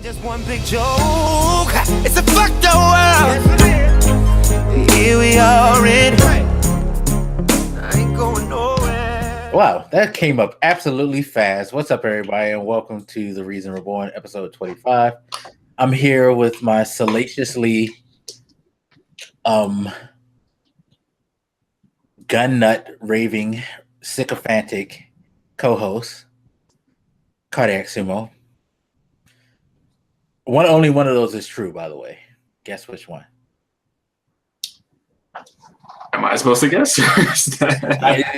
Just one big joke. It's a fucked up world. Here we are in. I ain't going nowhere. Wow, that came up absolutely fast. What's up, everybody, and welcome to the Reason Reborn, episode 25. I'm here with my salaciously gun nut raving sycophantic co-host, Cardiacsumo. Only one of those is true, by the way. Guess which one? Am I supposed to guess?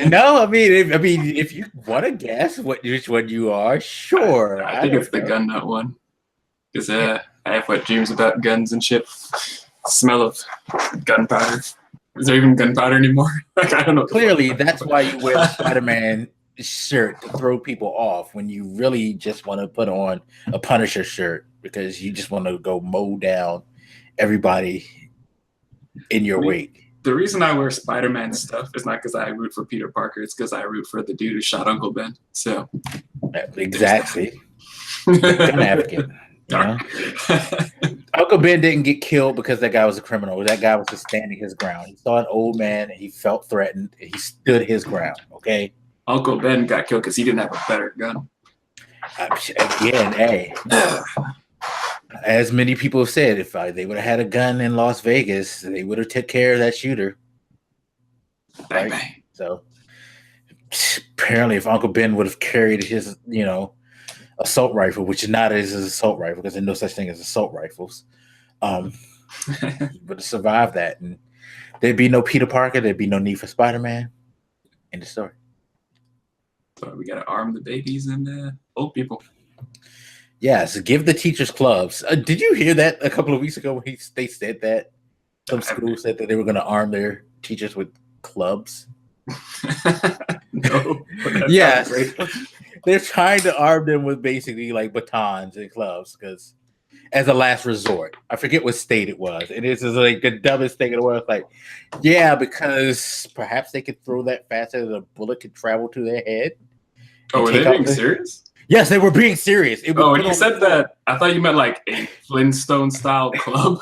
No, I mean, if you want to guess which one you are, sure. I think it's the gun nut one, because I have wet dreams about guns and shit. Smell of gunpowder. Is there even gunpowder anymore? Like, I don't know. Clearly, that's why you wear a Spider-Man shirt to throw people off when you really just want to put on a Punisher shirt because you just want to go mow down everybody in your wake. The reason I wear Spider-Man stuff is not because I root for Peter Parker. It's because I root for the dude who shot Uncle Ben. So exactly, gun advocate. You know? Uncle Ben didn't get killed because that guy was a criminal. That guy was just standing his ground. He saw an old man and he felt threatened. And he stood his ground. Okay. Uncle Ben got killed because he didn't have a better gun. Again, hey. As many people have said, if they would have had a gun in Las Vegas, they would have took care of that shooter. Bang, bang. So apparently, if Uncle Ben would have carried his, assault rifle, which is not his assault rifle, because there's no such thing as assault rifles, he would have survived that, and there'd be no Peter Parker. There'd be no need for Spider-Man. End of story. So we gotta arm the babies and old people. Yes, give the teachers clubs. Did you hear that a couple of weeks ago when they said that? Some schools said that they were going to arm their teachers with clubs. No. Yes. They're trying to arm them with basically like batons and clubs because as a last resort. I forget what state it was. And this is like the dumbest thing in the world. It's like, yeah, because perhaps they could throw that faster than a bullet could travel to their head. Oh, were they being serious? Yes, they were being serious. When you said that, I thought you meant like a Flintstone-style club.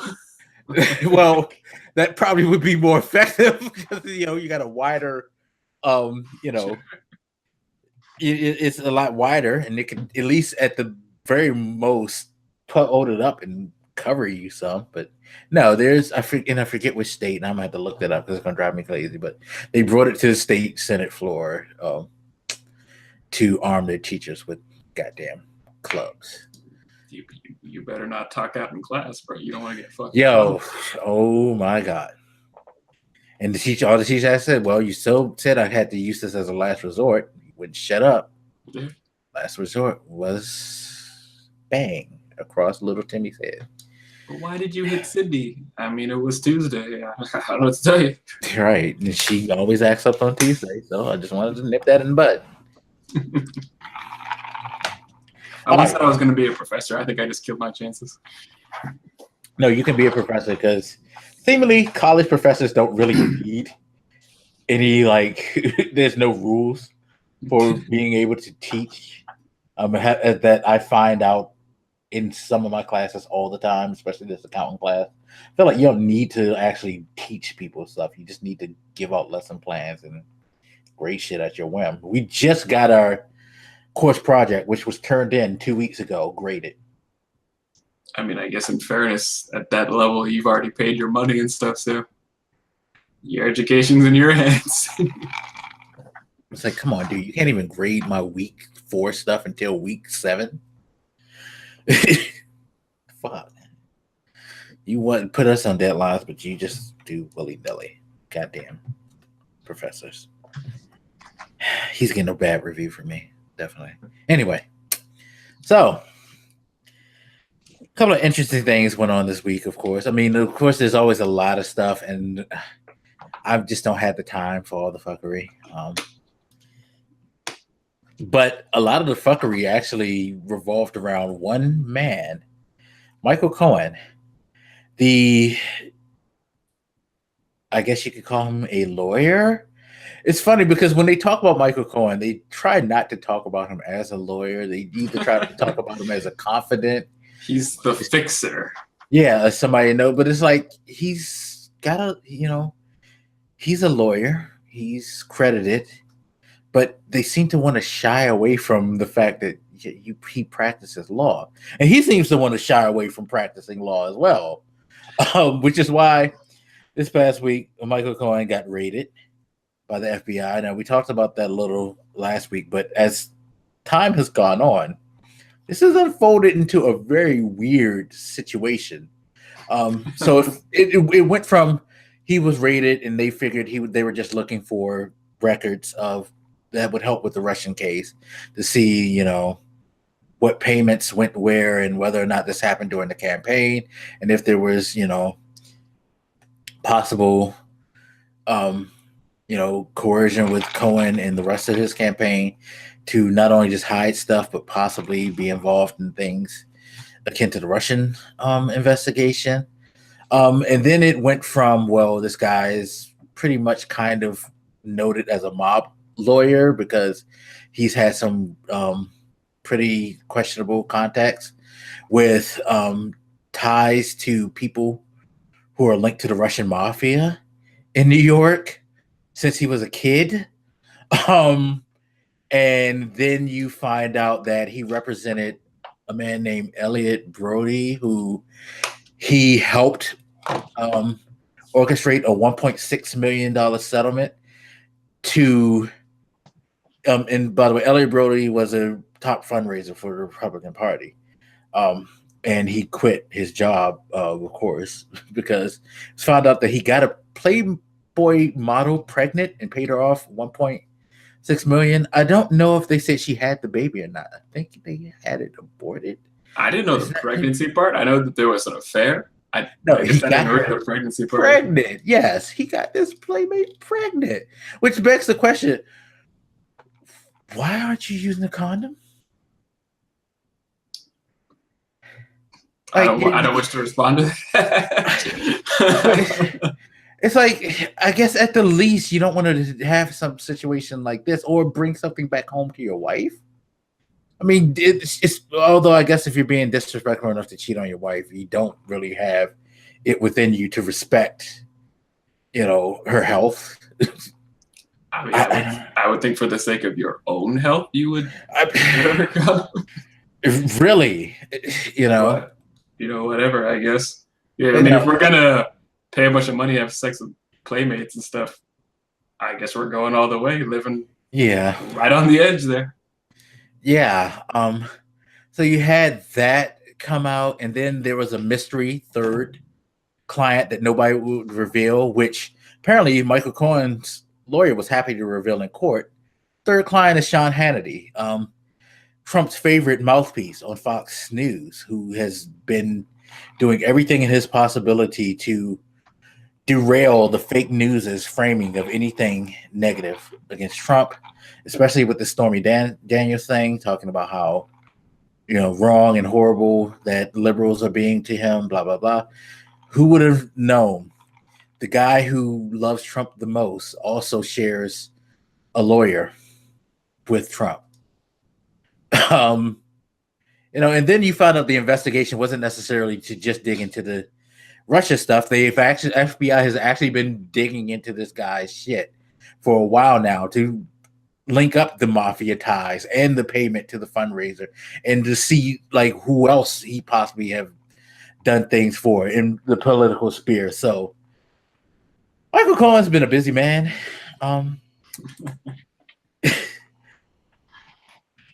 Well, that probably would be more effective because you got a wider, it's a lot wider, and it could at least at the very most hold it up and cover you some. But no, I forget which state, and I'm gonna have to look that up because it's gonna drive me crazy. But they brought it to the state Senate floor to arm their teachers with goddamn clubs. You better not talk out in class, bro. You don't want to get fucked. Yo, oh my god. And all the teachers I said, well, you so said I had to use this as a last resort. You wouldn't shut up. Yeah. Last resort was bang across little Timmy's head. But why did you hit Sydney? I mean, it was Tuesday. I don't know what to tell you. Right. And she always acts up on Tuesday, so I just wanted to nip that in the bud. I always said I was going to be a professor. I think I just killed my chances. No, you can be a professor because seemingly college professors don't really need any, there's no rules for being able to teach. That I find out in some of my classes all the time, especially this accounting class. I feel like you don't need to actually teach people stuff. You just need to give out lesson plans and great shit at your whim. We just got our course project, which was turned in 2 weeks ago, graded. I mean, I guess in fairness, at that level, you've already paid your money and stuff, so your education's in your hands. It's like, come on, dude, you can't even grade my week 4 stuff until week 7. Fuck. You want to put us on deadlines, but you just do willy-nilly. Goddamn professors. He's getting a bad review from me. Definitely. Anyway, so a couple of interesting things went on this week, of course. I mean, of course, there's always a lot of stuff, and I just don't have the time for all the fuckery. But a lot of the fuckery actually revolved around one man, Michael Cohen, I guess you could call him a lawyer. It's funny because when they talk about Michael Cohen, they try not to talk about him as a lawyer. They either try to talk about him as a confident He's the fixer. Yeah, somebody know, but it's like he's got a, he's a lawyer. He's credited, but they seem to want to shy away from the fact that he practices law, and he seems to want to shy away from practicing law as well, which is why this past week Michael Cohen got raided by the FBI. Now we talked about that a little last week, but as time has gone on, this has unfolded into a very weird situation. So it went from he was raided and they figured they were just looking for records of that would help with the Russian case to see, what payments went where and whether or not this happened during the campaign, and if there was, possible, coercion with Cohen and the rest of his campaign to not only just hide stuff, but possibly be involved in things akin to the Russian investigation. And then it went from, well, this guy is pretty much kind of noted as a mob lawyer because he's had some pretty questionable contacts with ties to people who are linked to the Russian mafia in New York since he was a kid. And then you find out that he represented a man named Elliot Brody, who he helped orchestrate a $1.6 million settlement to. And by the way, Elliot Brody was a top fundraiser for the Republican Party. And he quit his job, of course, because it's found out that he got a Playboy model pregnant and paid her off $1.6 million. I don't know if they said she had the baby or not. I think they had it aborted. I didn't know the pregnancy part. I know that there was an affair. He got her the pregnancy part. Pregnant. Yes, he got this playmate pregnant, which begs the question: why aren't you using a condom? I don't wish to respond to that. It's like, I guess at the least you don't want to have some situation like this or bring something back home to your wife. I mean, it's although I guess if you're being disrespectful enough to cheat on your wife, you don't really have it within you to respect, her health. I mean, I would think for the sake of your own health, you would. Really, whatever. I guess. Yeah, I mean, if we're gonna pay a bunch of money to have sex with playmates and stuff, I guess we're going all the way, living. Yeah. Right on the edge there. Yeah. So you had that come out, and then there was a mystery third client that nobody would reveal, which apparently Michael Cohen's lawyer was happy to reveal in court. Third client is Sean Hannity, Trump's favorite mouthpiece on Fox News, who has been doing everything in his possibility to derail the fake news's framing of anything negative against Trump, especially with the Stormy Daniels thing, talking about how, wrong and horrible that liberals are being to him, blah, blah, blah. Who would have known the guy who loves Trump the most also shares a lawyer with Trump? And then you found out the investigation wasn't necessarily to just dig into the Russia stuff. FBI has actually been digging into this guy's shit for a while now to link up the mafia ties and the payment to the fundraiser and to see who else he possibly have done things for in the political sphere. So Michael Cohen's been a busy man. I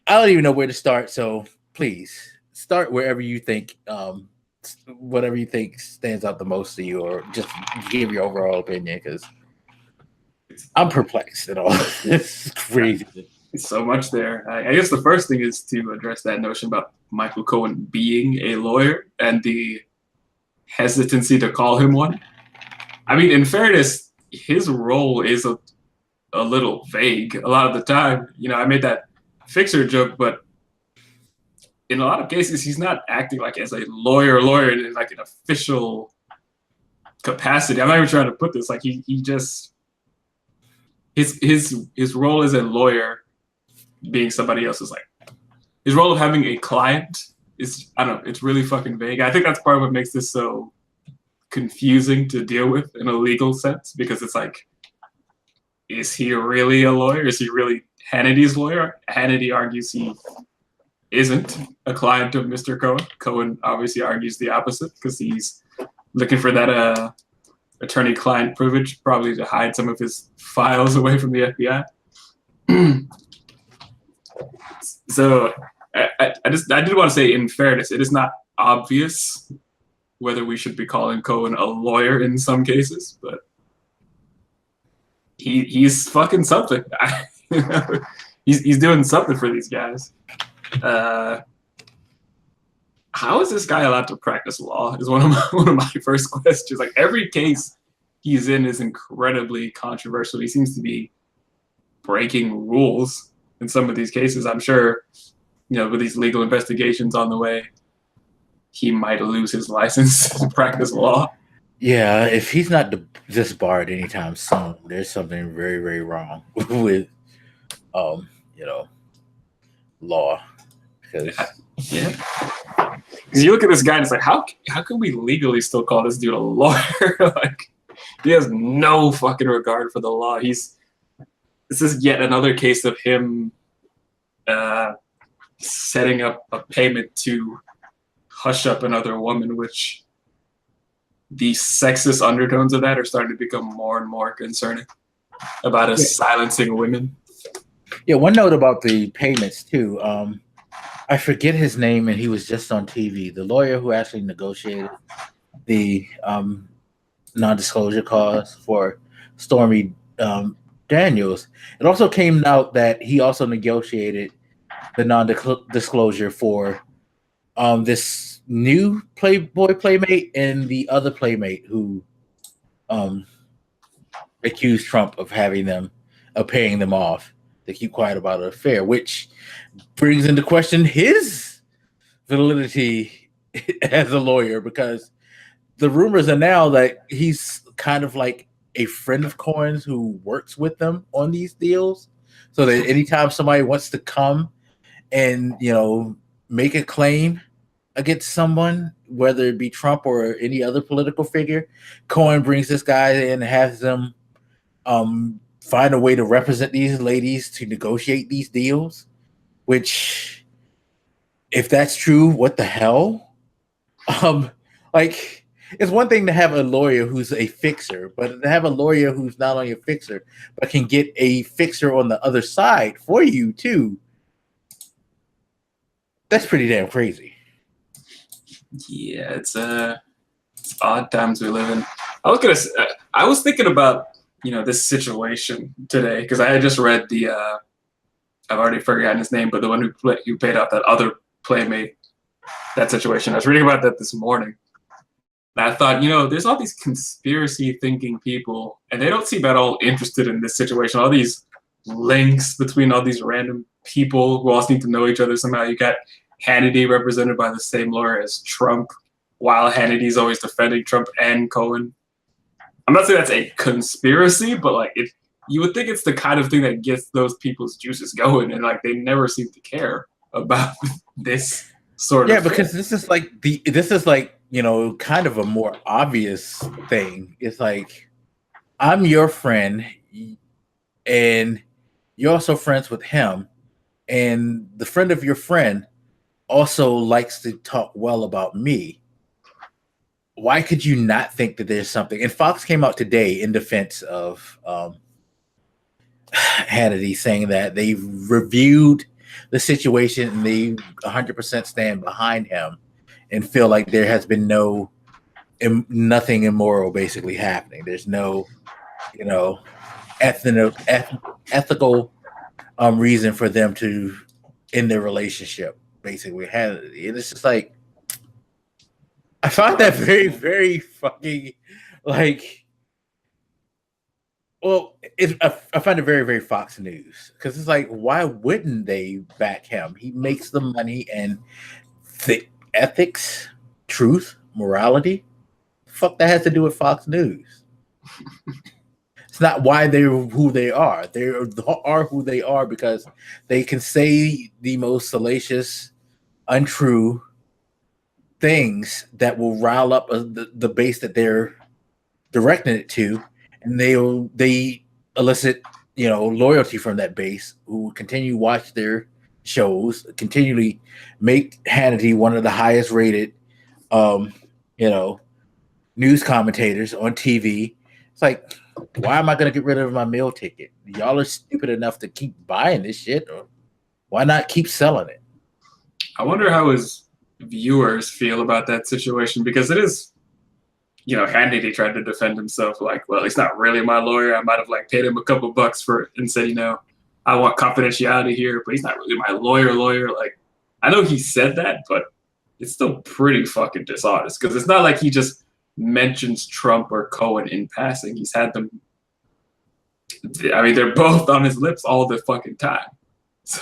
don't even know where to start. So please start wherever you think, whatever you think stands out the most to you, or just give your overall opinion, because I'm perplexed at all. It's crazy. It's so much there. I guess the first thing is to address that notion about Michael Cohen being a lawyer and the hesitancy to call him one. I mean, in fairness, his role is a little vague a lot of the time. I made that fixer joke, but in a lot of cases, he's not acting as a lawyer in an official capacity. I'm not even trying to put this he just his role as a lawyer being somebody else's his role of having a client I don't know, it's really fucking vague. I think that's part of what makes this so confusing to deal with in a legal sense, because it's like, is he really a lawyer? Is he really Hannity's lawyer? Hannity argues he isn't a client of Mr. Cohen. Cohen obviously argues the opposite because he's looking for that attorney-client privilege, probably to hide some of his files away from the FBI. So I did want to say, in fairness, it is not obvious whether we should be calling Cohen a lawyer in some cases, but he's fucking something. He's doing something for these guys. How is this guy allowed to practice law? Is one of my first questions. Like, every case he's in is incredibly controversial. He seems to be breaking rules in some of these cases. I'm sure, with these legal investigations on the way, he might lose his license to practice law. Yeah, if he's not disbarred anytime soon, there's something very, very wrong with, law. Because you look at this guy and it's like, how can we legally still call this dude a lawyer? Like, he has no fucking regard for the law. This is yet another case of him setting up a payment to hush up another woman, which the sexist undertones of that are starting to become more and more concerning about us silencing women. Yeah, one note about the payments too. I forget his name, and he was just on TV. The lawyer who actually negotiated the non-disclosure clause for Stormy Daniels. It also came out that he also negotiated the non-disclosure for this new Playboy playmate and the other playmate who accused Trump of paying them off to keep quiet about an affair, which brings into question his validity as a lawyer, because the rumors are now that he's kind of like a friend of Cohen's who works with them on these deals, so that anytime somebody wants to come and make a claim against someone, whether it be Trump or any other political figure, Cohen brings this guy in and has them find a way to represent these ladies to negotiate these deals, which, if that's true, what the hell? It's one thing to have a lawyer who's a fixer, but to have a lawyer who's not only a fixer, but can get a fixer on the other side for you too, that's pretty damn crazy. Yeah, it's odd times we live in. I was thinking about this situation today, because I had just read the I've already forgotten his name, but the one who paid out that other playmate, that situation. I was reading about that this morning, and I thought, there's all these conspiracy thinking people, and they don't seem at all interested in this situation. All these links between all these random people who all seem to know each other somehow. You got Hannity represented by the same lawyer as Trump, while Hannity's always defending Trump and Cohen. I'm not saying that's a conspiracy, but you would think it's the kind of thing that gets those people's juices going, and they never seem to care about this sort of thing. Because this is kind of a more obvious thing. It's like, I'm your friend, and you're also friends with him, and the friend of your friend also likes to talk well about me. Why could you not think that there's something? And Fox came out today in defense of Hannity, saying that they've reviewed the situation and they 100% stand behind him and feel like there has been nothing immoral basically happening. There's no, ethical reason for them to end their relationship basically with Hannity. And it's just like, I find that very, very fucking I find it very, very Fox News, because it's like, why wouldn't they back him? He makes the money, and the ethics, truth, morality, fuck that has to do with Fox News. It's not why they're who they are. They are who they are because they can say the most salacious, untrue, things that will rile up the base that they're directing it to, and they elicit loyalty from that base, who continue to watch their shows, continually make Hannity one of the highest rated news commentators on TV. It's like, why am I going to get rid of my meal ticket? Y'all are stupid enough to keep buying this shit, or why not keep selling it? I wonder how his viewers feel about that situation, because it is, Hannity tried to defend himself like, well, he's not really my lawyer. I might have paid him a couple bucks for it and said, I want confidentiality here, but he's not really my lawyer. Like, I know he said that, but it's still pretty fucking dishonest, because it's not like he just mentions Trump or Cohen in passing. He's had them. I mean, they're both on his lips all the fucking time. So,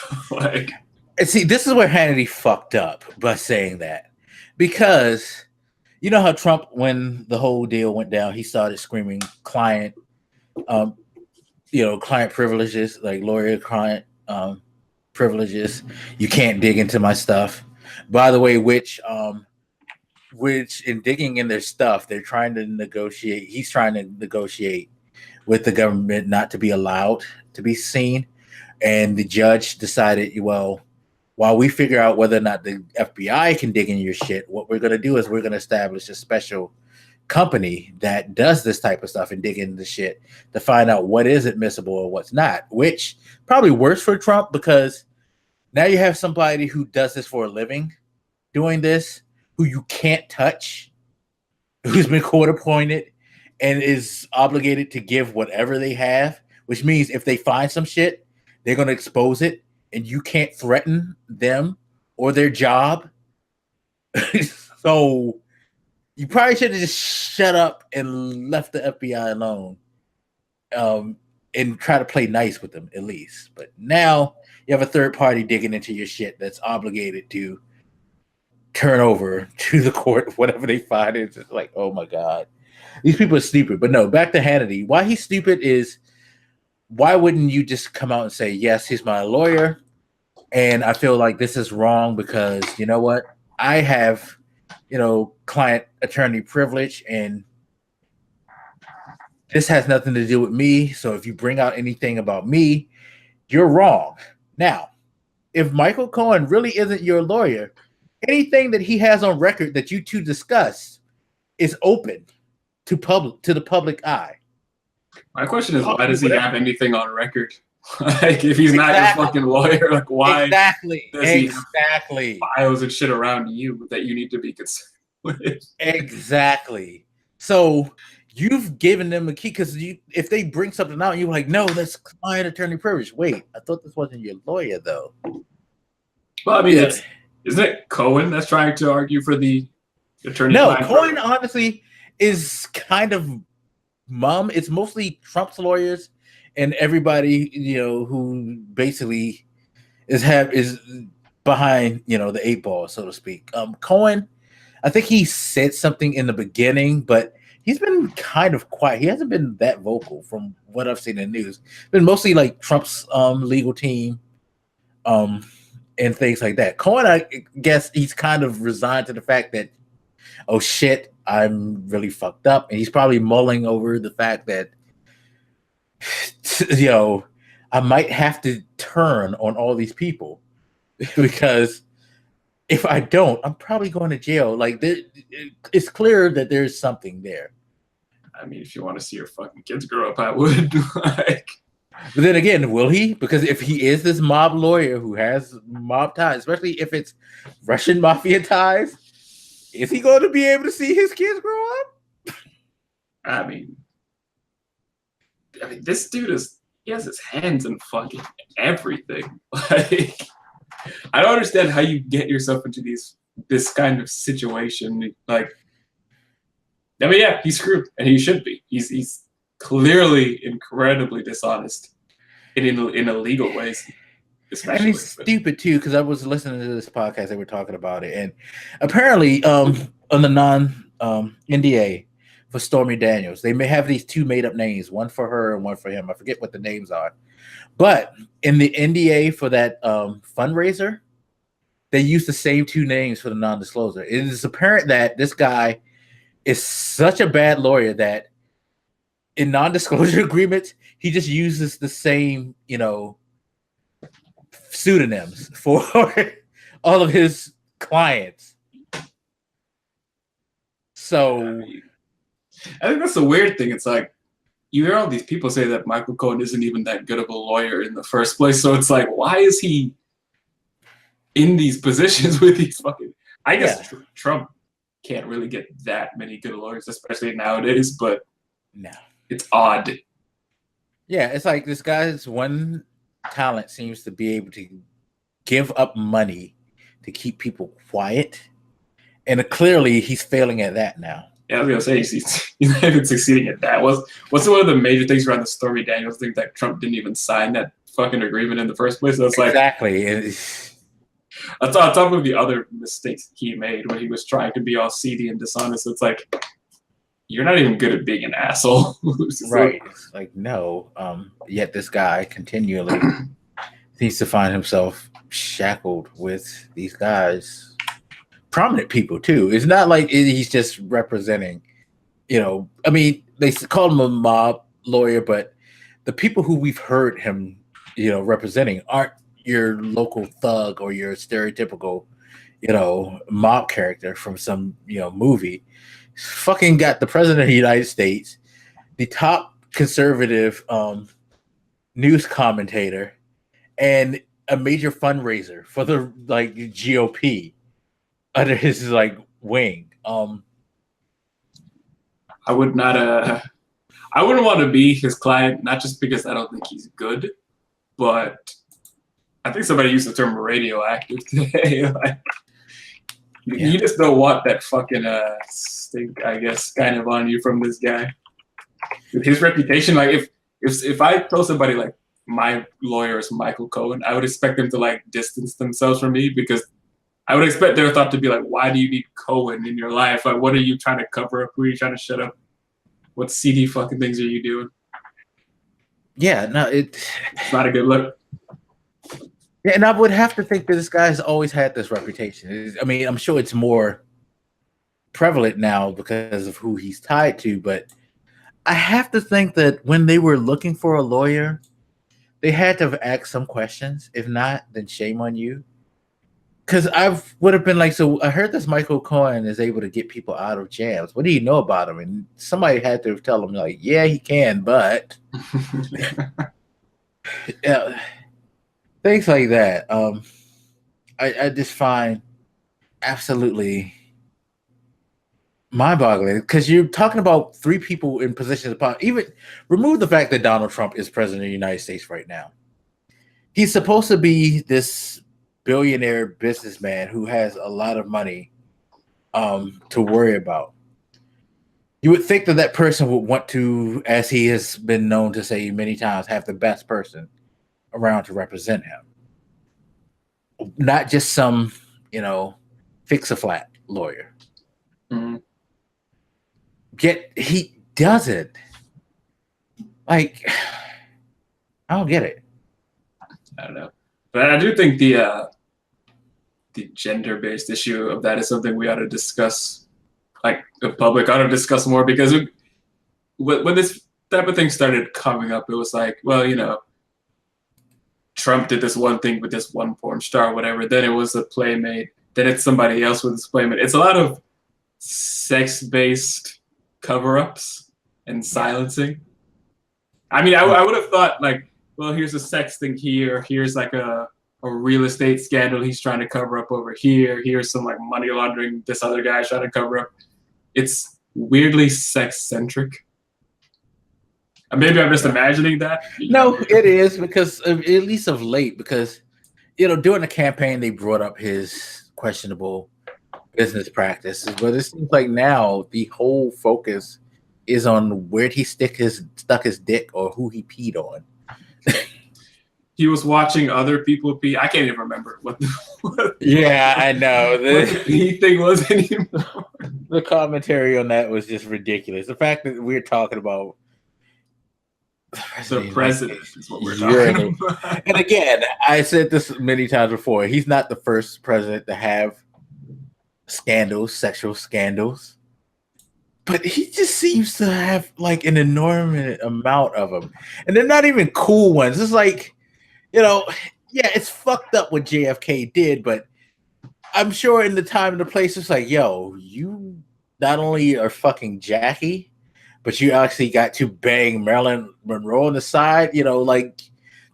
and see, this is where Hannity fucked up by saying that, because you know how Trump, when the whole deal went down, he started screaming client privileges, like lawyer-client privileges. You can't dig into my stuff. By the way, which in digging in their stuff, they're trying to negotiate. He's trying to negotiate with the government not to be allowed to be seen. And the judge decided, well, while we figure out whether or not the FBI can dig in your shit, what we're going to do is we're going to establish a special company that does this type of stuff and dig into the shit to find out what is admissible or what's not, which probably works for Trump, because now you have somebody who does this for a living doing this, who you can't touch, who's been court appointed and is obligated to give whatever they have, which means if they find some shit, they're going to expose it, and you can't threaten them or their job. So you probably should have just shut up and left the FBI alone, and try to play nice with them at least. But now you have a third party digging into your shit that's obligated to turn over to the court whatever they find. It's just like, oh my God, these people are stupid. But no, back to Hannity. Why he's stupid is, why wouldn't you just come out and say, yes, he's my lawyer, and I feel like this is wrong because, you know what, I have, client attorney privilege, and this has nothing to do with me. So if you bring out anything about me, you're wrong. Now, if Michael Cohen really isn't your lawyer, anything that he has on record that you two discuss is open to the public eye. My question is, why does he have anything on record? If he's not your fucking lawyer, why does he have files and shit around you that you need to be concerned with? Exactly. So you've given them a key, because if they bring something out, you're like, no, that's client attorney privilege. Wait, I thought this wasn't your lawyer, though. Well, I mean, isn't it Cohen that's trying to argue for the attorney? No, Cohen honestly is kind of mum. It's mostly Trump's lawyers and everybody, who basically is behind, the eight ball, so to speak. Cohen, I think he said something in the beginning, but he's been kind of quiet. He hasn't been that vocal from what I've seen in the news. It's been mostly like Trump's legal team, and things like that. Cohen, I guess he's kind of resigned to the fact that, oh shit, I'm really fucked up. And he's probably mulling over the fact that, I might have to turn on all these people, because if I don't, I'm probably going to jail. Like, it's clear that there's something there. I mean, if you want to see your fucking kids grow up, I would. But then again, will he? Because if he is this mob lawyer who has mob ties, especially if it's Russian mafia ties, is he going to be able to see his kids grow up? I mean, this dude he has his hands in fucking everything. Like, I don't understand how you get yourself into this kind of situation. Like, I mean, yeah, he's screwed, and he should be. He's clearly incredibly dishonest in illegal ways. Especially. And he's stupid too, because I was listening to this podcast, they were talking about it, and apparently on the NDA for Stormy Daniels, they may have these two made up names, one for her and one for him. I forget what the names are, but in the NDA for that fundraiser, they use the same two names for the non-disclosure. It is apparent that this guy is such a bad lawyer that in non-disclosure agreements, he just uses the same, pseudonyms for all of his clients. So I think that's the weird thing. It's like you hear all these people say that Michael Cohen isn't even that good of a lawyer in the first place. So it's like, why is he in these positions with these fucking? I guess Trump can't really get that many good lawyers, especially nowadays. But no, it's odd. Yeah, it's like this guy's one talent seems to be able to give up money to keep people quiet, and clearly he's failing at that now. Yeah, I was gonna say he's not even succeeding at that. What's one of the major things around the Stormy Daniels thing that Trump didn't even sign that fucking agreement in the first place? So it's exactly. Like on top of the other mistakes he made when he was trying to be all seedy and dishonest, it's like you're not even good at being an asshole. Right. It's like no. Yet this guy continually seems to find himself shackled with these guys. Prominent people too. It's not like he's just representing, I mean, they call him a mob lawyer, but the people who we've heard him, representing aren't your local thug or your stereotypical, mob character from some, movie. He's fucking got the president of the United States, the top conservative news commentator, and a major fundraiser for the GOP under his wing. I would not I wouldn't want to be his client, not just because I don't think he's good, but I think somebody used the term radioactive today. You just don't want that fucking stink, I guess, kind of on you from this guy. With his reputation, if I told somebody like my lawyer is Michael Cohen, I would expect them to distance themselves from me, because I would expect their thought to be like, why do you need Cohen in your life? Like, what are you trying to cover up? Who are you trying to shut up? What seedy fucking things are you doing? Yeah, no, it's not a good look. Yeah, and I would have to think that this guy's always had this reputation. I mean, I'm sure it's more prevalent now because of who he's tied to, but I have to think that when they were looking for a lawyer, they had to have asked some questions. If not, then shame on you. Because I would have been like, so I heard this Michael Cohen is able to get people out of jams. What do you know about him? And somebody had to tell him, yeah, he can, but yeah, things like that. I just find absolutely mind-boggling, because you're talking about three people in positions of power. Even remove the fact that Donald Trump is president of the United States right now. He's supposed to be this billionaire businessman who has a lot of money to worry about. You would think that person would want to, as he has been known to say many times, have the best person around to represent him. Not just some, fix-a-flat lawyer. Mm-hmm. Yet he doesn't. I don't get it. I don't know. But I do think the gender-based issue of that is something we ought to discuss, the public ought to discuss more, because when this type of thing started coming up, it was like, well, Trump did this one thing with this one porn star or whatever, then it was a playmate, then it's somebody else with this playmate. It's a lot of sex-based cover-ups and silencing. I mean, I would have thought, well, here's a sex thing here. Here's a real estate scandal he's trying to cover up over here. Here's some money laundering this other guy's trying to cover up. It's weirdly sex-centric. Maybe I'm just imagining that. No, it is, because at least of late, because during the campaign they brought up his questionable business practices, but it seems like now the whole focus is on where he stuck his dick or who he peed on. He was watching other people pee. I can't even remember what yeah, I know. What the pee thing was anymore. The commentary on that was just ridiculous. The fact that we're talking about The president is what we're talking about. And again, I said this many times before. He's not the first president to have scandals, sexual scandals, but he just seems to have like an enormous amount of them, and they're not even cool ones. It's like, yeah, it's fucked up what JFK did, but I'm sure in the time and the place, it's like, yo, you not only are fucking Jackie, but you actually got to bang Marilyn Monroe on the side. Like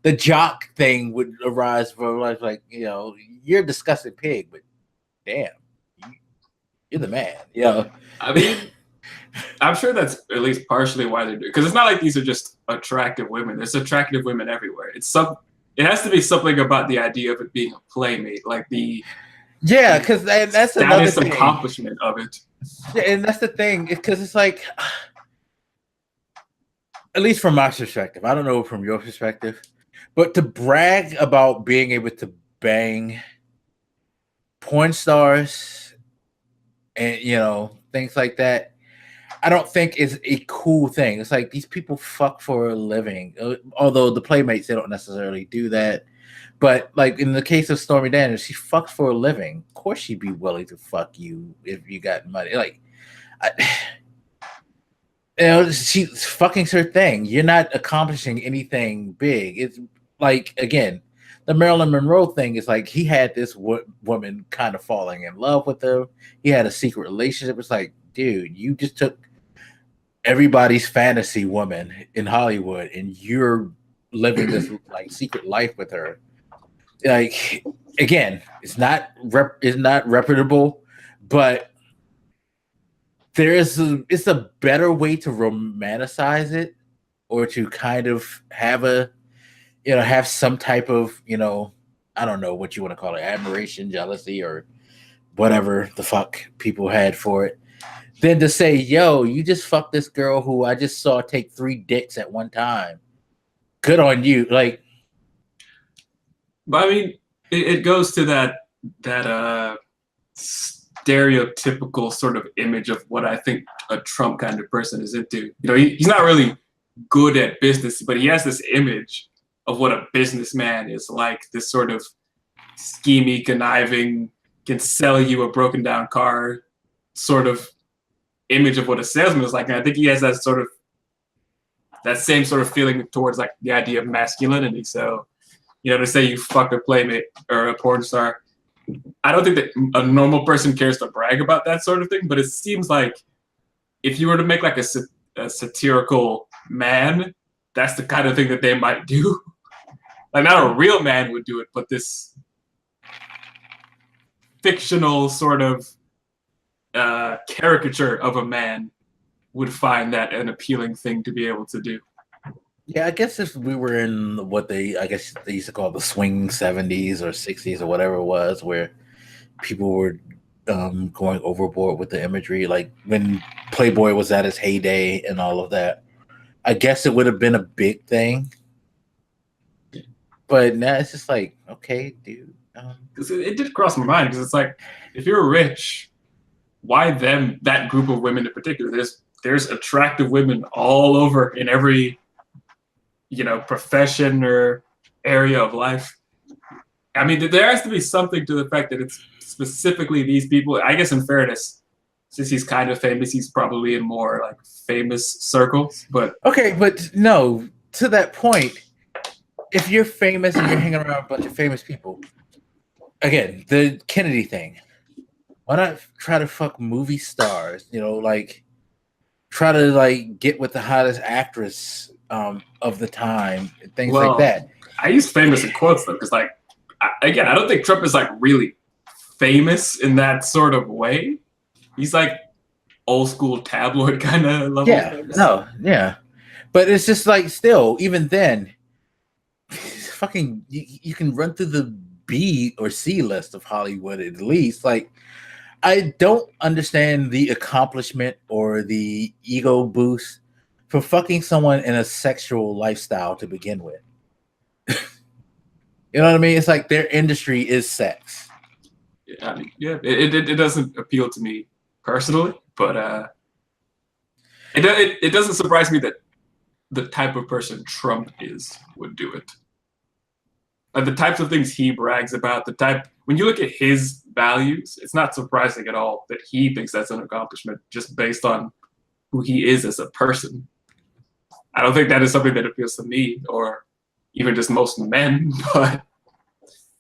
the jock thing would arise for like, you're a disgusting pig, but damn, you're the man. I mean, I'm sure that's at least partially why they're doing, because it's not like these are just attractive women. There's attractive women everywhere. It has to be something about the idea of it being a playmate, like because that's another thing. Accomplishment of it. Yeah, and that's the thing, because it's like, at least from my perspective, I don't know from your perspective, but to brag about being able to bang porn stars and things like that, I don't think is a cool thing. It's like these people fuck for a living, although the playmates, they don't necessarily do that. But like in the case of Stormy Daniels, she fucks for a living. Of course, she'd be willing to fuck you if you got money. Like, she's fucking's her thing. You're not accomplishing anything big. It's like, again, the Marilyn Monroe thing is like he had this woman kind of falling in love with him. He had a secret relationship. It's like, dude, you just took everybody's fantasy woman in Hollywood and you're living this like secret life with her. Like, again, it's not reputable, but it's a better way to romanticize it, or to kind of have have some type of, I don't know what you want to call it, admiration, jealousy, or whatever the fuck people had for it, than to say, yo, you just fucked this girl who I just saw take 3 dicks at one time. Good on you. Like, but I mean, it goes to that stereotypical sort of image of what I think a Trump kind of person is into. He's not really good at business, but he has this image of what a businessman is like, this sort of schemy, conniving, can sell you a broken down car sort of image of what a salesman is like. And I think he has that same sort of feeling towards like the idea of masculinity. So, to say you fucked a playmate or a porn star, I don't think that a normal person cares to brag about that sort of thing, but it seems like if you were to make like a satirical man, that's the kind of thing that they might do. Like, not a real man would do it, but this fictional sort of caricature of a man would find that an appealing thing to be able to do. Yeah, I guess if we were in what they used to call the swing 70s or 60s or whatever it was, where people were going overboard with the imagery, like when Playboy was at its heyday and all of that, I guess it would have been a big thing. But now it's just like, okay, dude. Because it did cross my mind, because it's like, if you're rich, why them, that group of women in particular? There's attractive women all over in every profession or area of life. I mean, there has to be something to the fact that it's specifically these people. I guess in fairness, since he's kind of famous, he's probably in more like famous circles. But okay, but no, to that point, if you're famous and you're hanging around a bunch of famous people, again, the Kennedy thing, why not try to fuck movie stars? Like try to like get with the hottest actress of the time, and things like that. I use famous in quotes though, because like, I don't think Trump is like really famous in that sort of way. He's like old school tabloid kind of level. Yeah, famous. No, yeah, but it's just like, still, even then, fucking, you can run through the B or C list of Hollywood at least. Like, I don't understand the accomplishment or the ego boost for fucking someone in a sexual lifestyle to begin with. You know what I mean? It's like their industry is sex. Yeah, I mean, yeah, it doesn't appeal to me personally, but it doesn't surprise me that the type of person Trump is would do it. Like the types of things he brags about, when you look at his values, it's not surprising at all that he thinks that's an accomplishment just based on who he is as a person. I don't think that is something that appeals to me or even just most men, but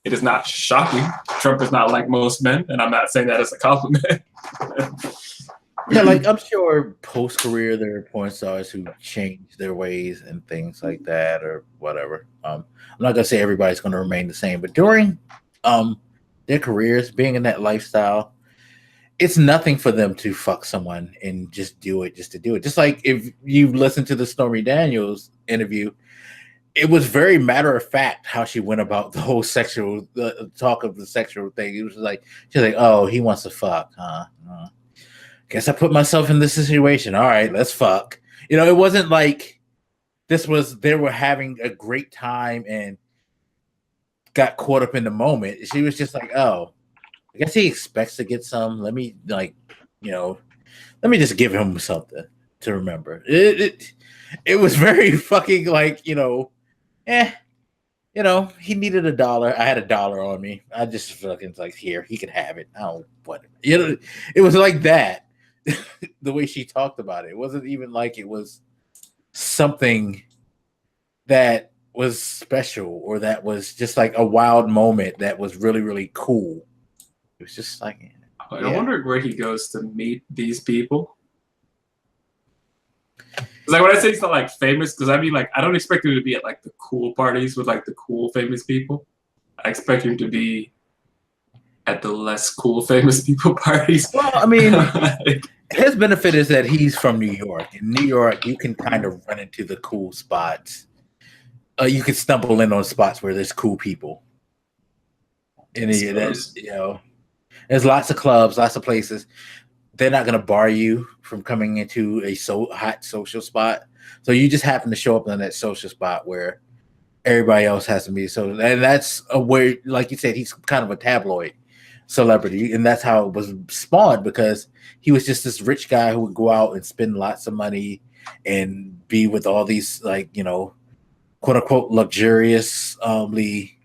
it is not shocking. Trump is not like most men, and I'm not saying that as a compliment. Yeah, like I'm sure post-career there are porn stars who change their ways and things like that or whatever. I'm not gonna say everybody's gonna remain the same, but during their careers, being in that lifestyle, it's nothing for them to fuck someone and just do it just to do it. Just like if you listen to the Stormy Daniels interview, it was very matter of fact how she went about the whole sexual talk of the sexual thing. It was like she's like, "Oh, he wants to fuck, huh? Guess I put myself in this situation. All right, let's fuck." You know, it wasn't like they were having a great time and got caught up in the moment. She was just like, "Oh, I guess he expects to get some. Let me let me just give him something to remember." It was very fucking like, he needed $1. I had $1 on me. I just fucking like, here, he can have it. I don't whatever. It was like that. The way she talked about it. It wasn't even like it was something that was special or that was just like a wild moment that was really, really cool. It was just like, I wonder where he goes to meet these people. Because like when I say he's not like famous, because I mean like I don't expect him to be at like the cool parties with like the cool famous people. I expect him to be at the less cool famous people parties. Well, I mean, his benefit is that he's from New York. In New York, you can kind of run into the cool spots. You can stumble in on spots where there's cool people. And there's lots of clubs, lots of places. They're not going to bar you from coming into a hot social spot. So you just happen to show up in that social spot where everybody else has to be. So, and that's a way, like you said, he's kind of a tabloid celebrity. And that's how it was spawned, because he was just this rich guy who would go out and spend lots of money and be with all these, like, quote unquote, luxuriously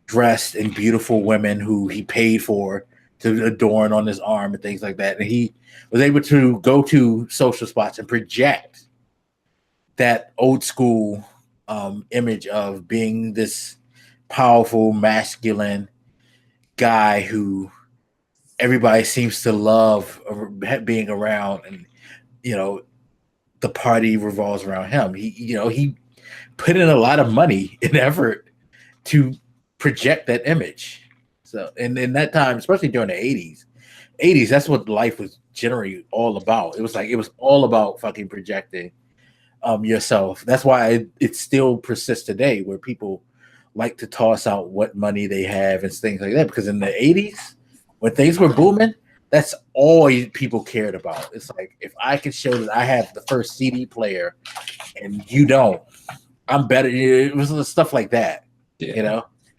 dressed and beautiful women who he paid for to adorn on his arm and things like that. And he was able to go to social spots and project that old school image of being this powerful, masculine guy who everybody seems to love being around, and the party revolves around him. He put in a lot of money and effort to project that image. So, and in that time, especially during the 80s, that's what life was generally all about. It was all about fucking projecting yourself. That's why it still persists today, where people like to toss out what money they have and things like that. Because in the 80s, when things were booming, that's all people cared about. It's like, if I can show that I have the first CD player and you don't, I'm better. It was stuff like that,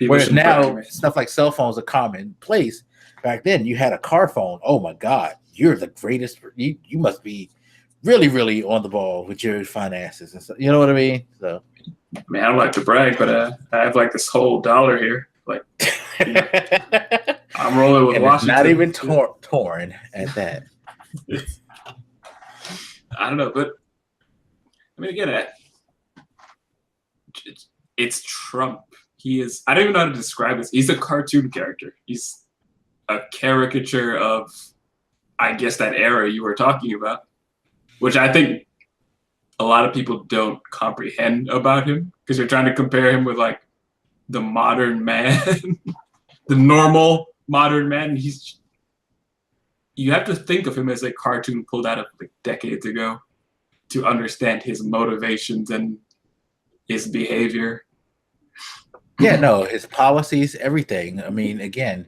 Whereas now, stuff like cell phones are commonplace. Back then, you had a car phone. Oh my God, you're the greatest. You must be really, really on the ball with your finances and stuff. You know what I mean? So, man, I don't like to brag, but I have like this whole $1 here. Like, I'm rolling with and Washington. It's not even torn at that. I don't know, but I mean, again, it's Trump. He is, I don't even know how to describe this. He's a cartoon character. He's a caricature of, I guess, that era you were talking about, which I think a lot of people don't comprehend about him, because you're trying to compare him with like the modern man, the normal modern man. You have to think of him as a cartoon pulled out of like decades ago to understand his motivations and his behavior. Yeah, no, his policies, everything. I mean, again,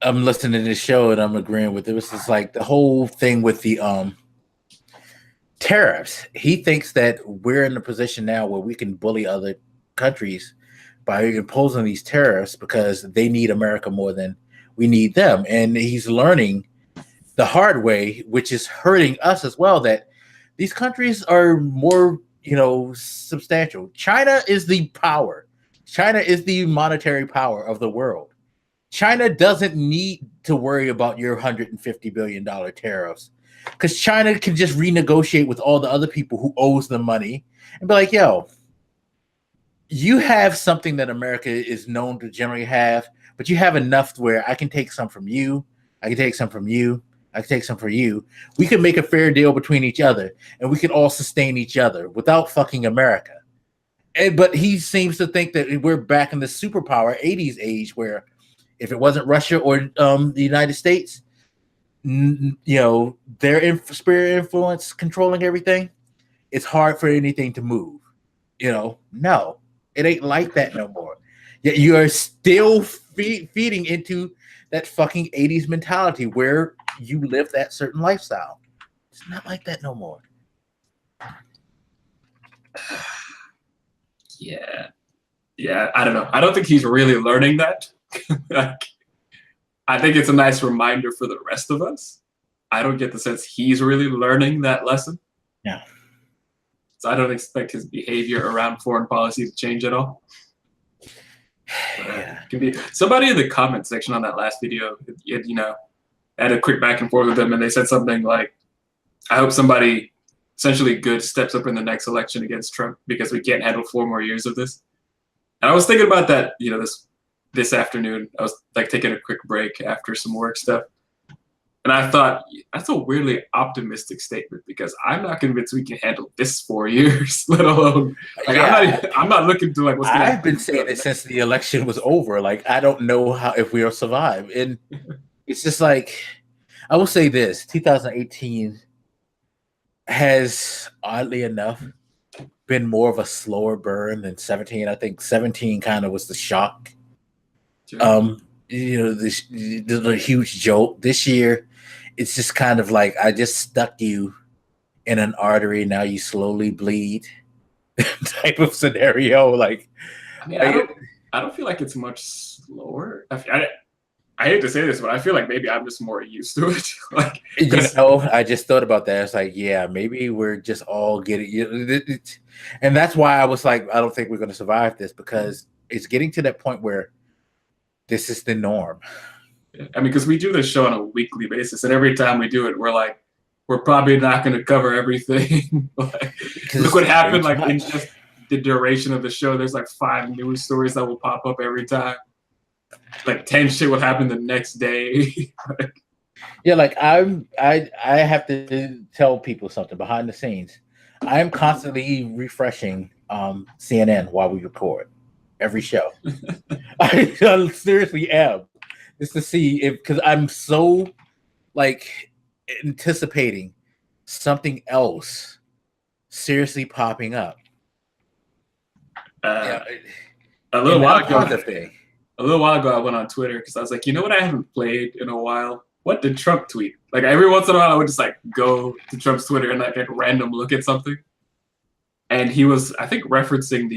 I'm listening to this show and I'm agreeing with it. It was just like the whole thing with the tariffs. He thinks that we're in a position now where we can bully other countries by imposing these tariffs because they need America more than we need them. And he's learning the hard way, which is hurting us as well, that these countries are more substantial. China is the power. China is the monetary power of the world. China doesn't need to worry about your $150 billion tariffs because China can just renegotiate with all the other people who owes them money and be like, yo, you have something that America is known to generally have, but you have enough where I can take some from you. I can take some from you. I can take some for you. We can make a fair deal between each other and we can all sustain each other without fucking America. But he seems to think that we're back in the superpower 80s age where if it wasn't Russia or the United States, their spirit influence controlling everything, it's hard for anything to move. No, it ain't like that no more. Yet you are still feeding into that fucking 80s mentality where you live that certain lifestyle. It's not like that no more. Yeah, I don't know. I don't think he's really learning that. I think it's a nice reminder for the rest of us. I don't get the sense he's really learning that lesson. Yeah. So I don't expect his behavior around foreign policy to change at all. Yeah. Somebody in the comment section on that last video, had a quick back and forth with them, and they said something like, I hope somebody essentially good steps up in the next election against Trump because we can't handle 4 more years of this. And I was thinking about that, this afternoon. I was like taking a quick break after some work stuff. And I thought, that's a weirdly optimistic statement because I'm not convinced we can handle this 4 years, let alone, I'm not looking to what's going to happen. I've been saying it since the election was over. Like, I don't know if we'll survive. And it's just like, I will say this, 2018 has, oddly enough, been more of a slower burn than 17. I think 17 kind of was the shock. Sure. The huge jolt. This year, it's just kind of like I just stuck you in an artery. Now you slowly bleed, type of scenario. Like, I don't feel like it's much slower. I hate to say this, but I feel like maybe I'm just more used to it. I just thought about that. It's like, yeah, maybe we're just all getting, and that's why I was like, I don't think we're going to survive this because it's getting to that point where this is the norm. I mean, because we do this show on a weekly basis, and every time we do it, we're like, we're probably not going to cover everything. Look what happened! Like in just the duration of the show, there's like 5 news stories that will pop up every time. Like 10 shit will happen the next day. Yeah, like I have to tell people something behind the scenes. I am constantly refreshing CNN while we record every show. I seriously am, just to see because I'm so like anticipating something else seriously popping up. A little while ago, I went on Twitter because I was like, you know what I haven't played in a while? What did Trump tweet? Like every once in a while, I would just like go to Trump's Twitter and like random look at something. And he was, I think, referencing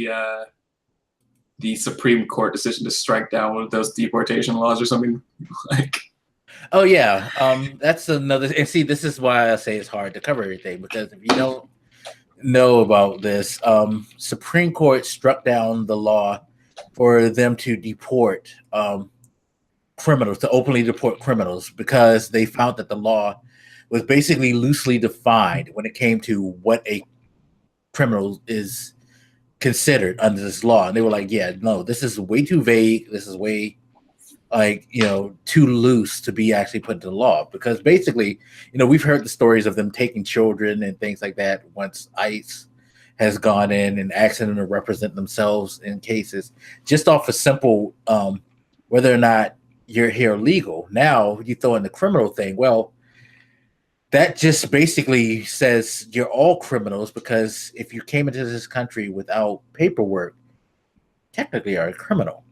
the Supreme Court decision to strike down one of those deportation laws or something. Like, oh yeah, that's another. And see, this is why I say it's hard to cover everything because if you don't know about this, Supreme Court struck down the law for them to deport criminals, to openly deport criminals, because they found that the law was basically loosely defined when it came to what a criminal is considered under this law. And they were like, yeah, no, this is way too vague. This is way too loose to be actually put into the law. Because basically, we've heard the stories of them taking children and things like that once ICE has gone in and asking them to represent themselves in cases just off a simple whether or not you're here legal. Now you throw in the criminal thing. Well, that just basically says you're all criminals because if you came into this country without paperwork, technically are a criminal.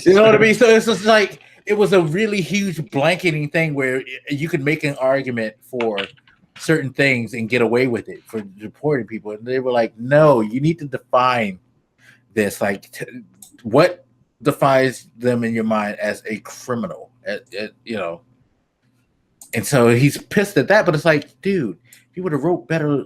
You know what I mean? So it's just like it was a really huge blanketing thing where you could make an argument for certain things and get away with it for deporting people. And they were like, no, you need to define this. Like, what defines them in your mind as a criminal? And so he's pissed at that, but it's like, dude, if you would have wrote better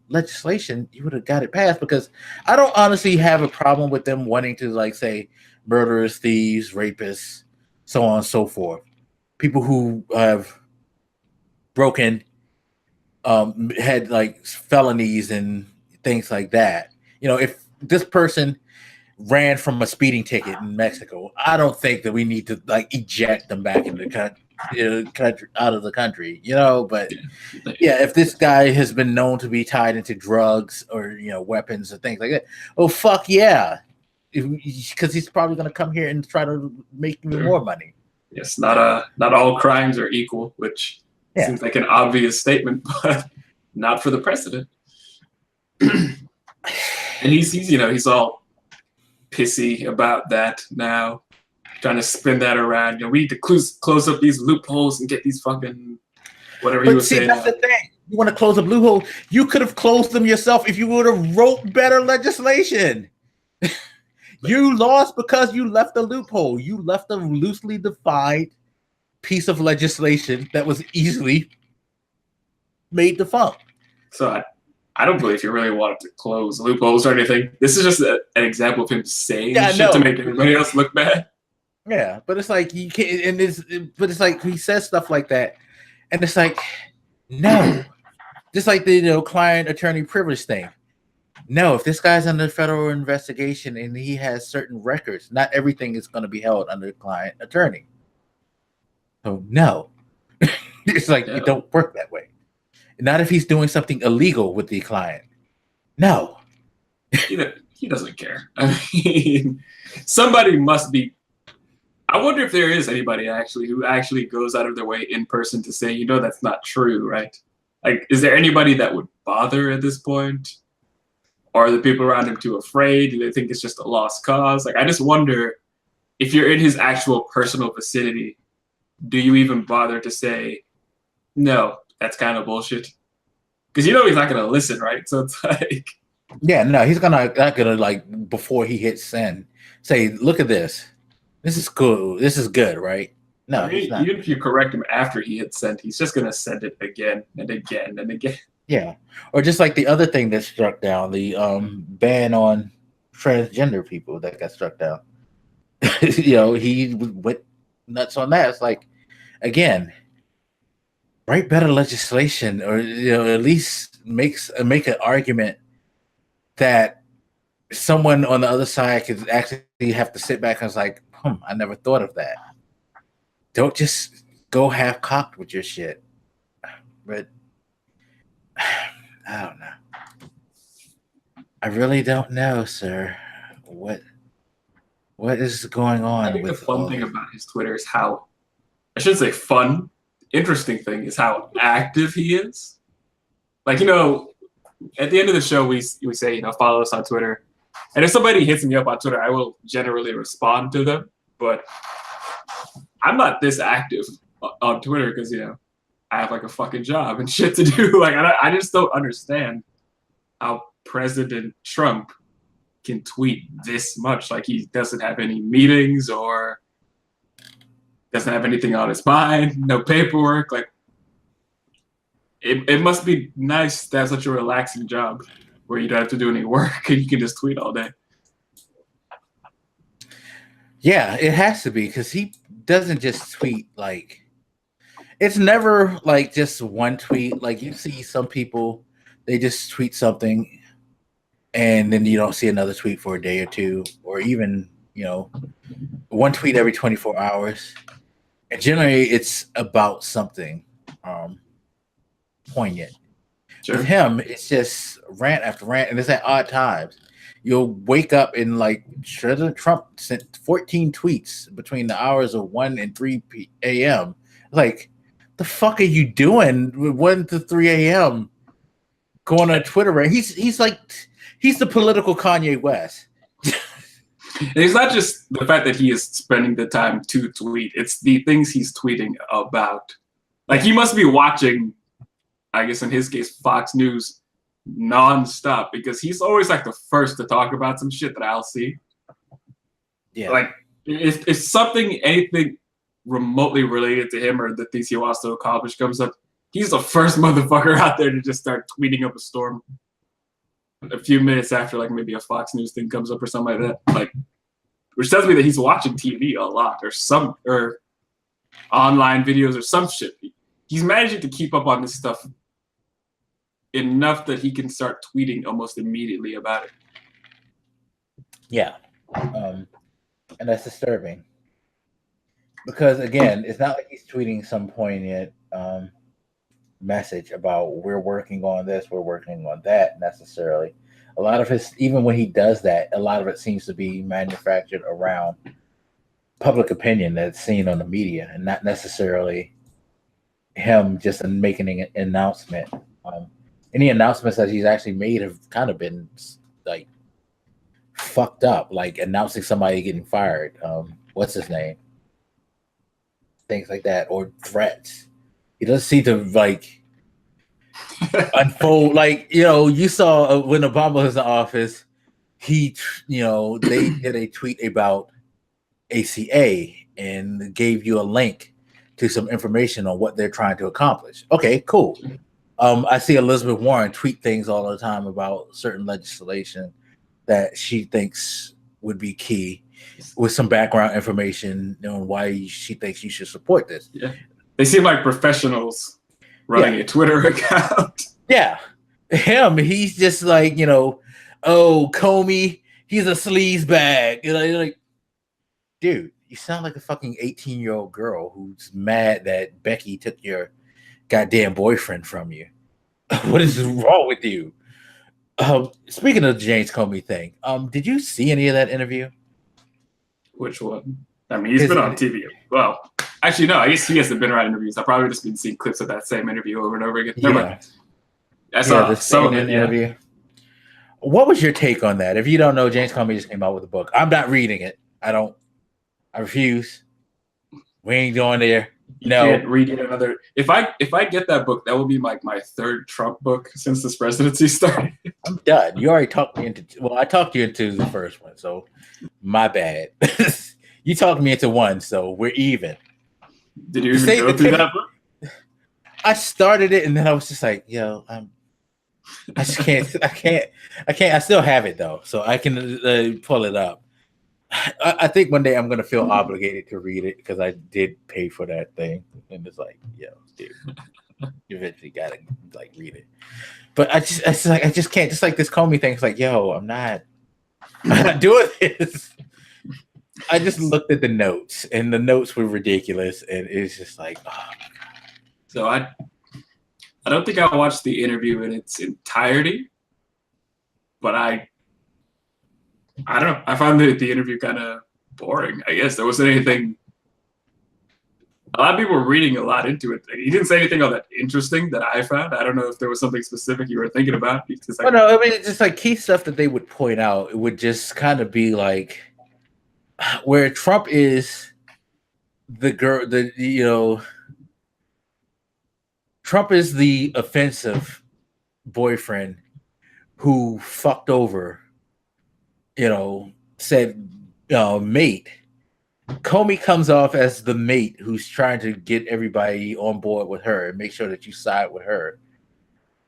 legislation, you would have got it passed. Because I don't honestly have a problem with them wanting to, like, say, murderers, thieves, rapists, so on and so forth. People who have broken, had like felonies and things like that. You know, if this person ran from a speeding ticket in Mexico, I don't think that we need to like eject them back in the country, out of the country, you know. But yeah, if this guy has been known to be tied into drugs or, you know, weapons or things like that, oh fuck yeah, because he's probably going to come here and try to make even more money. Yes, not all crimes are equal, which seems like an obvious statement, but not for the president. And he's all pissy about that now, trying to spin that around. You know, we need to close up these loopholes and get these fucking whatever he was saying. That's the thing. You want to close up loopholes? You could have closed them yourself if you would have wrote better legislation. You lost because you left a loophole. You left a loosely defined piece of legislation that was easily made defunct. So I don't believe he really wanted to close loopholes or anything. This is just an example of him saying shit to make everybody else look bad. Yeah, but it's like you can't, but it's like he says stuff like that, and it's like, no, just like the client attorney privilege thing. No, if this guy's under federal investigation and he has certain records, not everything is going to be held under client attorney. So no, it's like it don't work that way. Not if he's doing something illegal with the client. No, he doesn't care. I mean, somebody must be. I wonder if there is anybody who actually goes out of their way in person to say, that's not true, right? Like, is there anybody that would bother at this point? Or are the people around him too afraid? Do they think it's just a lost cause? Like, I just wonder if you're in his actual personal vicinity, do you even bother to say, no, that's kind of bullshit? Because he's not going to listen, right? So it's like, yeah, no, he's not gonna like before he hits send say, look at this. This is cool. This is good, right? No, he's not. Even if you correct him after he hits send, he's just gonna send it again and again and again. Yeah, or just like the other thing that struck down, the ban on transgender people that got struck down. He went nuts on that. It's like, again, write better legislation, or at least make an argument that someone on the other side could actually have to sit back and was like, I never thought of that. Don't just go half cocked with your shit. But I don't know. I really don't know, sir. What is going on? I think the fun thing about his Twitter is how, I shouldn't say fun, interesting thing is how active he is. Like, at the end of the show, we say, follow us on Twitter. And if somebody hits me up on Twitter, I will generally respond to them. But I'm not this active on Twitter because, I have like a fucking job and shit to do. Like, I just don't understand how President Trump can tweet this much. Like, he doesn't have any meetings or doesn't have anything on his mind, no paperwork. Like, it must be nice to have such a relaxing job where you don't have to do any work and you can just tweet all day. Yeah, it has to be, because he doesn't just tweet like, it's never like just one tweet. Like, you see some people, they just tweet something and then you don't see another tweet for a day or two, or even, one tweet every 24 hours. And generally it's about something poignant. Sure. With him, it's just rant after rant, and it's at odd times. You'll wake up and like, Trump sent 14 tweets between the hours of 1 and 3 a.m. Like, the fuck are you doing with 1 to 3 a.m. going on Twitter? Right? He's the political Kanye West. And it's not just the fact that he is spending the time to tweet; it's the things he's tweeting about. Like, he must be watching, I guess in his case, Fox News nonstop, because he's always like the first to talk about some shit that I'll see. Yeah. Like, if anything remotely related to him or the things he wants to accomplish comes up, he's the first motherfucker out there to just start tweeting up a storm a few minutes after like maybe a Fox News thing comes up or something like that. Like, which tells me that he's watching TV a lot or online videos or some shit. He's managing to keep up on this stuff enough that he can start tweeting almost immediately about it. Yeah. And that's disturbing. Because again, it's not like he's tweeting some poignant message about we're working on this, we're working on that necessarily. A lot of his, even when he does that, a lot of it seems to be manufactured around public opinion that's seen on the media and not necessarily him just making an announcement. Any announcements that he's actually made have kind of been like fucked up, like announcing somebody getting fired. What's his name? Things like that, or threats. He doesn't seem to like unfold. Like, you know, you saw when Obama was in office, he, you know, they did a tweet about ACA and gave you a link to some information on what they're trying to accomplish. Okay, cool. I see Elizabeth Warren tweet things all the time about certain legislation that she thinks would be key, with some background information on why she thinks you should support this. Yeah, they seem like professionals running a Twitter account. Yeah, him, he's just like, you know, oh, Comey, he's a sleaze bag. You know, you're like, dude, you sound like a fucking 18-year-old girl who's mad that Becky took your goddamn boyfriend from you. What is wrong with you? Speaking of the James Comey thing, did you see any of that interview? Which one? I mean, he's been on TV. Well, actually, no, I guess he hasn't been around interviews. I've probably just been seeing clips of that same interview over and over again. Never mind. I saw some of it. Interview. What was your take on that? If you don't know, James Comey just came out with a book. I'm not reading it. I refuse. We ain't going there. You can't read it another. If I get that book, that will be like my third Trump book since this presidency started. I'm done. You already talked me into. Well, I talked you into the first one, so my bad. You talked me into one, so we're even. Did you even go through that book? I started it, and then I was just like, "Yo, I just can't. I can't. I still have it though, so I can pull it up. I think one day I'm gonna feel obligated to read it because I did pay for that thing, and it's like, yo, dude, you eventually gotta like read it. But I just can't. Just like this Comey thing, it's like, yo, I'm not doing this. I just looked at the notes, and the notes were ridiculous, and it's just like, oh. So I don't think I watched the interview in its entirety, but I don't know. I found the interview kind of boring. I guess there wasn't anything. A lot of people were reading a lot into it. He didn't say anything all that interesting that I found. I don't know if there was something specific you were thinking about. Because no, I mean, it's just like key stuff that they would point out. It would just kind of be like where Trump is the girl, Trump is the offensive boyfriend who fucked over, said mate. Comey comes off as the mate who's trying to get everybody on board with her and make sure that you side with her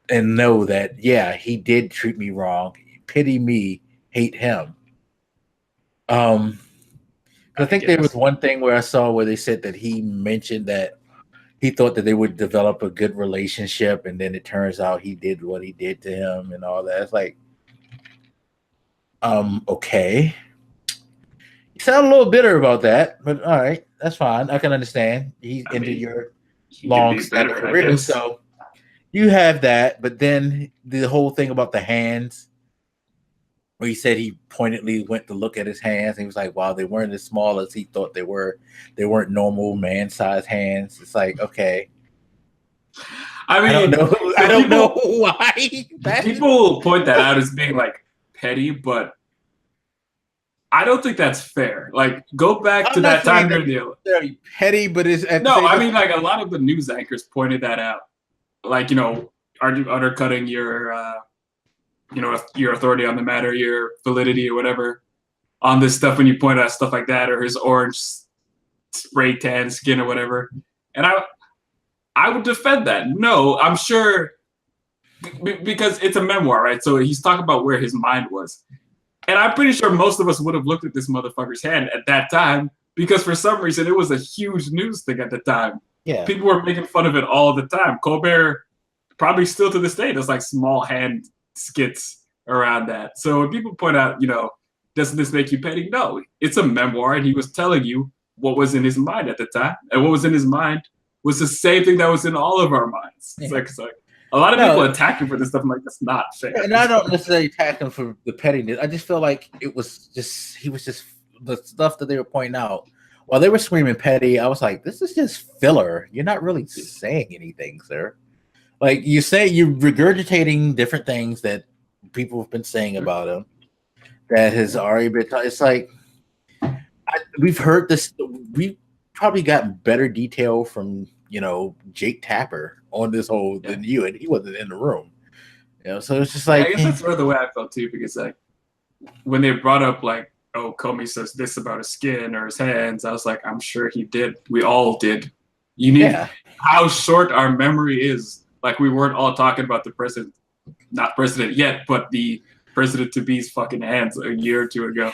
and know that, yeah, he did treat me wrong. Pity me, hate him. I think there was one thing where I saw where they said that he mentioned that he thought that they would develop a good relationship, and then it turns out he did what he did to him and all that. It's like, okay. You sound a little bitter about that, but all right, that's fine. I can understand. He's into your long-standing career, so you have that. But then the whole thing about the hands, where he said he pointedly went to look at his hands. He was like, wow, they weren't as small as he thought they were. They weren't normal man-sized hands. It's like, okay. I mean, I don't know why. People point that out as being like petty, but I don't think that's fair. Like, go back to that time during the very petty, but it's no. I mean, like a lot of the news anchors pointed that out. Like, undercutting your your authority on the matter, your validity or whatever on this stuff when you point out stuff like that, or his orange spray tan skin or whatever. And I would defend that. No, I'm sure because it's a memoir, right? So he's talking about where his mind was. And I'm pretty sure most of us would have looked at this motherfucker's hand at that time because for some reason it was a huge news thing at the time. Yeah. People were making fun of it all the time. Colbert probably still to this day does like small hand skits around that. So when people point out, doesn't this make you petty? No, it's a memoir and he was telling you what was in his mind at the time. And what was in his mind was the same thing that was in all of our minds. Yeah. It's like a lot of people attack him for this stuff. I'm like, that's not fair. And I don't necessarily attack him for the pettiness. I just feel like he was just the stuff that they were pointing out. While they were screaming petty, I was like, this is just filler. You're not really saying anything, sir. Like you're regurgitating different things that people have been saying about him that has already been it's like we've heard this. We probably got better detail from Jake Tapper on this whole than you, and he wasn't in the room. So it's just like I guess that's sort of the way I felt too, because like when they brought up like, oh, Comey says this about his skin or his hands, I was like, I'm sure he did. We all did. You need how short our memory is. Like we weren't all talking about the president, not president yet, but the president to be's fucking hands a year or two ago.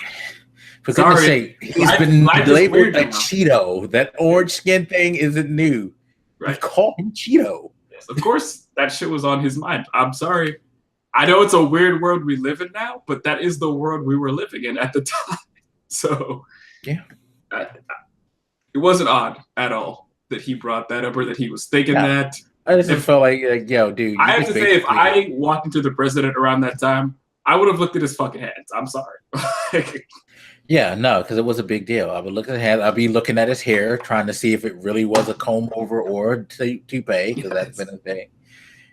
For goodness sake, he's been labeled a Cheeto. That orange skin thing isn't new. Right. Call him Cheeto. Yes, of course, that shit was on his mind. I'm sorry. I know it's a weird world we live in now, but that is the world we were living in at the time. So, yeah, it wasn't odd at all that he brought that up or that he was thinking that. I just felt like, yo, dude. I have to say, if I walked into the president around that time, I would have looked at his fucking hands. I'm sorry. Yeah, no, because it was a big deal. I would look at his head. I'd be looking at his hair, trying to see if it really was a comb over or a toupee, because that's been a thing.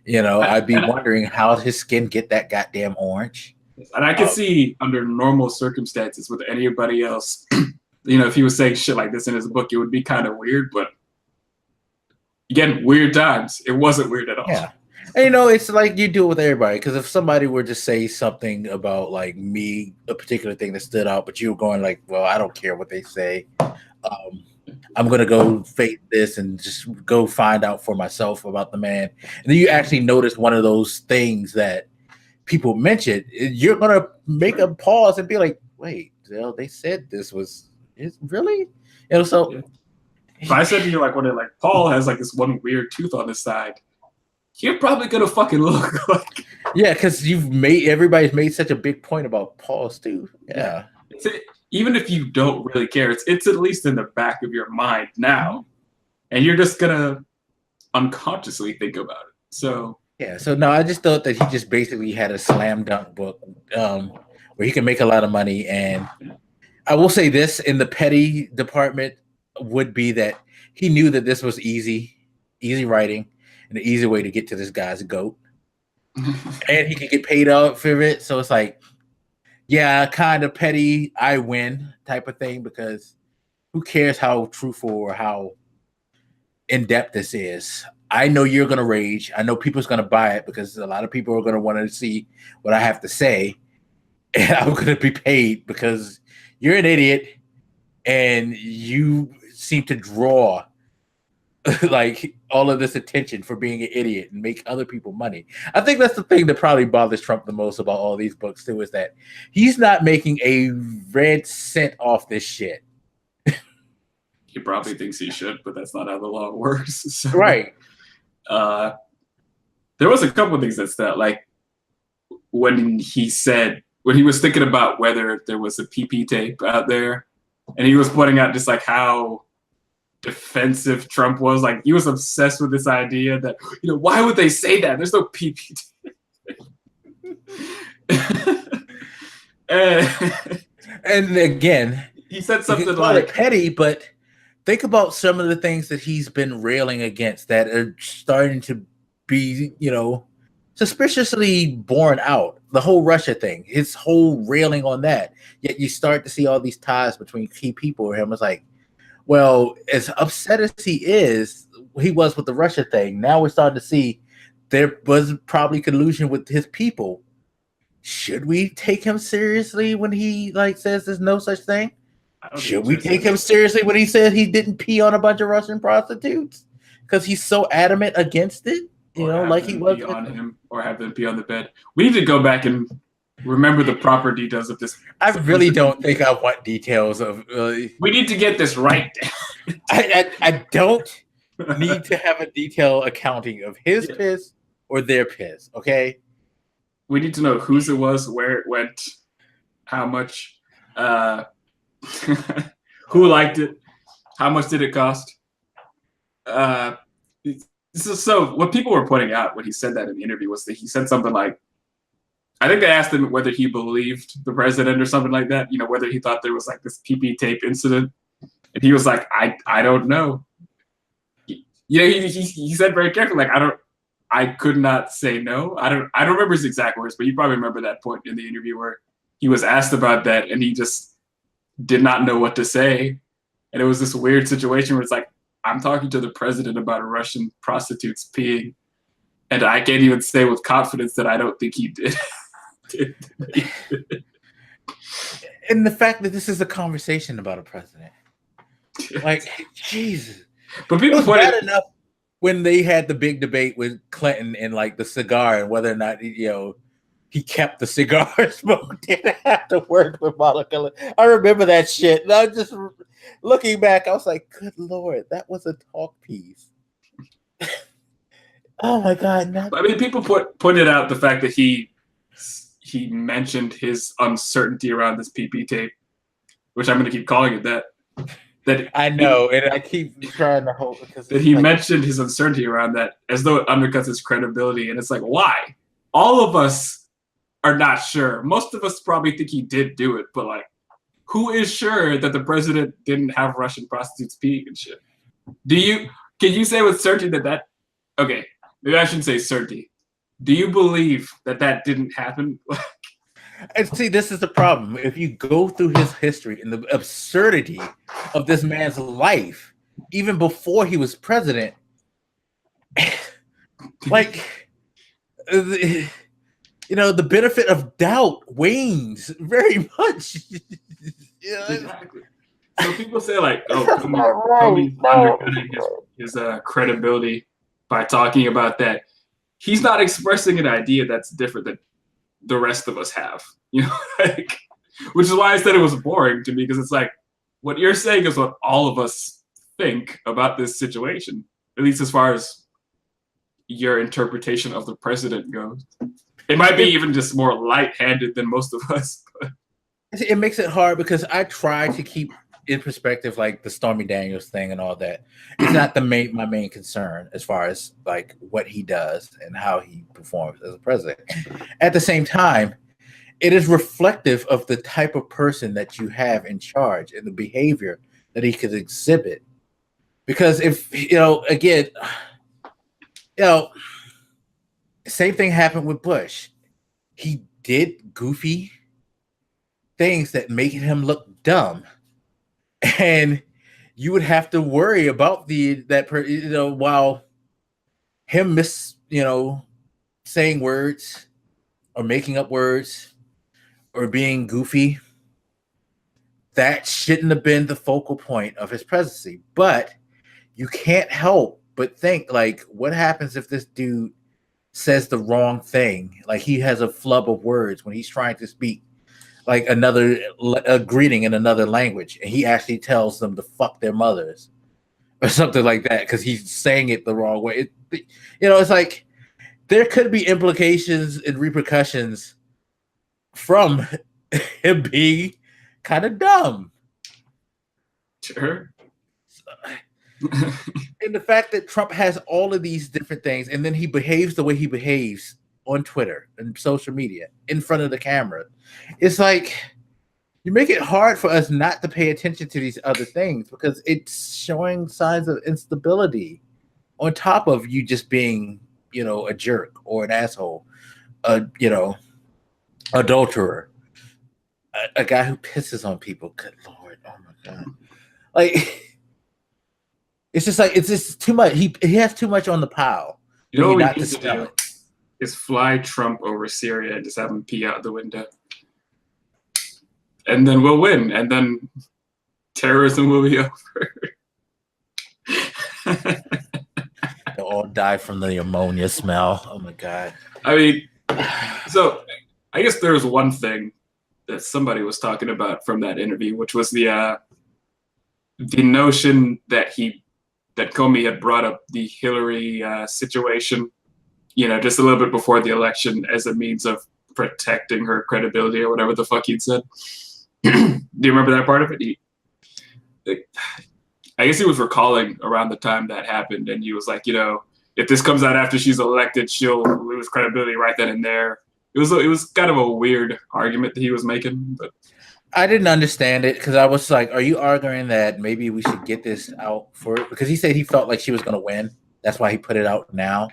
I'd be wondering how did his skin get that goddamn orange. And I can see under normal circumstances with anybody else, if he was saying shit like this in his book, it would be kind of weird. But again, weird times. It wasn't weird at all. Yeah. And it's like you do it with everybody. Because if somebody were to say something about like me, a particular thing that stood out, but you were going like, well, I don't care what they say. I'm gonna go fake this and just go find out for myself about the man. And then you actually notice one of those things that people mentioned. You're gonna make a pause and be like, wait, they said this was really? So yeah. If I said to you like when Paul has like this one weird tooth on his side, you're probably gonna fucking look like because everybody's made such a big point about Paul's tooth. Yeah. Even if you don't really care, it's at least in the back of your mind now, and you're just gonna unconsciously think about it. So yeah. So no, I just thought that he just basically had a slam dunk book where he can make a lot of money. And I will say this in the petty department would be that he knew that this was easy writing and an easy way to get to this guy's goat, and he could get paid out for it. So it's like, yeah, kind of petty, I win type of thing, because who cares how truthful or how in-depth this is? I know you're going to rage. I know people's going to buy it because a lot of people are going to want to see what I have to say. And I'm going to be paid because you're an idiot and you seem to draw like all of this attention for being an idiot and make other people money. I think that's the thing that probably bothers Trump the most about all these books too, is that he's not making a red cent off this shit. He probably thinks he should, but that's not how the law works. So, right. There was a couple of things that stood, like when he was thinking about whether there was a PP tape out there, and he was pointing out just like how defensive Trump was. Like he was obsessed with this idea that, why would they say that? There's no PP tape. And again, he said something like petty, but think about some of the things that he's been railing against that are starting to be, suspiciously borne out. The whole Russia thing, his whole railing on that. Yet you start to see all these ties between key people with him. It's like, well, as upset as he was with the Russia thing, now we're starting to see there was probably collusion with his people. Should we take him seriously when he says there's no such thing? Should we take him seriously when he said he didn't pee on a bunch of Russian prostitutes? Because he's so adamant against it, you know, like he was on him, or have them pee on the bed. We need to go back and remember the proper details of this. I really don't think I want details of. We need to get this right. I don't need to have a detailed accounting of his piss or their piss. Okay. We need to know whose it was, where it went, how much, who liked it, how much did it cost. So what people were pointing out when he said that in the interview was that he said something like, I think they asked him whether he believed the president or something like that, you know, whether he thought there was like this PP tape incident. And he was like, I don't know. He said very carefully, like, I could not say no. I don't remember his exact words, but you probably remember that point in the interview where he was asked about that and he just did not know what to say. And it was this weird situation where it's like, I'm talking to the president about Russian prostitutes peeing, and I can't even say with confidence that I don't think he did. And the fact that this is a conversation about a president. Like, Jesus. But people it was bad enough when they had the big debate with Clinton and like the cigar and whether or not, you know, he kept the cigar smoke. Didn't have to work with Monica. I remember that shit. And I just looking back, I was like, good Lord, that was a talk piece. Oh my God. I mean, people pointed out the fact that he mentioned his uncertainty around this PP tape, which I'm going to keep calling it that. That I know, and I keep trying to hold because that he mentioned his uncertainty around that as though it undercuts his credibility. And it's like, why? All of us are not sure. Most of us probably think he did do it, but like, who is sure that the president didn't have Russian prostitutes peeing and shit? Can you say with certainty that okay, maybe I shouldn't say certainty. Do you believe that didn't happen? And see, this is the problem. If you go through his history and the absurdity of this man's life, even before he was president, like, you know, the benefit of doubt wanes very much. Exactly. So people say like, oh, Comey's undercutting his credibility by talking about that. He's not expressing an idea that's different than the rest of us have, you know, like, which is why I said it was boring to me, because it's like, what you're saying is what all of us think about this situation, at least as far as your interpretation of the president goes. It might be even just more light-handed than most of us. But. It makes it hard because I try to keep in perspective, like the Stormy Daniels thing and all that. It's not my main concern as far as like what he does and how he performs as a president. At the same time, it is reflective of the type of person that you have in charge and the behavior that he could exhibit. Because if, you know, again, you know, same thing happened with Bush. He did goofy things that made him look dumb. And you would have to worry about while him saying words or making up words or being goofy. That shouldn't have been the focal point of his presidency. But you can't help but think, like, what happens if this dude says the wrong thing? Like, he has a flub of words when he's trying to speak like a greeting in another language, and he actually tells them to fuck their mothers or something like that because he's saying it the wrong way. It's like there could be implications and repercussions from him being kind of dumb. Sure. And the fact that Trump has all of these different things, and then he behaves the way he behaves on Twitter and social media in front of the camera. It's like you make it hard for us not to pay attention to these other things because it's showing signs of instability on top of you just being, a jerk or an asshole, adulterer, a guy who pisses on people. Good Lord. Oh my God. Like, it's just too much. He has too much on the pile. You know what we need to do is fly Trump over Syria and just have him pee out the window. And then we'll win. And then terrorism will be over. They'll all die from the ammonia smell. Oh my god. I mean, so I guess there was one thing that somebody was talking about from that interview, which was the notion that Comey had brought up the Hillary situation, just a little bit before the election as a means of protecting her credibility or whatever the fuck he'd said. Do you remember that part of it? I guess he was recalling around the time that happened, and he was like, if this comes out after she's elected, she'll lose credibility right then and there. It was kind of a weird argument that he was making, but I didn't understand it because I was like, are you arguing that maybe we should get this out for it? Because he said he felt like she was going to win. That's why he put it out now.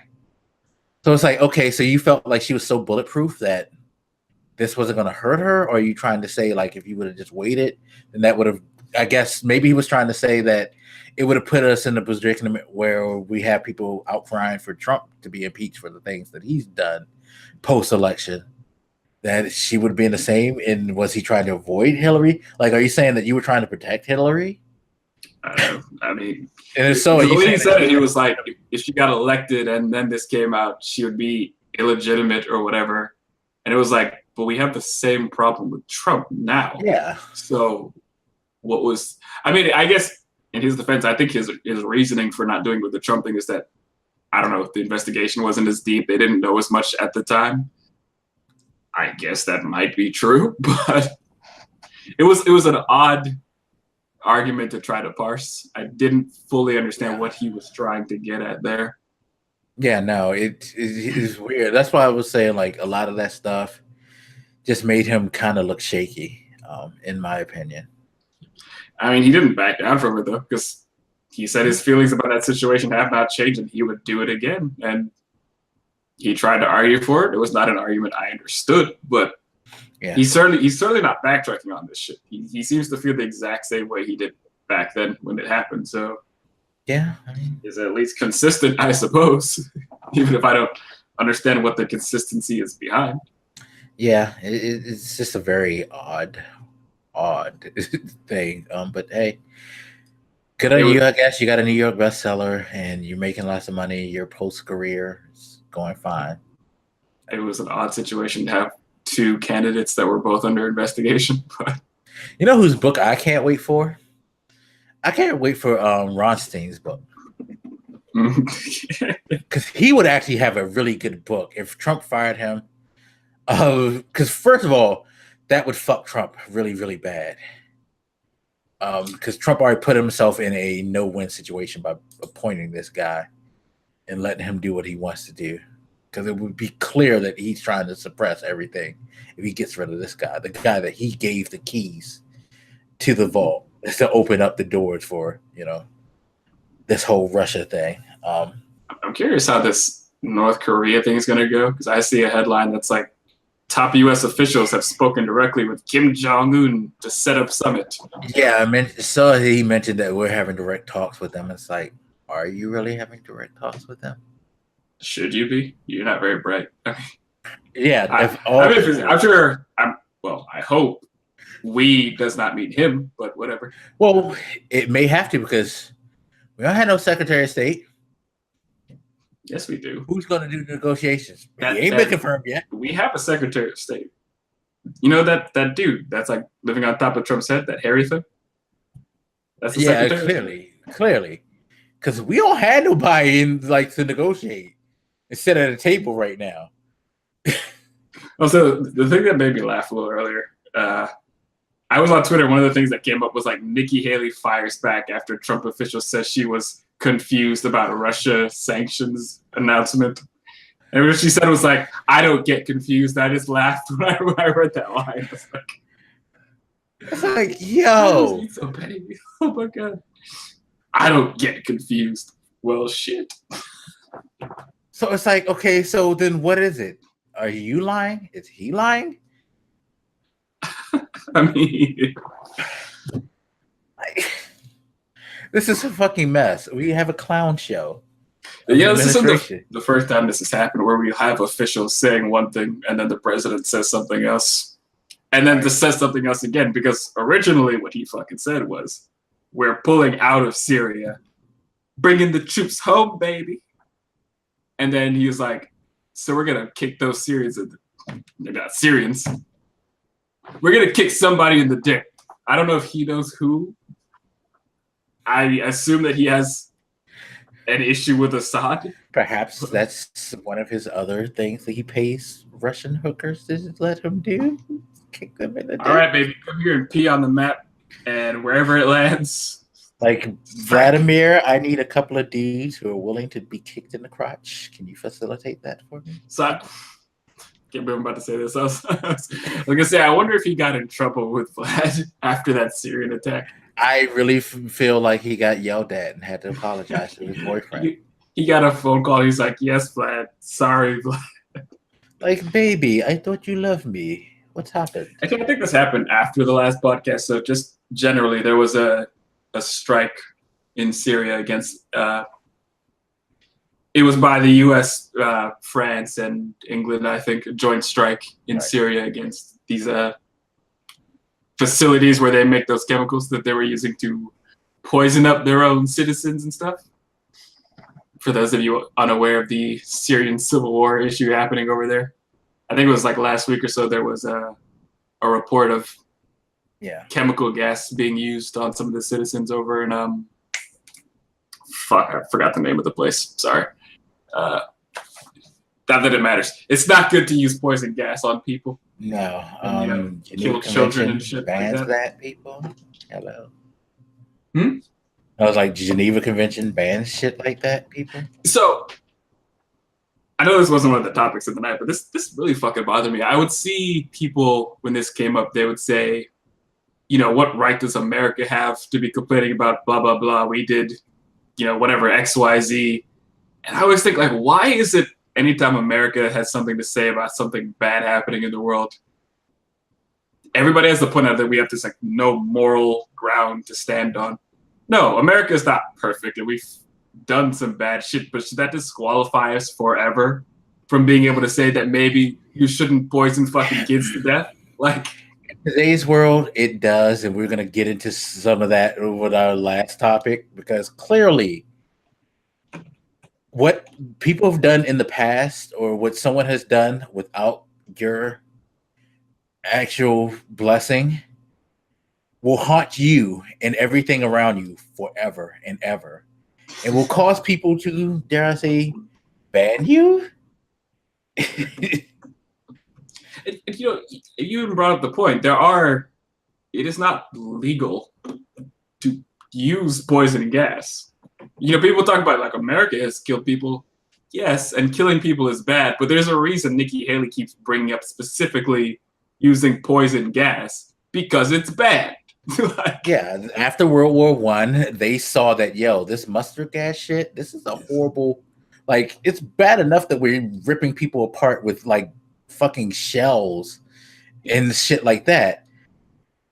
So it's like, okay, so you felt like she was so bulletproof that this wasn't going to hurt her? Or are you trying to say, like, if you would have just waited, then that would have, I guess maybe he was trying to say that it would have put us in a predicament where we have people out crying for Trump to be impeached for the things that he's done post-election, that she would be in the same. And was he trying to avoid Hillary? Like, are you saying that you were trying to protect Hillary? I mean, and if so, the way he said it, he was like, if she got elected and then this came out, she would be illegitimate or whatever. And it was like, but we have the same problem with Trump now. Yeah. So what was, I mean, I guess in his defense, I think his reasoning for not doing with the Trump thing is that, I don't know, the investigation wasn't as deep. They didn't know as much at the time. I guess that might be true, but it was an odd argument to try to parse. I didn't fully understand what he was trying to get at there. Yeah, no, it is weird. That's why I was saying, like, a lot of that stuff just made him kind of look shaky, in my opinion. I mean, he didn't back down from it, though, because he said his feelings about that situation have not changed and he would do it again. And he tried to argue for it. It was not an argument I understood, but yeah. He's certainly not backtracking on this shit. He seems to feel the exact same way he did back then when it happened. So yeah, I mean, is at least consistent, I suppose, even if I don't understand what the consistency is behind. Yeah, it's just a very odd thing. But hey, good on you, I guess. You got a New York bestseller and you're making lots of money. Your post-career is going fine. It was an odd situation to have two candidates that were both under investigation. But you know whose book I can't wait for? I can't wait for Ronstein's book. Because he would actually have a really good book if Trump fired him. Because first of all, that would fuck Trump really, really bad. Because Trump already put himself in a no-win situation by appointing this guy and letting him do what he wants to do. Because it would be clear that he's trying to suppress everything if he gets rid of this guy, the guy that he gave the keys to the vault to open up the doors for, this whole Russia thing. I'm curious how this North Korea thing is going to go, because I see a headline that's like, top U.S. officials have spoken directly with Kim Jong-un to set up summit. Yeah, so he mentioned that we're having direct talks with them. It's like, are you really having direct talks with them? Should you be? You're not very bright. Yeah. I'm sure. I hope we does not mean him, but whatever. Well, it may have to, because we don't have no Secretary of State. Yes, we do. Who's going to do negotiations? He ain't been confirmed yet. We have a Secretary of State. You know that dude that's like living on top of Trump's head, that hairy thing? That's the Secretary. Clearly. Because we don't have nobody in to negotiate and sit at a table right now. Also, the thing that made me laugh a little earlier, I was on Twitter. One of the things that came up was like Nikki Haley fires back after Trump officials says she was confused about a Russia sanctions announcement. And what she said was like, I don't get confused. I just laughed when I read that line. It's like, yo. He's so petty. Oh my God. I don't get confused. Well, shit. So it's like, okay, so then what is it? Are you lying? Is he lying? I mean, this is a fucking mess. We have a clown show. Yeah, this isn't the first time this has happened where we have officials saying one thing and then the president says something else. And then just says something else again, because originally what he fucking said was, we're pulling out of Syria, bringing the troops home, baby. And then he was like, so we're gonna kick those Syrians. They're not Syrians. We're gonna kick somebody in the dick. I don't know if he knows who. I assume that he has an issue with Assad. Perhaps that's one of his other things that he pays Russian hookers to let him do. Kick them in the dick. All right, baby, come here and pee on the map, and wherever it lands. Like, Vladimir, I need a couple of dudes who are willing to be kicked in the crotch. Can you facilitate that for me? So, can't believe I'm about to say this. I was gonna say, I wonder if he got in trouble with Vlad after that Syrian attack. I really feel like he got yelled at and had to apologize to his boyfriend. He got a phone call. He's like, "Yes, Vlad. Sorry, Vlad." Like, baby, I thought you loved me. What's happened? I think this happened after the last podcast. So just generally, there was a strike in Syria against. It was by the U.S., France, and England. I think a joint strike in Syria against these facilities where they make those chemicals that they were using to poison up their own citizens and stuff. For those of you unaware of the Syrian civil war issue happening over there, I think it was like last week or so, there was a report of chemical gas being used on some of the citizens over in, I forgot the name of the place. Sorry. Not that it matters. It's not good to use poison gas on people. No. Kill children and shit bans like that. People. Hello. Hmm? I was like, Geneva Convention bans shit like that, people. So, I know this wasn't one of the topics of the night, but this really fucking bothered me. I would see people, when this came up, they would say, you know, what right does America have to be complaining about blah, blah, blah. We did, you know, whatever, X, Y, Z. And I always think, like, why is it anytime America has something to say about something bad happening in the world, everybody has to point out that we have this, like, no moral ground to stand on? No, America is not perfect, and we've done some bad shit, but should that disqualify us forever from being able to say that maybe you shouldn't poison fucking kids to death? Like, in today's world, it does, and we're going to get into some of that with our last topic, because clearly what people have done in the past, or what someone has done without your actual blessing, will haunt you and everything around you forever and ever. It will cause people to, dare I say, ban you? And, you know, you even brought up the point. It is not legal to use poison gas. You know, people talk about, like, America has killed people. Yes, and killing people is bad, but there's a reason Nikki Haley keeps bringing up specifically using poison gas, because it's bad. Yeah, after World War I, they saw that, this mustard gas shit, this is a horrible, like, it's bad enough that we're ripping people apart with, like, fucking shells and shit like that.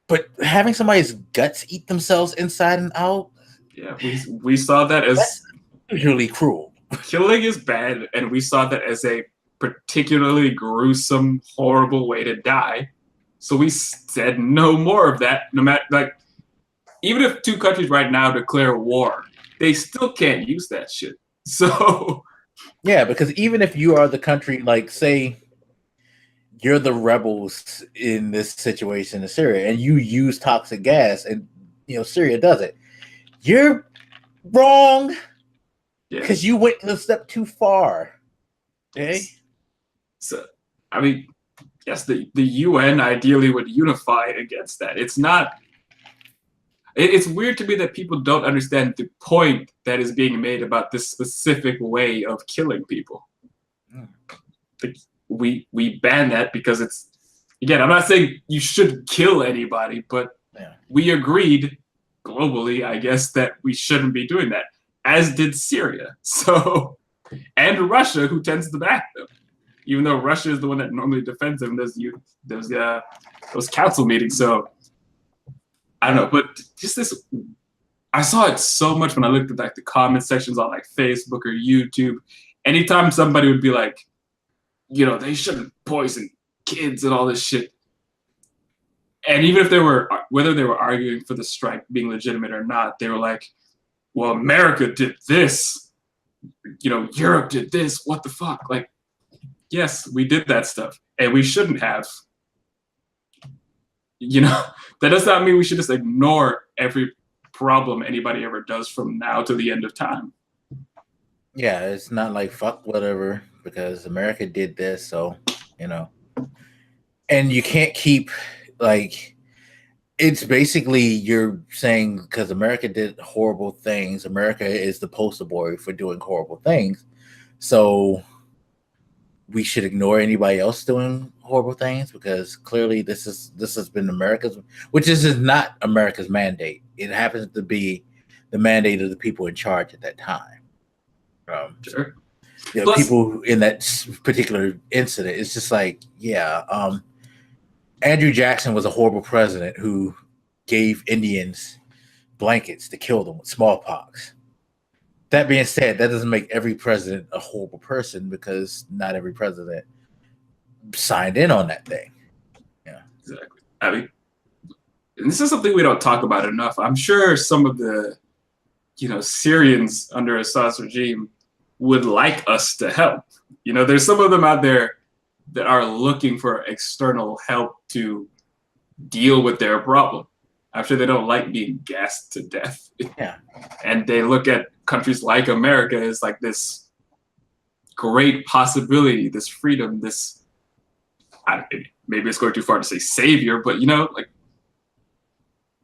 But having somebody's guts eat themselves inside and out, yeah, we saw that as usually cruel. Killing is bad, and we saw that as a particularly gruesome, horrible way to die. So we said no more of that. No matter, like, even if two countries right now declare war, they still can't use that shit. So yeah, because even if you are the country, like, say you're the rebels in this situation in Syria, and you use toxic gas, and Syria does it, you're wrong because you went a step too far. Okay, so I mean, yes, the UN ideally would unify against that. It's not. It's weird to me that people don't understand the point that is being made about this specific way of killing people. Like, we ban that because it's, again, I'm not saying you should kill anybody, but we agreed globally, I guess, that we shouldn't be doing that, as did Syria. So, and Russia, who tends to back them, even though Russia is the one that normally defends them. Those council meetings. So I don't know, but just this, I saw it so much when I looked at, like, the comment sections on, like, Facebook or YouTube. Anytime somebody would be like, they shouldn't poison kids and all this shit. And even if whether they were arguing for the strike being legitimate or not, they were like, well, America did this, Europe did this, what the fuck? Like, yes, we did that stuff, and we shouldn't have. That does not mean we should just ignore every problem anybody ever does from now to the end of time. Yeah, it's not like fuck whatever because America did this, so and you can't keep it's basically you're saying because America did horrible things, America is the poster boy for doing horrible things, so we should ignore anybody else doing horrible things because clearly this has been America's, which is not America's mandate. It happens to be the mandate of the people in charge at that time. Sure. Plus, people in that particular incident, it's just Andrew Jackson was a horrible president who gave Indians blankets to kill them with smallpox. That being said, that doesn't make every president a horrible person because not every president signed in on that thing. Yeah, exactly. I mean, and this is something we don't talk about enough. I'm sure some of the, Syrians under Assad's regime would like us to help. There's some of them out there that are looking for external help to deal with their problem. I'm sure they don't like being gassed to death. Yeah. And they look at countries like America as like this great possibility, this freedom, this, maybe it's going too far to say savior, but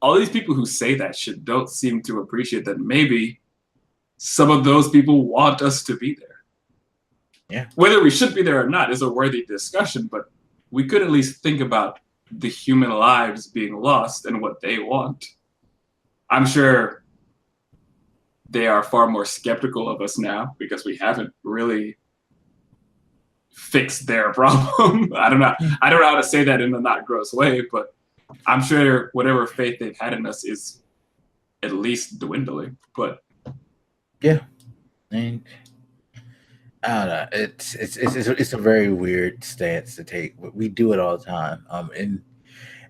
all these people who say that shit don't seem to appreciate that maybe some of those people want us to be there. Yeah. Whether we should be there or not is a worthy discussion, but we could at least think about the human lives being lost and what they want. I'm sure they are far more skeptical of us now because we haven't really fixed their problem. I don't know how to say that in a not gross way, but I'm sure whatever faith they've had in us is at least dwindling. But yeah, and I don't know. It's a very weird stance to take. We do it all the time. And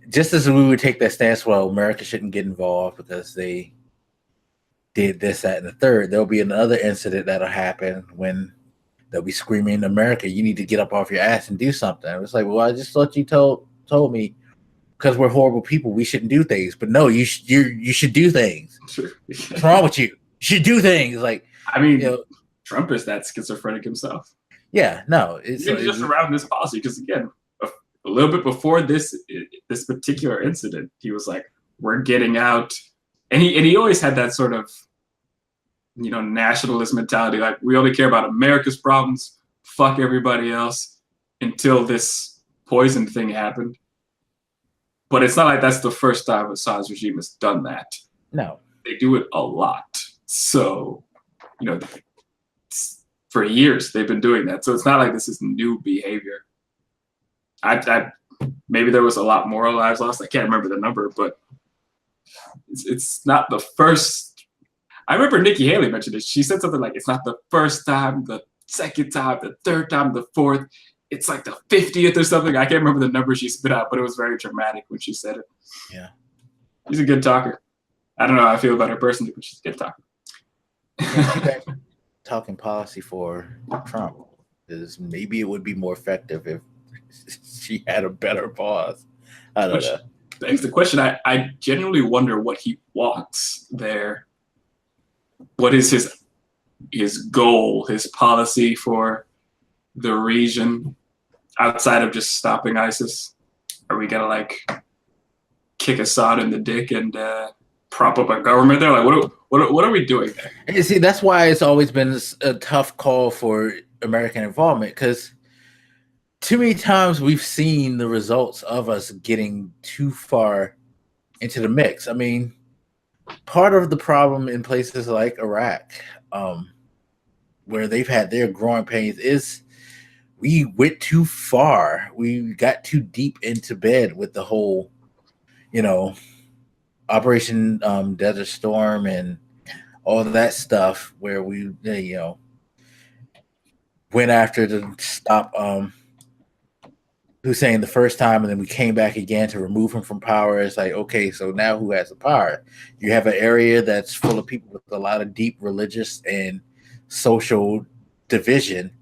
just as we would take that stance, well, America shouldn't get involved because they did this, that, and the third. There'll be another incident that'll happen when they'll be screaming, "America, you need to get up off your ass and do something." It's like, well, I just thought you told me because we're horrible people, we shouldn't do things. But no, you should do things. What's wrong with you? You should do things. Trump is that schizophrenic himself. Yeah, no, it's just around this policy because again, a little bit before this particular incident, he was like, "We're getting out," and he always had that sort of nationalist mentality, like we only care about America's problems, fuck everybody else, until this poison thing happened. But it's not like that's the first time Assad's regime has done that. No, they do it a lot. So, for years they've been doing that. So it's not like this is new behavior. I maybe there was a lot more lives lost. I can't remember the number, but it's not the first. I remember Nikki Haley mentioned it. She said something like, "It's not the first time, the second time, the third time, the fourth. It's like the 50th or something." I can't remember the number she spit out, but it was very dramatic when she said it. Yeah, she's a good talker. I don't know how I feel about her personally, but she's a good talker. Talking policy for Trump is maybe it would be more effective if she had a better boss. I don't know. Begs the question. I genuinely wonder what he wants there. What is his goal, his policy for the region outside of just stopping ISIS? Are we gonna kick Assad in the dick and prop up a government there? What are we doing there? And see, that's why it's always been a tough call for American involvement, because too many times we've seen the results of us getting too far into the mix. I mean, part of the problem in places like Iraq, where they've had their growing pains, is we went too far. We got too deep into bed with the whole, Operation Desert Storm and all of that stuff, where we, went after to stop. Hussein the first time, and then we came back again to remove him from power. It's like, okay, so now who has the power? You have an area that's full of people with a lot of deep religious and social division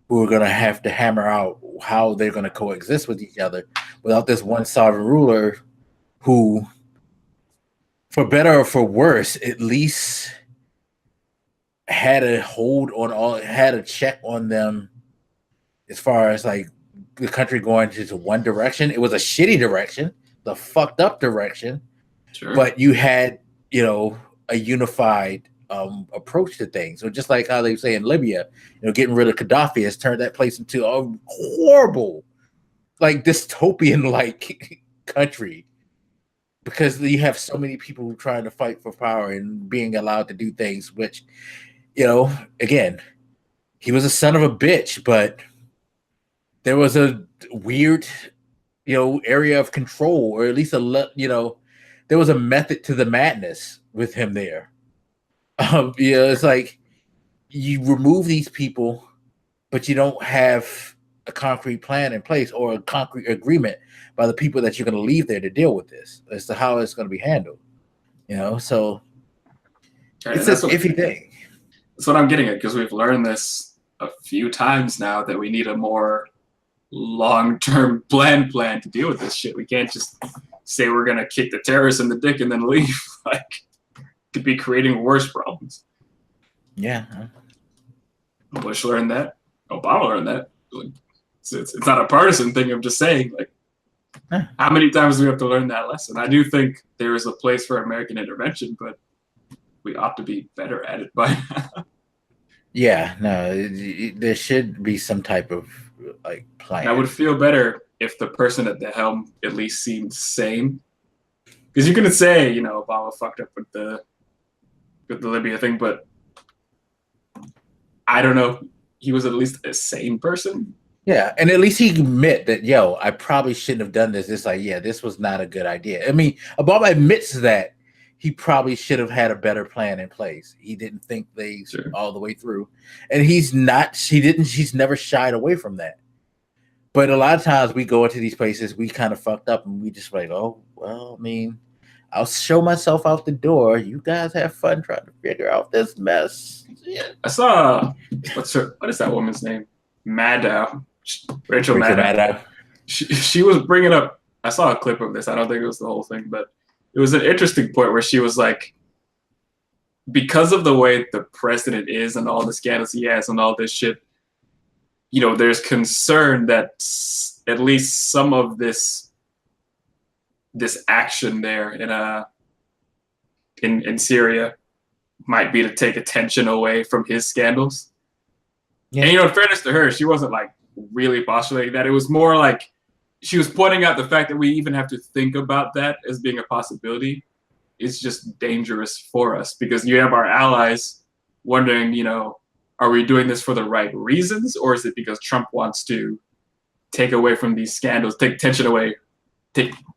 who are going to have to hammer out how they're going to coexist with each other without this one sovereign ruler who, for better or for worse, at least had a hold on all, had a check on them as far as like the country going into one direction. It was a shitty direction, the fucked up direction, Sure. but you had, you know, a unified approach to things. So just like how they say in Libya, you know, getting rid of Gaddafi has turned that place into a horrible, like dystopian like country, because you have so many people trying to fight for power and being allowed to do things, which, you know, again, he was a son of a bitch, but there was a weird, you know, area of control, or at least you know, there was a method to the madness with him there. You know, it's like you remove these people, but you don't have a concrete plan in place or a concrete agreement by the people that you're going to leave there to deal with this as to how it's going to be handled. You know, so it's an iffy thing. That's what I'm getting at, because we've learned this a few times now that we need a more long-term plan to deal with this shit. We can't just say we're going to kick the terrorists in the dick and then leave. Like, could be creating worse problems. Yeah. Bush learned that. Obama learned that. Like, it's not a partisan thing. I'm just saying, like, how many times do we have to learn that lesson? I do think there is a place for American intervention, but we ought to be better at it by now. Yeah, no, there should be some type of like plan. And I would feel better if the person at the helm at least seemed sane. Because you can say, you know, Obama fucked up with the Libya thing, but I don't know. He was at least a sane person. Yeah, and at least he admit that, yo, I probably shouldn't have done this. It's like, yeah, this was not a good idea. I mean, Obama admits that he probably should have had a better plan in place. He didn't think things all the way through. And he's never shied away from that. But a lot of times we go into these places, we kind of fucked up and we just like, oh, well, I mean, I'll show myself out the door. You guys have fun trying to figure out this mess. Yeah. I saw, what is that woman's name? Maddow. Rachel Maddow. She was bringing up, I saw a clip of this. I don't think it was the whole thing, but it was an interesting point where she was like, because of the way the president is and all the scandals he has and all this shit, you know, there's concern that at least some of this action there in Syria might be to take attention away from his scandals. Yeah. And, you know, in fairness to her, she wasn't like really postulating that. It was more like she was pointing out the fact that we even have to think about that as being a possibility. It's just dangerous for us because you have our allies wondering, you know, are we doing this for the right reasons, or is it because Trump wants to take away from these scandals, take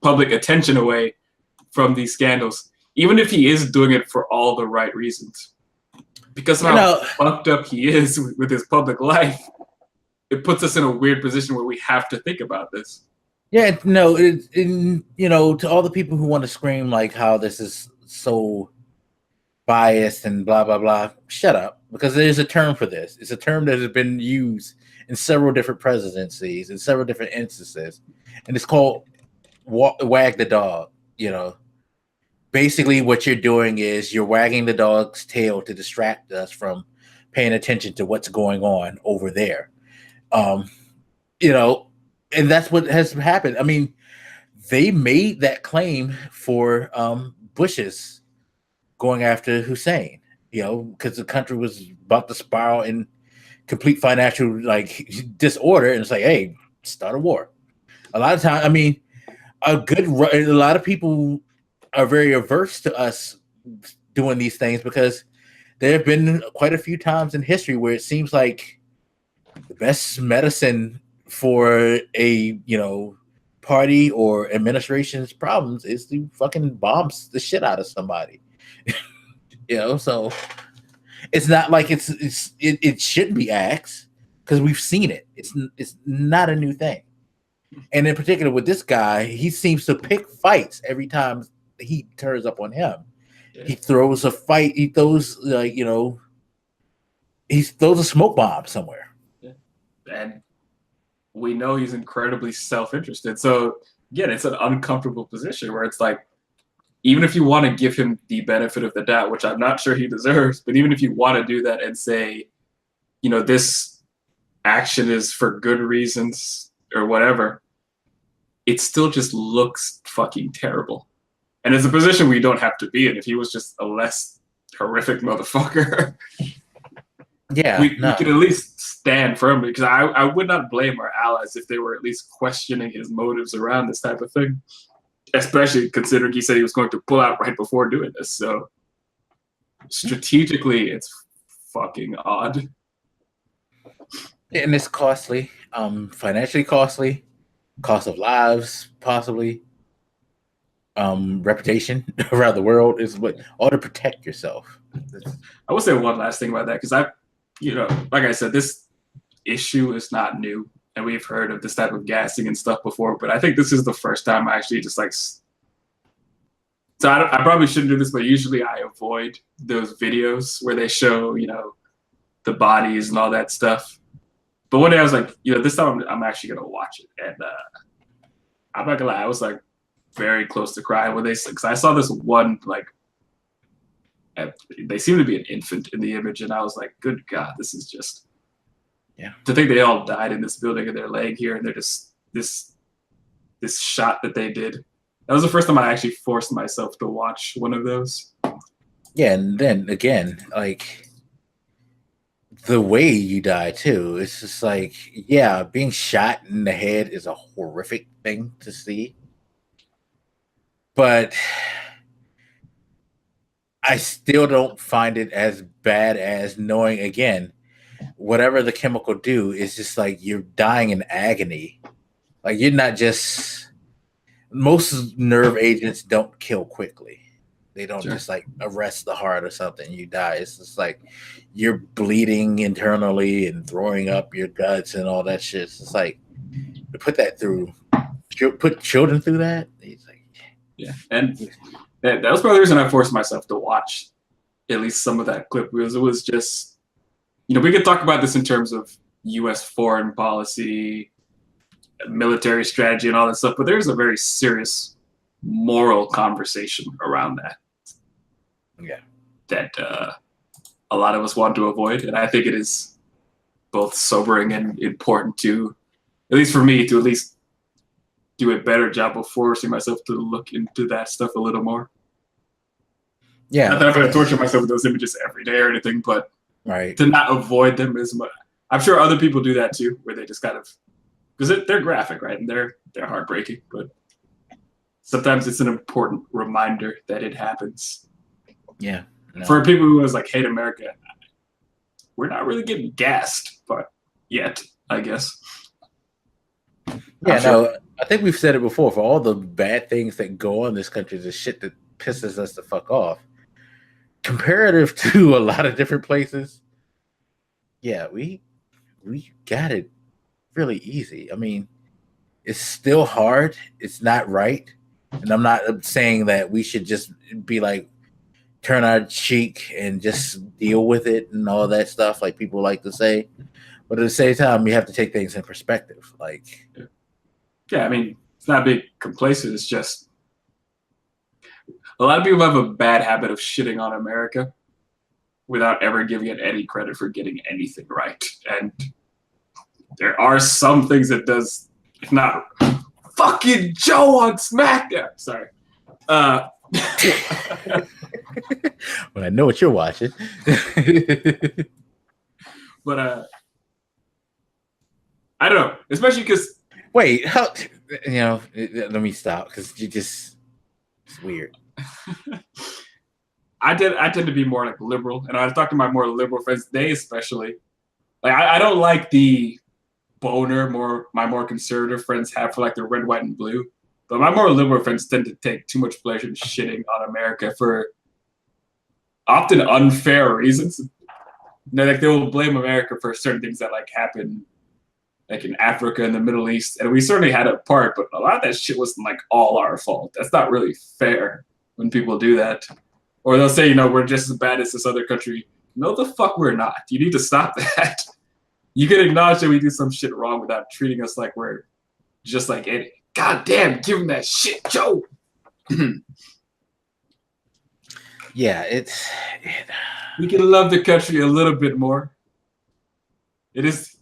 public attention away from these scandals, even if he is doing it for all the right reasons? Because of how fucked up he is with his public life, it puts us in a weird position where we have to think about this. Yeah, no, you know, to all the people who want to scream like how this is so biased and blah, blah, blah, shut up, because there's a term for this. It's a term that has been used in several different presidencies, in several different instances, and it's called wag the dog, you know. Basically, what you're doing is you're wagging the dog's tail to distract us from paying attention to what's going on over there. You know, and that's what has happened. I mean, they made that claim for Bush's going after Hussein, you know, because the country was about to spiral in complete financial like disorder, and it's like, hey, start a war. A lot of times, I mean, a lot of people are very averse to us doing these things because there have been quite a few times in history where it seems like the best medicine for a, you know, party or administration's problems is to fucking bomb the shit out of somebody. You know, so it's not like it shouldn't be asked because we've seen it. It's not a new thing. And in particular with this guy, he seems to pick fights every time he turns up on him. Yeah. He throws a fight. He throws he throws a smoke bomb somewhere. Yeah. And we know he's incredibly self-interested. So again, it's an uncomfortable position where it's like, even if you want to give him the benefit of the doubt, which I'm not sure he deserves, but even if you want to do that and say, this action is for good reasons or whatever, it still just looks fucking terrible. And it's a position we don't have to be in. If he was just a less horrific motherfucker, yeah, we could at least stand firmly, because I would not blame our allies if they were at least questioning his motives around this type of thing, especially considering he said he was going to pull out right before doing this. So strategically, it's fucking odd. And it's costly, financially costly, cost of lives, possibly, reputation around the world is what all to protect yourself. I will say one last thing about that, because like I said, this issue is not new, and we've heard of this type of gassing and stuff before, but I think this is the first time I actually just like. So I probably shouldn't do this, but usually I avoid those videos where they show, the bodies and all that stuff. But one day I was like, this time I'm actually gonna watch it, and I'm not gonna lie, I was like very close to crying when because I saw this one, like, they seem to be an infant in the image, and I was like, good God, this is just, to think they all died in this building and they're laying here and they're just this shot that they did. That was the first time I actually forced myself to watch one of those. Yeah, and then again, like, the way you die too, it's just like, being shot in the head is a horrific thing to see. But I still don't find it as bad as knowing, again, whatever the chemical do is just like you're dying in agony. Like, you're not just, most nerve agents don't kill quickly. They don't just like arrest the heart or something. You die. It's just like you're bleeding internally and throwing up your guts and all that shit. It's just like, to put children through that. He's like, and that was probably the reason I forced myself to watch at least some of that clip, because it was just, we could talk about this in terms of U.S. foreign policy, military strategy, and all that stuff, but there's a very serious moral conversation around that. Yeah. That a lot of us want to avoid, and I think it is both sobering and important to, at least for me, to at least do a better job of forcing myself to look into that stuff a little more. Yeah. Not that I'm going to torture myself with those images every day or anything, but to not avoid them as much. I'm sure other people do that too, where they just kind of, because they're graphic, right? And they're heartbreaking, but sometimes it's an important reminder that it happens. Yeah. No. For people who was like hate America, we're not really getting gassed, but yet, I guess. Yeah, no, I think we've said it before. For all the bad things that go on in this country, the shit that pisses us the fuck off, comparative to a lot of different places, we got it really easy. I mean, it's still hard. It's not right. And I'm not saying that we should just be like, turn our cheek and just deal with it and all that stuff like people like to say. But at the same time, you have to take things in perspective. Like, I mean, it's not being complacent. It's just a lot of people have a bad habit of shitting on America without ever giving it any credit for getting anything right. And there are some things it does, if not fucking Joe on SmackDown. Sorry. Well, I know what you're watching. But I don't know, especially because wait, let me stop because it's weird. I tend to be more like liberal, and I talk to my more liberal friends. They especially like I don't like the boner my more conservative friends have for like the red, white, and blue. But my more liberal friends tend to take too much pleasure in shitting on America for often unfair reasons. Like they will blame America for certain things that like happen like in Africa and the Middle East, and we certainly had a part, but a lot of that shit wasn't like all our fault. That's not really fair when people do that. Or they'll say, we're just as bad as this other country. No, the fuck we're not. You need to stop that. You can acknowledge that we do some shit wrong without treating us like we're just like any. God damn, give him that shit, Joe. Yeah, we can love the country a little bit more. It is,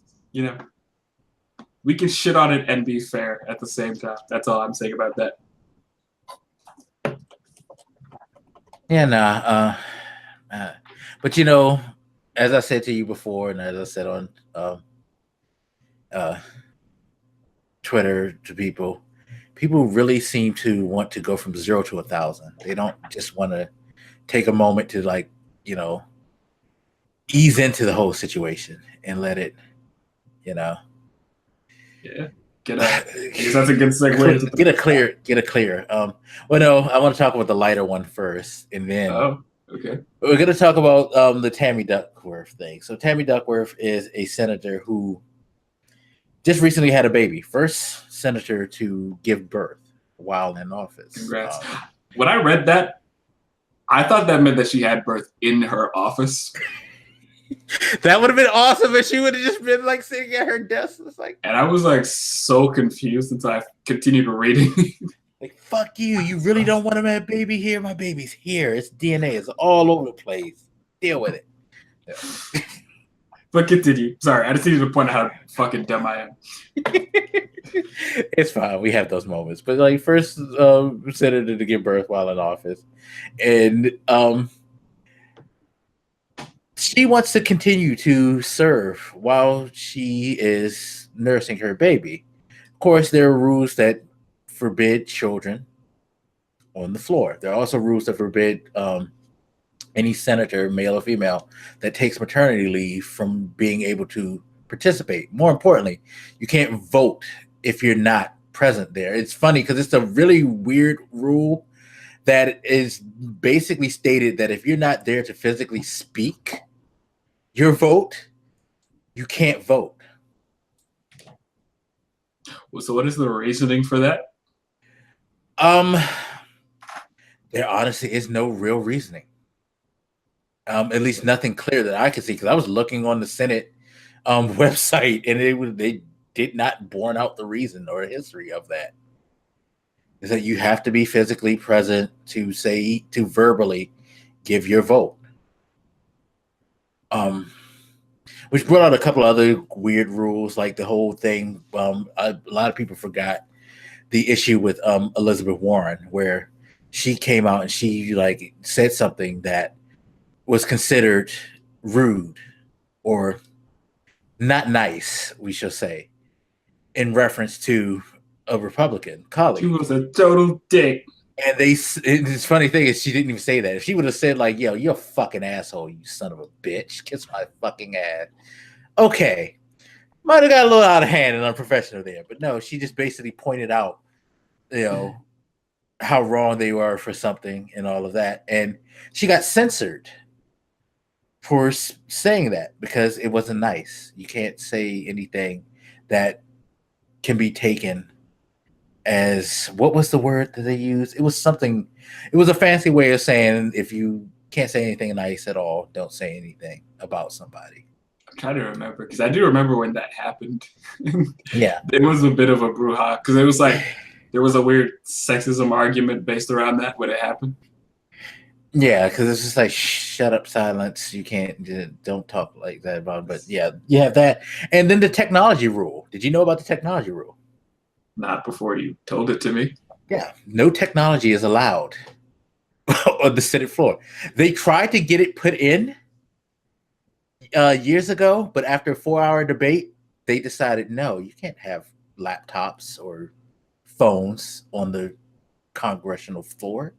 we can shit on it and be fair at the same time. That's all I'm saying about that. Yeah, nah. But as I said to you before, and as I said on Twitter to people really seem to want to go from 0 to 1,000. They don't just want to take a moment to ease into the whole situation and let it, Yeah. Because that's a good segue. Get a clear. Well, no, I want to talk about the lighter one first, and then okay. We're going to talk about the Tammy Duckworth thing. So Tammy Duckworth is a senator who just recently had a baby. First senator to give birth while in office. Congrats. When I read that, I thought that meant that she had birth in her office. That would have been awesome if she would have just been sitting at her desk. And I was so confused until I continued reading. Fuck you. You really don't want my baby here? My baby's here. It's DNA. It's all over the place. Deal with it. Yeah. But continue. Sorry, I just needed to point out how fucking dumb I am. It's fine. We have those moments. But first senator to give birth while in office. And she wants to continue to serve while she is nursing her baby. Of course, there are rules that forbid children on the floor. There are also rules that forbid any senator, male or female, that takes maternity leave from being able to participate. More importantly, you can't vote if you're not present there. It's funny because it's a really weird rule that is basically stated that if you're not there to physically speak your vote, you can't vote. So what is the reasoning for that? There honestly is no real reasoning. At least nothing clear that I could see, because I was looking on the Senate website, and they did not borne out the reason or history of that. Is that you have to be physically present to verbally give your vote. Which brought out a couple other weird rules, like the whole thing. A lot of people forgot the issue with Elizabeth Warren, where she came out and she said something that was considered rude or not nice, we shall say, in reference to a Republican colleague. She was a total dick. And this funny thing is she didn't even say that. If she would have said yo, you're a fucking asshole, you son of a bitch, kiss my fucking ass. Okay. Might have got a little out of hand and unprofessional there. But no, she just basically pointed out, how wrong they were for something and all of that. And she got censored for saying that because it wasn't nice. You can't say anything that can be taken as, what was the word that they used? It was a fancy way of saying if you can't say anything nice at all, don't say anything about somebody. I'm trying to remember, because I do remember when that happened. Yeah. It was a bit of a brouhaha, because it was there was a weird sexism argument based around that when it happened. Yeah, because it's just shut up, silence. You don't talk like that about it. But yeah, you have that. And then the technology rule. Did you know about the technology rule? Not before you told it to me. Yeah, no technology is allowed on the Senate floor. They tried to get it put in years ago, but after a 4-hour debate, they decided, no, you can't have laptops or phones on the Congressional floor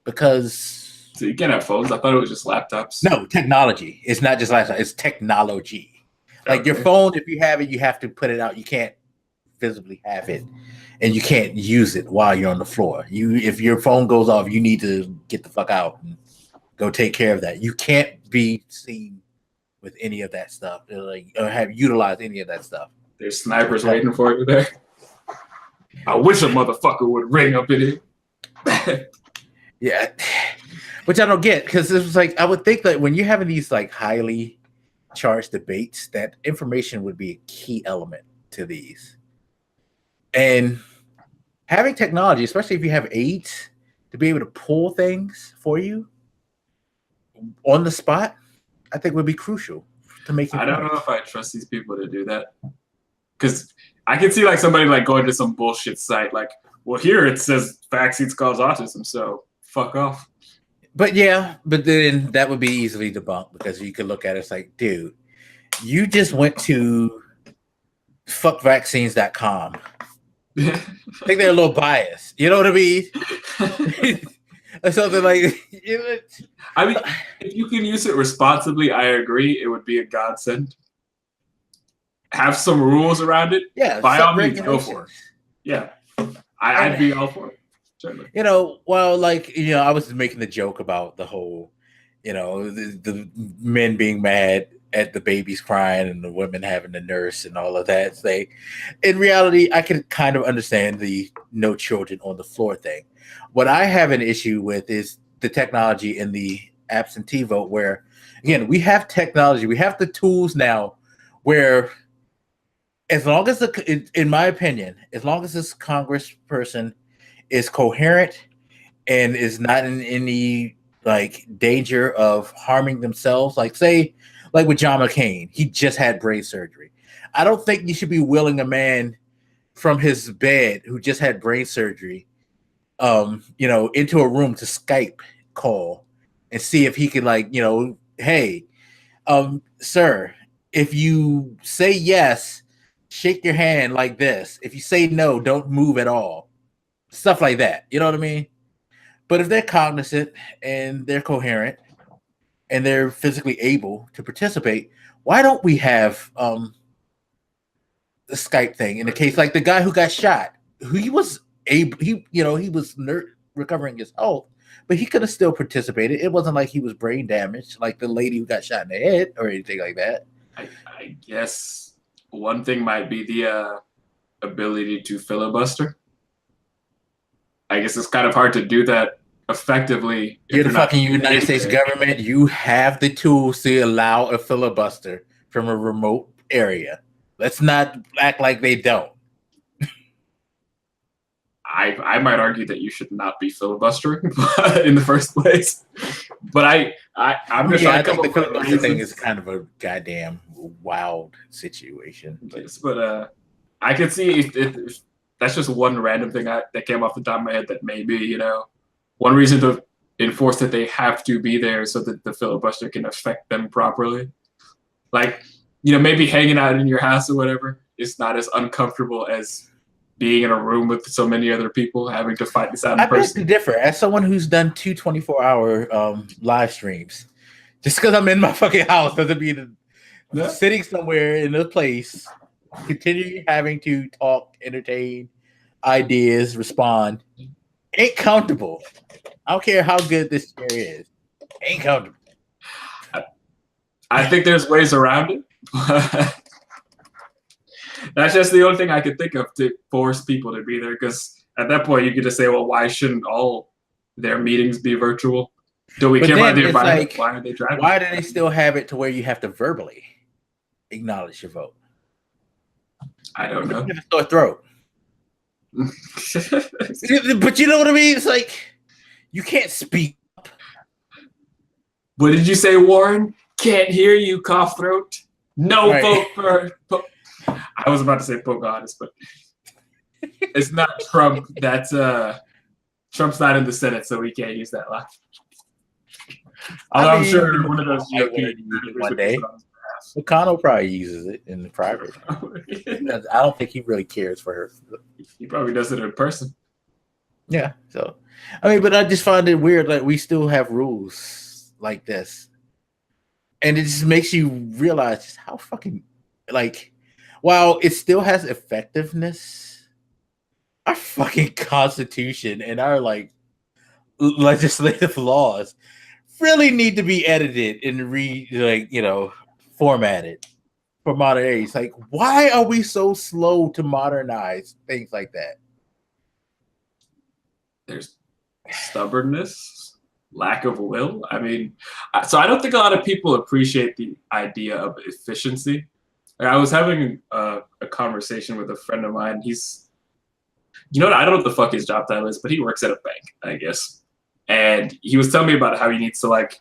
because... So you can't have phones? I thought it was just laptops. No, technology. It's not just laptops. It's technology. Okay. Your phone, if you have it, you have to put it out. You can't visibly have it, and you can't use it while you're on the floor. If your phone goes off, you need to get the fuck out and go take care of that. You can't be seen with any of that stuff, or have utilized any of that stuff. There's snipers waiting for you there. I wish a motherfucker would ring up in here. Yeah, which I don't get, because it was like I would think that when you're having these like highly charged debates, that information would be a key element to these. And having technology, especially if you have aides to be able to pull things for you on the spot, I think would be crucial to make your I don't point. know if I trust these people to do that, because I can see like somebody like going to some bullshit site like, well, here it says vaccines cause autism, so fuck off. But yeah, but then that would be easily debunked, because you could look at it, it's like, dude, you just went to fuckvaccines.com. I think they're a little biased. You know what I mean? Or something like. I mean, if you can use it responsibly, I agree. It would be a godsend. Have some rules around it. Yeah, by all means, go for it. Yeah, I'd be all for it. Certainly. You know, well, like, you know, I was making the joke about the whole, you know, the men being mad at the babies crying and the women having to nurse and all of that. Say, in reality, I can kind of understand the no children on the floor thing. What I have an issue with is the technology and the absentee vote, where, again, we have technology, we have the tools now where, as long as in my opinion, as long as this congressperson is coherent and is not in any like danger of harming themselves, like say, like with John McCain, he just had brain surgery. I don't think you should be willing a man from his bed who just had brain surgery, you know, into a room to Skype call and see if he could, like, you know, hey, sir, if you say yes, shake your hand like this. If you say no, don't move at all. Stuff like that. You know what I mean? But if they're cognizant and they're coherent and they're physically able to participate, why don't we have the Skype thing in the case like the guy who got shot, who he was able, he was recovering his health, but he could have still participated. It wasn't like he was brain damaged, like the lady who got shot in the head or anything like that. I guess one thing might be the ability to filibuster. I guess it's kind of hard to do that effectively. You're the fucking United States government. You have the tools to allow a filibuster from a remote area. Let's not act like they don't. I might argue that you should not be filibustering in the first place. But I'm just trying to come up with the filibuster thing reasons. is kind of a goddamn wild situation. Yes, but I could see if that's just one random thing that came off the top of my head, that maybe, you know, one reason to enforce that they have to be there so that the filibuster can affect them properly. Like, you know, maybe hanging out in your house or whatever is not as uncomfortable as being in a room with so many other people having to fight this out in person. I beg to differ. As someone who's done 2 24-hour live streams, just because I'm in my fucking house doesn't mean sitting somewhere in a place, continue having to talk, entertain, ideas, respond, ain't comfortable. I don't care how good this chair is. Ain't comfortable. I think there's ways around it. That's just the only thing I could think of to force people to be there, because at that point you could just say, well, why shouldn't all their meetings be virtual? Do we care about the environment? Like, why are they driving? Why do they still have it to where you have to verbally acknowledge your vote? I don't know. You have a sore throat. But you know what I mean? It's like you can't speak up. What did you say, Warren? Can't hear you, cough throat. No vote for. I was about to say Pocahontas, but it's not Trump. That's Trump's not in the Senate, so we can't use that line. Although I'm sure one of those one day. McConnell probably uses it in the private. I don't think he really cares for her. He probably does it in person. Yeah. So, I mean, but I just find it weird that we still have rules like this. And it just makes you realize just how fucking, like, while it still has effectiveness, our fucking Constitution and our, like, legislative laws really need to be edited and formatted. for modern age. Like, why are we so slow to modernize things like that? There's stubbornness, lack of will. I mean, so I don't think a lot of people appreciate the idea of efficiency. Like, I was having a conversation with a friend of mine. He's, you know what? I don't know what the fuck his job title is, but he works at a bank, I guess. And he was telling me about how he needs to like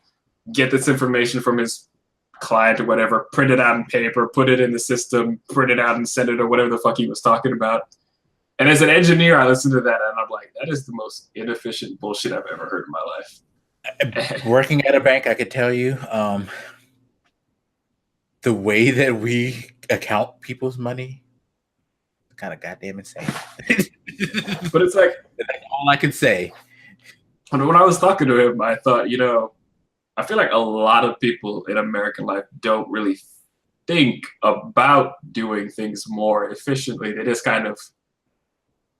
get this information from his client or whatever, print it out in paper, put it in the system, print it out and send it or whatever the fuck he was talking about. And as an engineer, I listened to that and I'm like, that is the most inefficient bullshit I've ever heard in my life. Working at a bank, I could tell you, the way that we account people's money, kind of goddamn insane. But it's like, that's all I can say. When I was talking to him, I thought, you know, I feel like a lot of people in American life don't really think about doing things more efficiently. They just kind of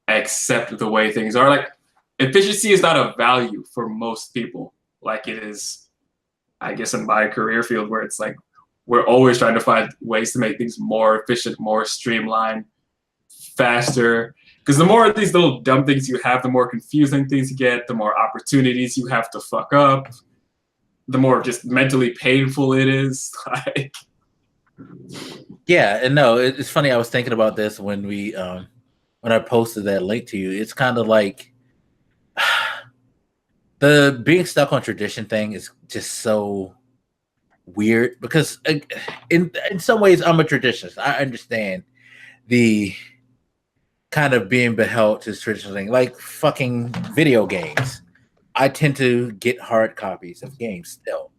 accept the way things are. Like, efficiency is not a value for most people like it is, I guess, in my career field, where it's like we're always trying to find ways to make things more efficient, more streamlined, faster. Because the more of these little dumb things you have, the more confusing things you get, the more opportunities you have to fuck up, the more just mentally painful it is. Like, yeah, and no, it's funny. I was thinking about this when I posted that link to you. It's kind of like the being stuck on tradition thing is just so weird because in some ways I'm a traditionalist. I understand the kind of being beheld to traditional thing, like fucking video games. I tend to get hard copies of games still,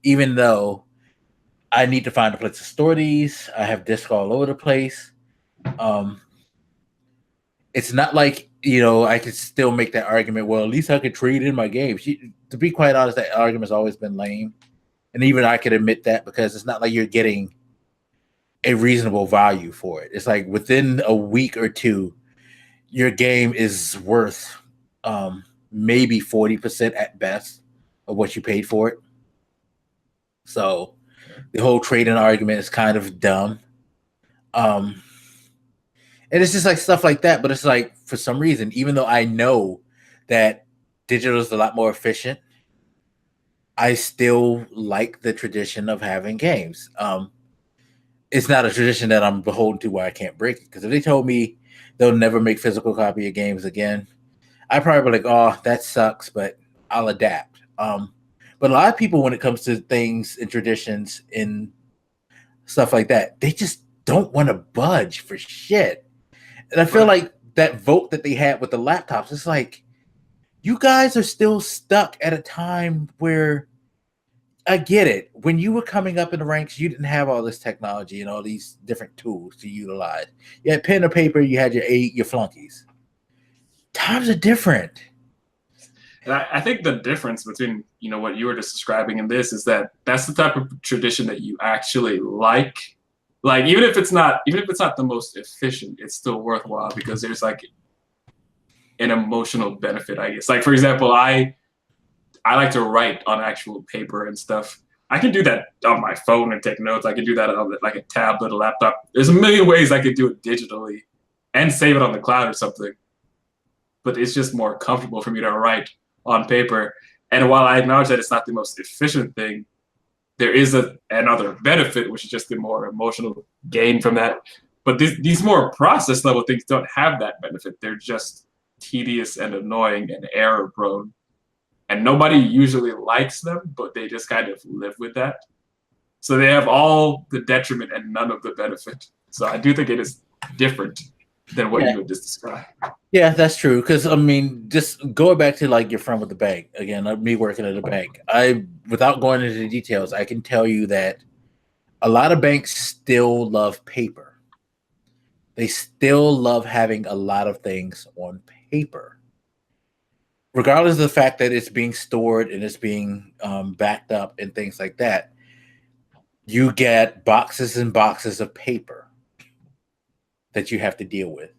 even though I need to find a place to store these. I have discs all over the place. It's not like, you know, I could still make that argument. Well, at least I could trade in my games. To be quite honest, that argument's always been lame. And even I could admit that because it's not like you're getting a reasonable value for it. It's like within a week or two, your game is worth maybe 40% at best of what you paid for it. So the whole trading argument is kind of dumb. And it's just like stuff like that. But it's like, for some reason, even though I know that digital is a lot more efficient, I still like the tradition of having games. It's not a tradition that I'm beholden to where I can't break it. Because if they told me they'll never make physical copy of games again, I'd probably be like, oh, that sucks, but I'll adapt. But a lot of people, when it comes to things and traditions and stuff like that, they just don't want to budge for shit. And I feel like that vote that they had with the laptops, it's like, you guys are still stuck at a time where, I get it. When you were coming up in the ranks, you didn't have all this technology and all these different tools to utilize. You had pen or paper, you had your flunkies. Times are different. and I think the difference between, you know, what you were just describing and this is that that's the type of tradition that you actually like. Like, even if it's not the most efficient, it's still worthwhile because there's like an emotional benefit, I guess. Like, for example, I like to write on actual paper and stuff. I can do that on my phone and take notes. I can do that on like a tablet, a laptop. There's a million ways I could do it digitally and save it on the cloud or something. But it's just more comfortable for me to write on paper. And while I acknowledge that it's not the most efficient thing, there is another benefit, which is just the more emotional gain from that. But these more process level things don't have that benefit. They're just tedious and annoying and error prone. And nobody usually likes them, but they just kind of live with that. So they have all the detriment and none of the benefit. So I do think it is different than what you would just describe. Yeah, that's true. Because, I mean, just going back to like your friend with the bank, again, me working at a bank, without going into the details, I can tell you that a lot of banks still love paper. They still love having a lot of things on paper. Regardless of the fact that it's being stored and it's being backed up and things like that, you get boxes and boxes of paper that you have to deal with.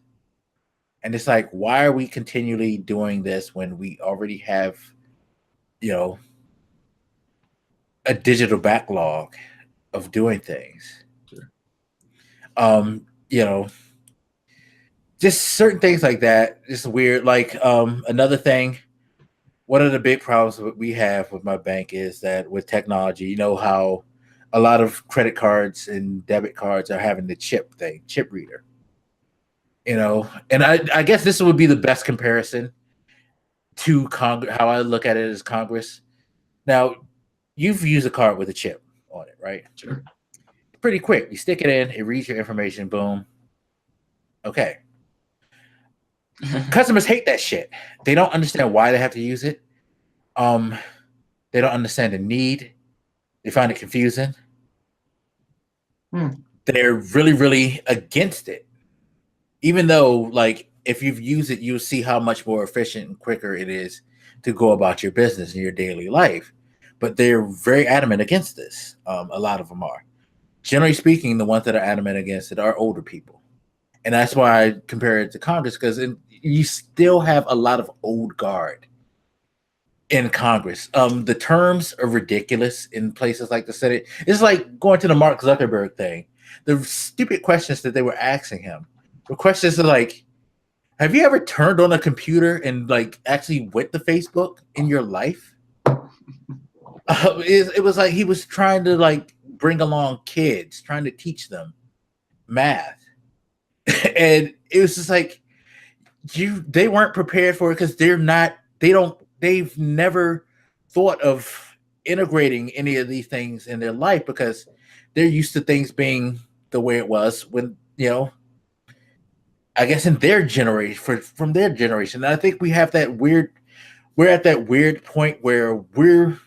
And it's like, why are we continually doing this when we already have, you know, a digital backlog of doing things? Sure. You know, just certain things like that. Just weird. Like another thing. One of the big problems that we have with my bank is that with technology, you know how a lot of credit cards and debit cards are having the chip reader. You know, and I guess this would be the best comparison to Congress. How I look at it as Congress. Now, you've used a card with a chip on it, right? Sure. Pretty quick. You stick it in, it reads your information, boom. Okay. Customers hate that shit. They don't understand why they have to use it. They don't understand the need. They find it confusing. They're really, really against it. Even though, like, if you've used it, you'll see how much more efficient and quicker it is to go about your business in your daily life. But they're very adamant against this. A lot of them are. Generally speaking, the ones that are adamant against it are older people. And that's why I compare it to Congress, because you still have a lot of old guard in Congress. The terms are ridiculous in places like the Senate. It's like going to the Mark Zuckerberg thing. The stupid questions that they were asking him were questions like, have you ever turned on a computer and like actually went to Facebook in your life? It was like he was trying to like bring along kids, trying to teach them math. And it was just like they weren't prepared for it because they've never thought of integrating any of these things in their life because they're used to things being the way it was when, you know, I guess in their generation, from their generation. And I think we're at that weird point where we're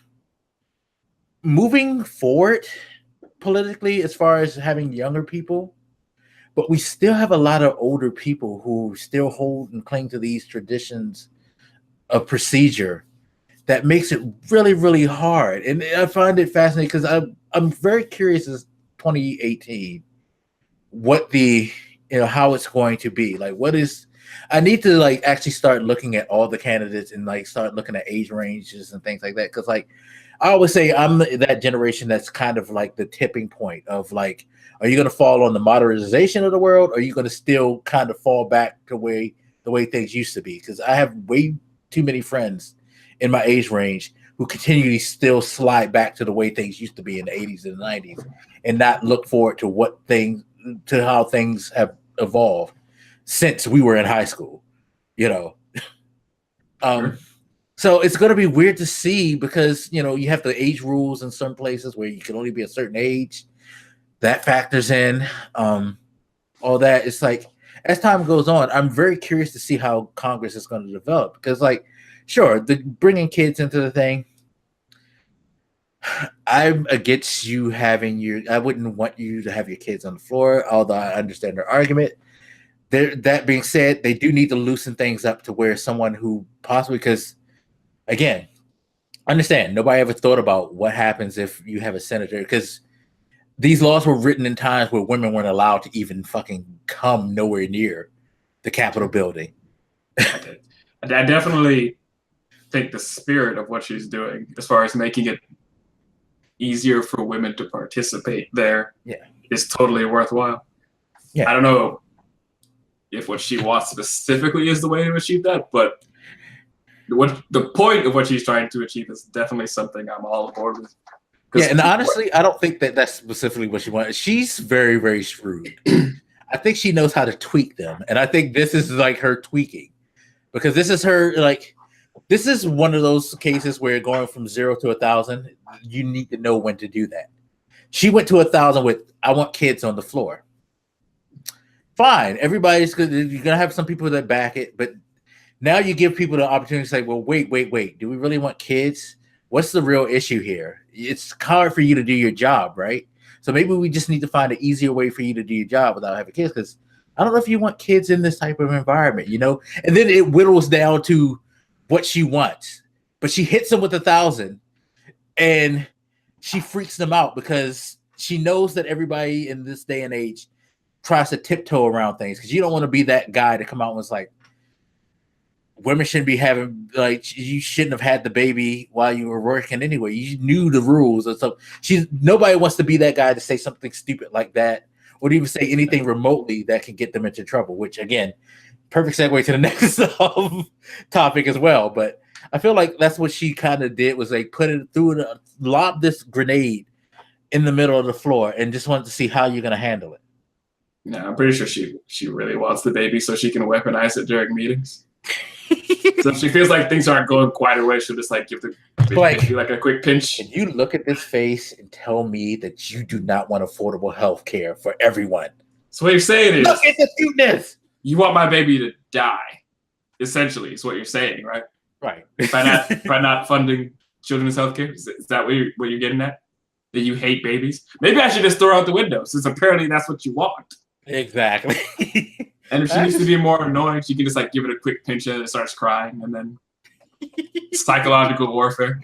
moving forward politically as far as having younger people, but we still have a lot of older people who still hold and cling to these traditions of procedure that makes it really, really hard. And I find it fascinating because I'm very curious as 2018 what how it's going to be. Like, I need to like actually start looking at all the candidates and like start looking at age ranges and things like that. Cause like, I always say I'm that generation that's kind of like the tipping point of like, are you going to fall on the modernization of the world? Or are you going to still kind of fall back to the way things used to be? Cause I have way too many friends in my age range who continually still slide back to the way things used to be in the 80s and the 90s and not look forward to how things have evolved since we were in high school, you know. Sure. So it's going to be weird to see because, you know, you have the age rules in some places where you can only be a certain age. That factors in all that. It's like, as time goes on, I'm very curious to see how Congress is going to develop because, like, sure, bringing kids into the thing, I'm against you having I wouldn't want you to have your kids on the floor, although I understand their argument. That being said, they do need to loosen things up to where someone who possibly, because again, understand, nobody ever thought about what happens if you have a senator, because these laws were written in times where women weren't allowed to even fucking come nowhere near the Capitol building. I definitely think the spirit of what she's doing, as far as making it easier for women to participate there, is totally worthwhile. Yeah. I don't know if what she wants specifically is the way to achieve that, but the point of what she's trying to achieve is definitely something I'm all aboard with. Yeah, and honestly, I don't think that that's specifically what she wants. She's very, very shrewd. I think she knows how to tweak them, and I think this is like her tweaking, because this is her like. This is one of those cases where going from 0 to 1,000, you need to know when to do that. She went to 1,000 with, I want kids on the floor. Fine. Everybody's good. You're going to have some people that back it, but now you give people the opportunity to say, well, wait. Do we really want kids? What's the real issue here? It's hard for you to do your job, right? So maybe we just need to find an easier way for you to do your job without having kids, because I don't know if you want kids in this type of environment, you know? And then it whittles down to what she wants, but she hits them with 1,000 and she freaks them out because she knows that everybody in this day and age tries to tiptoe around things, because you don't want to be that guy to come out and was like, women shouldn't be having, like, you shouldn't have had the baby while you were working anyway. You knew the rules. And so nobody wants to be that guy to say something stupid like that, would even say anything remotely that can get them into trouble, which again, perfect segue to the next topic as well. But I feel like that's what she kind of did, was like lob this grenade in the middle of the floor and just wanted to see how you're going to handle it. Yeah, I'm pretty sure she really wants the baby so she can weaponize it during meetings. So if she feels like things aren't going quite her way, she'll just like give the baby like a quick pinch. Can you look at this face and tell me that you do not want affordable health care for everyone? So what you're saying is, look at the cuteness. You want my baby to die, essentially, is what you're saying, right? Right. By not funding children's health care? Is that what you're getting at? That you hate babies? Maybe I should just throw out the window, since apparently that's what you want. Exactly. And if she needs to be more annoying, she can just like give it a quick pinch and it starts crying, and then psychological warfare.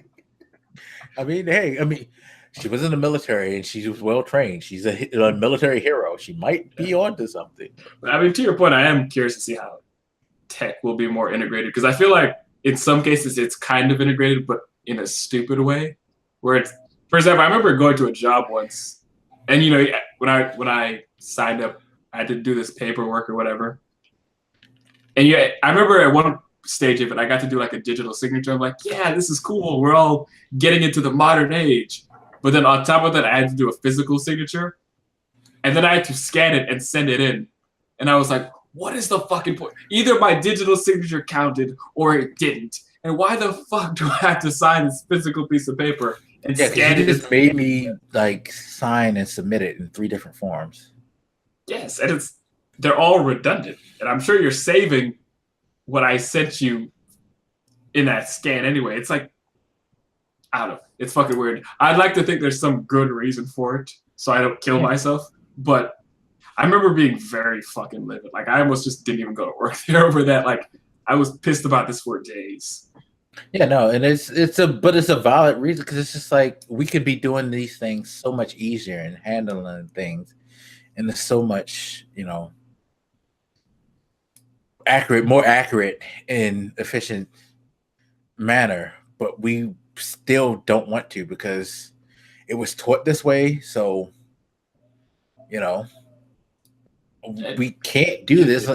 I mean, she was in the military and she was well trained. She's a military hero. She might be onto something. I mean, to your point, I am curious to see how tech will be more integrated, because I feel like in some cases it's kind of integrated, but in a stupid way. Where it's, for example, I remember going to a job once, and you know, when I signed up, I had to do this paperwork or whatever. And yeah, I remember at one stage of it, I got to do like a digital signature. I'm like, yeah, this is cool. We're all getting into the modern age. But then on top of that, I had to do a physical signature. And then I had to scan it and send it in. And I was like, what is the fucking point? Either my digital signature counted or it didn't. And why the fuck do I have to sign this physical piece of paper and scan it? It just made me like sign and submit it in 3 different forms. Yes, and they're all redundant. And I'm sure you're saving what I sent you in that scan anyway. It's like, I don't know. It's fucking weird. I'd like to think there's some good reason for it so I don't kill myself. But I remember being very fucking livid. Like, I almost just didn't even go to work there over that. Like, I was pissed about this for days. Yeah, no, and it's a valid reason, because it's just like we could be doing these things so much easier and handling things, and there's so much, you know, more accurate and efficient manner, but we still don't want to because it was taught this way. So, you know, we can't do this.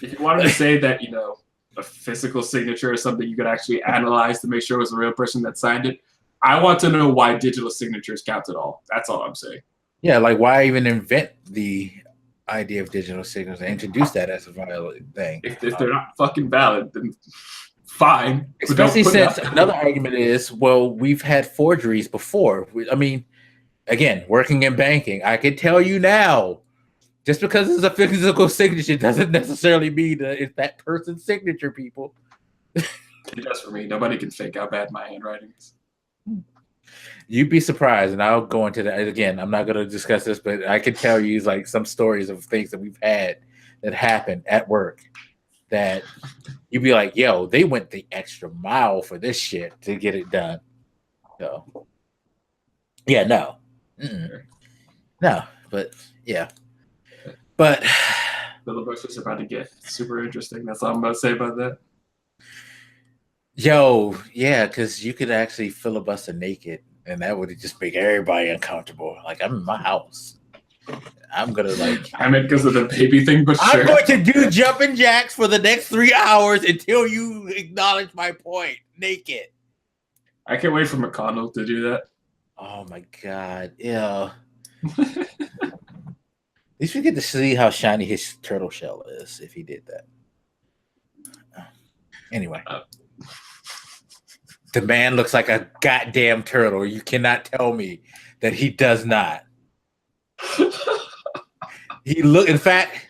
If you wanted to say that, you know, a physical signature is something you could actually analyze to make sure it was a real person that signed it, I want to know why digital signatures count at all. That's all I'm saying. Yeah, like why even invent the idea of digital signatures and introduce that as a valid thing? If they're not fucking valid, then fine. Especially since another argument is, well, we've had forgeries before. I mean, again, working in banking, I can tell you now, just because it's a physical signature doesn't necessarily mean that it's that person's signature, people. It does for me. Nobody can fake how bad my handwriting is. You'd be surprised, and I'll go into that again. I'm not going to discuss this, but I can tell you like some stories of things that we've had that happened at work that you'd be like, yo, they went the extra mile for this shit to get it done. So, yeah, no. No, but yeah. But filibusters are about to get super interesting. That's all I'm about to say about that. Yo, yeah, because you could actually filibuster naked, and that would just make everybody uncomfortable. Like, I'm in my house. I'm gonna like. I meant because of the baby thing, but I'm sure. going to do jumping jacks for the next 3 hours until you acknowledge my point. Naked. I can't wait for McConnell to do that. Oh my god! Yeah. At least we get to see how shiny his turtle shell is if he did that. Anyway. The man looks like a goddamn turtle. You cannot tell me that he does not. In fact,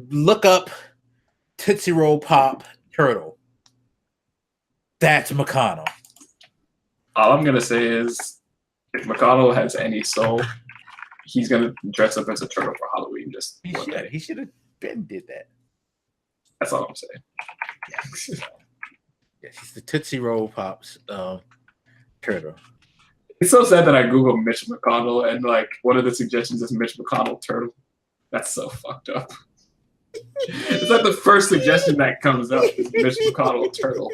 look up Tootsie Roll Pop turtle. That's McConnell. All I'm going to say is if McConnell has any soul, he's going to dress up as a turtle for Halloween just one day. He should have been did that. That's all I'm saying. Yes, he's the Tootsie Roll Pops turtle. It's so sad that I Googled Mitch McConnell and like one of the suggestions is Mitch McConnell turtle. That's so fucked up. It's like the first suggestion that comes up is Mitch McConnell turtle.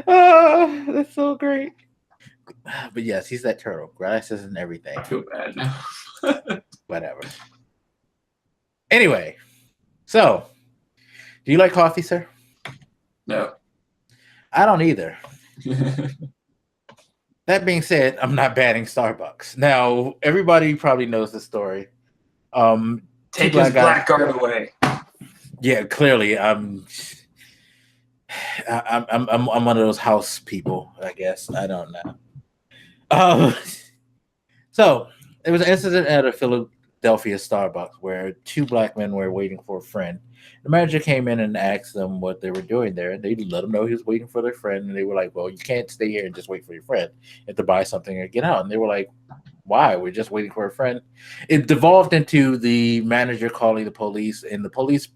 Oh, that's so great. But yes, he's that turtle. Glasses and everything. I feel bad now. Whatever. Anyway, so do you like coffee, sir? No. I don't either. That being said, I'm not banning Starbucks. Now, everybody probably knows the story. Take his black card away. Yeah, clearly, I'm one of those house people, I guess. I don't know. So there was an incident at a Philadelphia Starbucks where two black men were waiting for a friend. The manager came in and asked them what they were doing there, and they let them know he was waiting for their friend. And they were like, "Well, you can't stay here and just wait for your friend. You have to buy something or get out." And they were like, "Why? We're just waiting for a friend." It devolved into the manager calling the police, and the police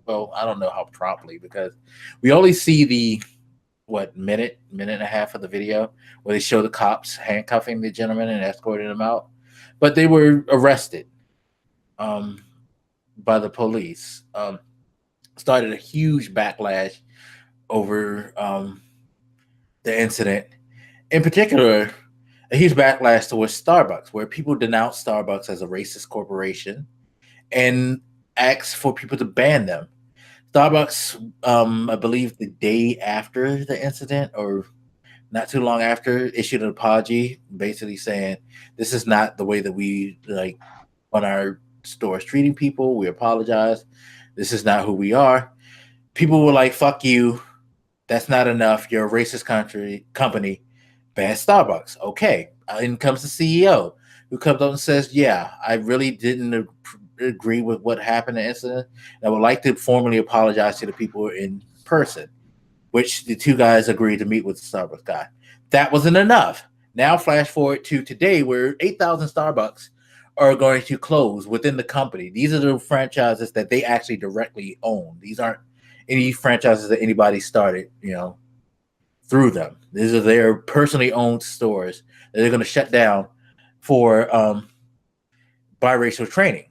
well, I don't know how promptly, because we only see the minute and a half of the video where they show the cops handcuffing the gentleman and escorting him out, but they were arrested by the police. Started a huge backlash over the incident. In particular, a huge backlash towards Starbucks, where people denounced Starbucks as a racist corporation and asked for people to ban them. Starbucks, I believe the day after the incident, or not too long after, issued an apology, basically saying this is not the way that we like on our stores treating people. We apologize. This is not who we are. People were like, "Fuck you. That's not enough. You're a racist company. Ban Starbucks." Okay. In comes the CEO, who comes up and says, "Yeah, I really didn't agree with what happened in the incident. I would like to formally apologize to the people in person," which the two guys agreed to meet with the Starbucks guy. That wasn't enough. Now flash forward to today, where 8,000 Starbucks are going to close within the company. These are the franchises that they actually directly own. These aren't any franchises that anybody started, through them. These are their personally owned stores that they're going to shut down for biracial training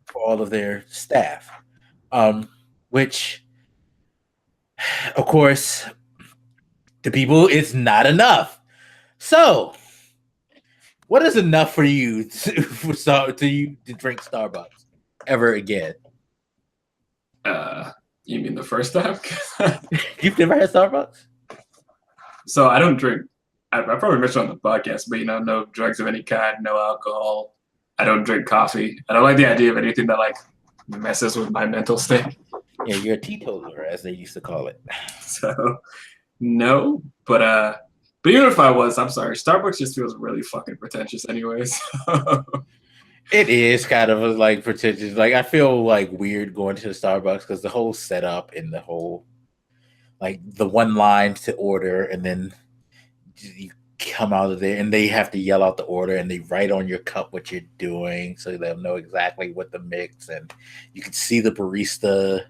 for all of their staff, which, of course, to people, it's not enough. So, what is enough for you to drink Starbucks ever again? You mean the first time? You've never had Starbucks? So I don't drink. I probably mentioned on the podcast, but no drugs of any kind, no alcohol. I don't drink coffee. I don't like the idea of anything that like messes with my mental state. Yeah, you're a teetotaler, as they used to call it. So no, but even if I was, I'm sorry, Starbucks just feels really fucking pretentious anyways. It is kind of like pretentious. Like I feel like weird going to the Starbucks because the whole setup and the whole like the one line to order, and then you come out of there and they have to yell out the order and they write on your cup what you're doing so they'll know exactly what the mix, and you can see the barista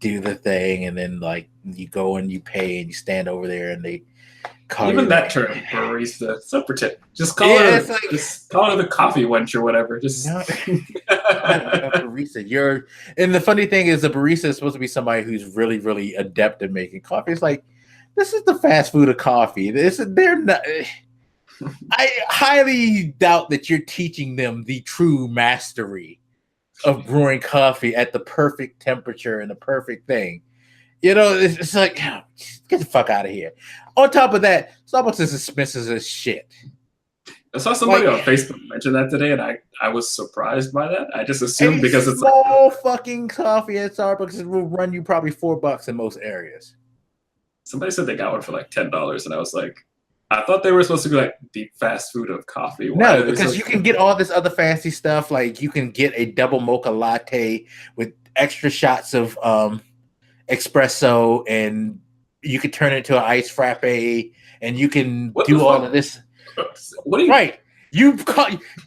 do the thing, and then like you go and you pay and you stand over there and they call even that name. term, barista, so pretend. Just call it like, just call it the coffee wench or whatever. Just no, a barista. And the funny thing is the barista is supposed to be somebody who's really, really adept at making coffee. It's like, this is the fast food of coffee. They're not. I highly doubt that you're teaching them the true mastery of brewing coffee at the perfect temperature and the perfect thing. It's like, get the fuck out of here. On top of that, Starbucks is expensive as shit. I saw somebody on Facebook mention that today, and I was surprised by that. I just assumed because it's small fucking coffee at Starbucks will run you probably $4 in most areas. Somebody said they got one for like $10, and I was like, I thought they were supposed to be like the fast food of coffee. No, because you can get all this other fancy stuff. Like you can get a double mocha latte with extra shots of espresso, and you can turn it into an iced frappe, and you can do all of this. What are you? Right.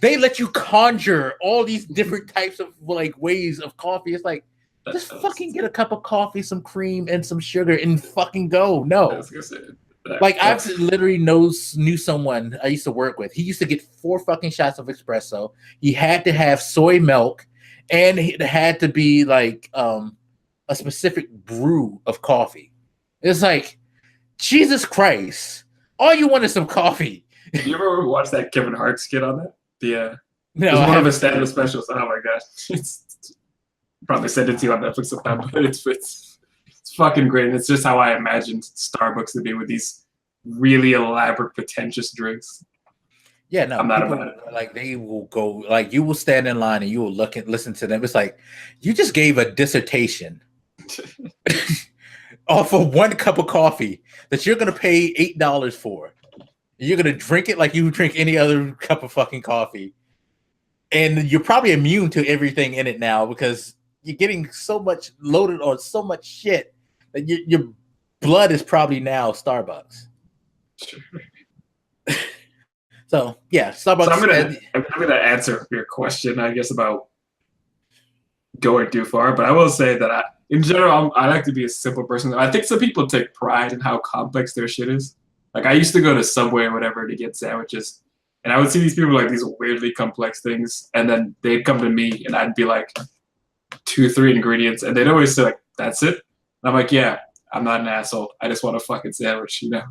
They let you conjure all these different types of like ways of coffee. It's like, just fucking get a cup of coffee, some cream, and some sugar, and fucking go. No. I've literally knew someone I used to work with. He used to get 4 fucking shots of espresso. He had to have soy milk, and it had to be like a specific brew of coffee. It's like, Jesus Christ! All you want is some coffee. Did you ever watch that Kevin Hart skit on that? No, It's I one of haven't his seen stand-up it. specials. Oh my gosh, it's probably send it to you on Netflix sometime, but it's fucking great. And it's just how I imagined Starbucks to be with these really elaborate, pretentious drinks. Yeah, no, I'm not people about it. like they will go like you will stand in line and you will look and listen to them. It's like you just gave a dissertation off of one cup of coffee that you're gonna pay $8 for. You're gonna drink it like you would drink any other cup of fucking coffee, and you're probably immune to everything in it now because you're getting so much loaded on so much shit that your blood is probably now Starbucks. So yeah, Starbucks. So I'm gonna answer your question, I guess, about going too far. But I will say that in general, I like to be a simple person. I think some people take pride in how complex their shit is. Like I used to go to Subway or whatever to get sandwiches, and I would see these people like these weirdly complex things, and then they'd come to me, and I'd be like 2-3 ingredients, and they'd always say like, "That's it." And I'm like, "Yeah, I'm not an asshole. I just want a fucking sandwich, you know.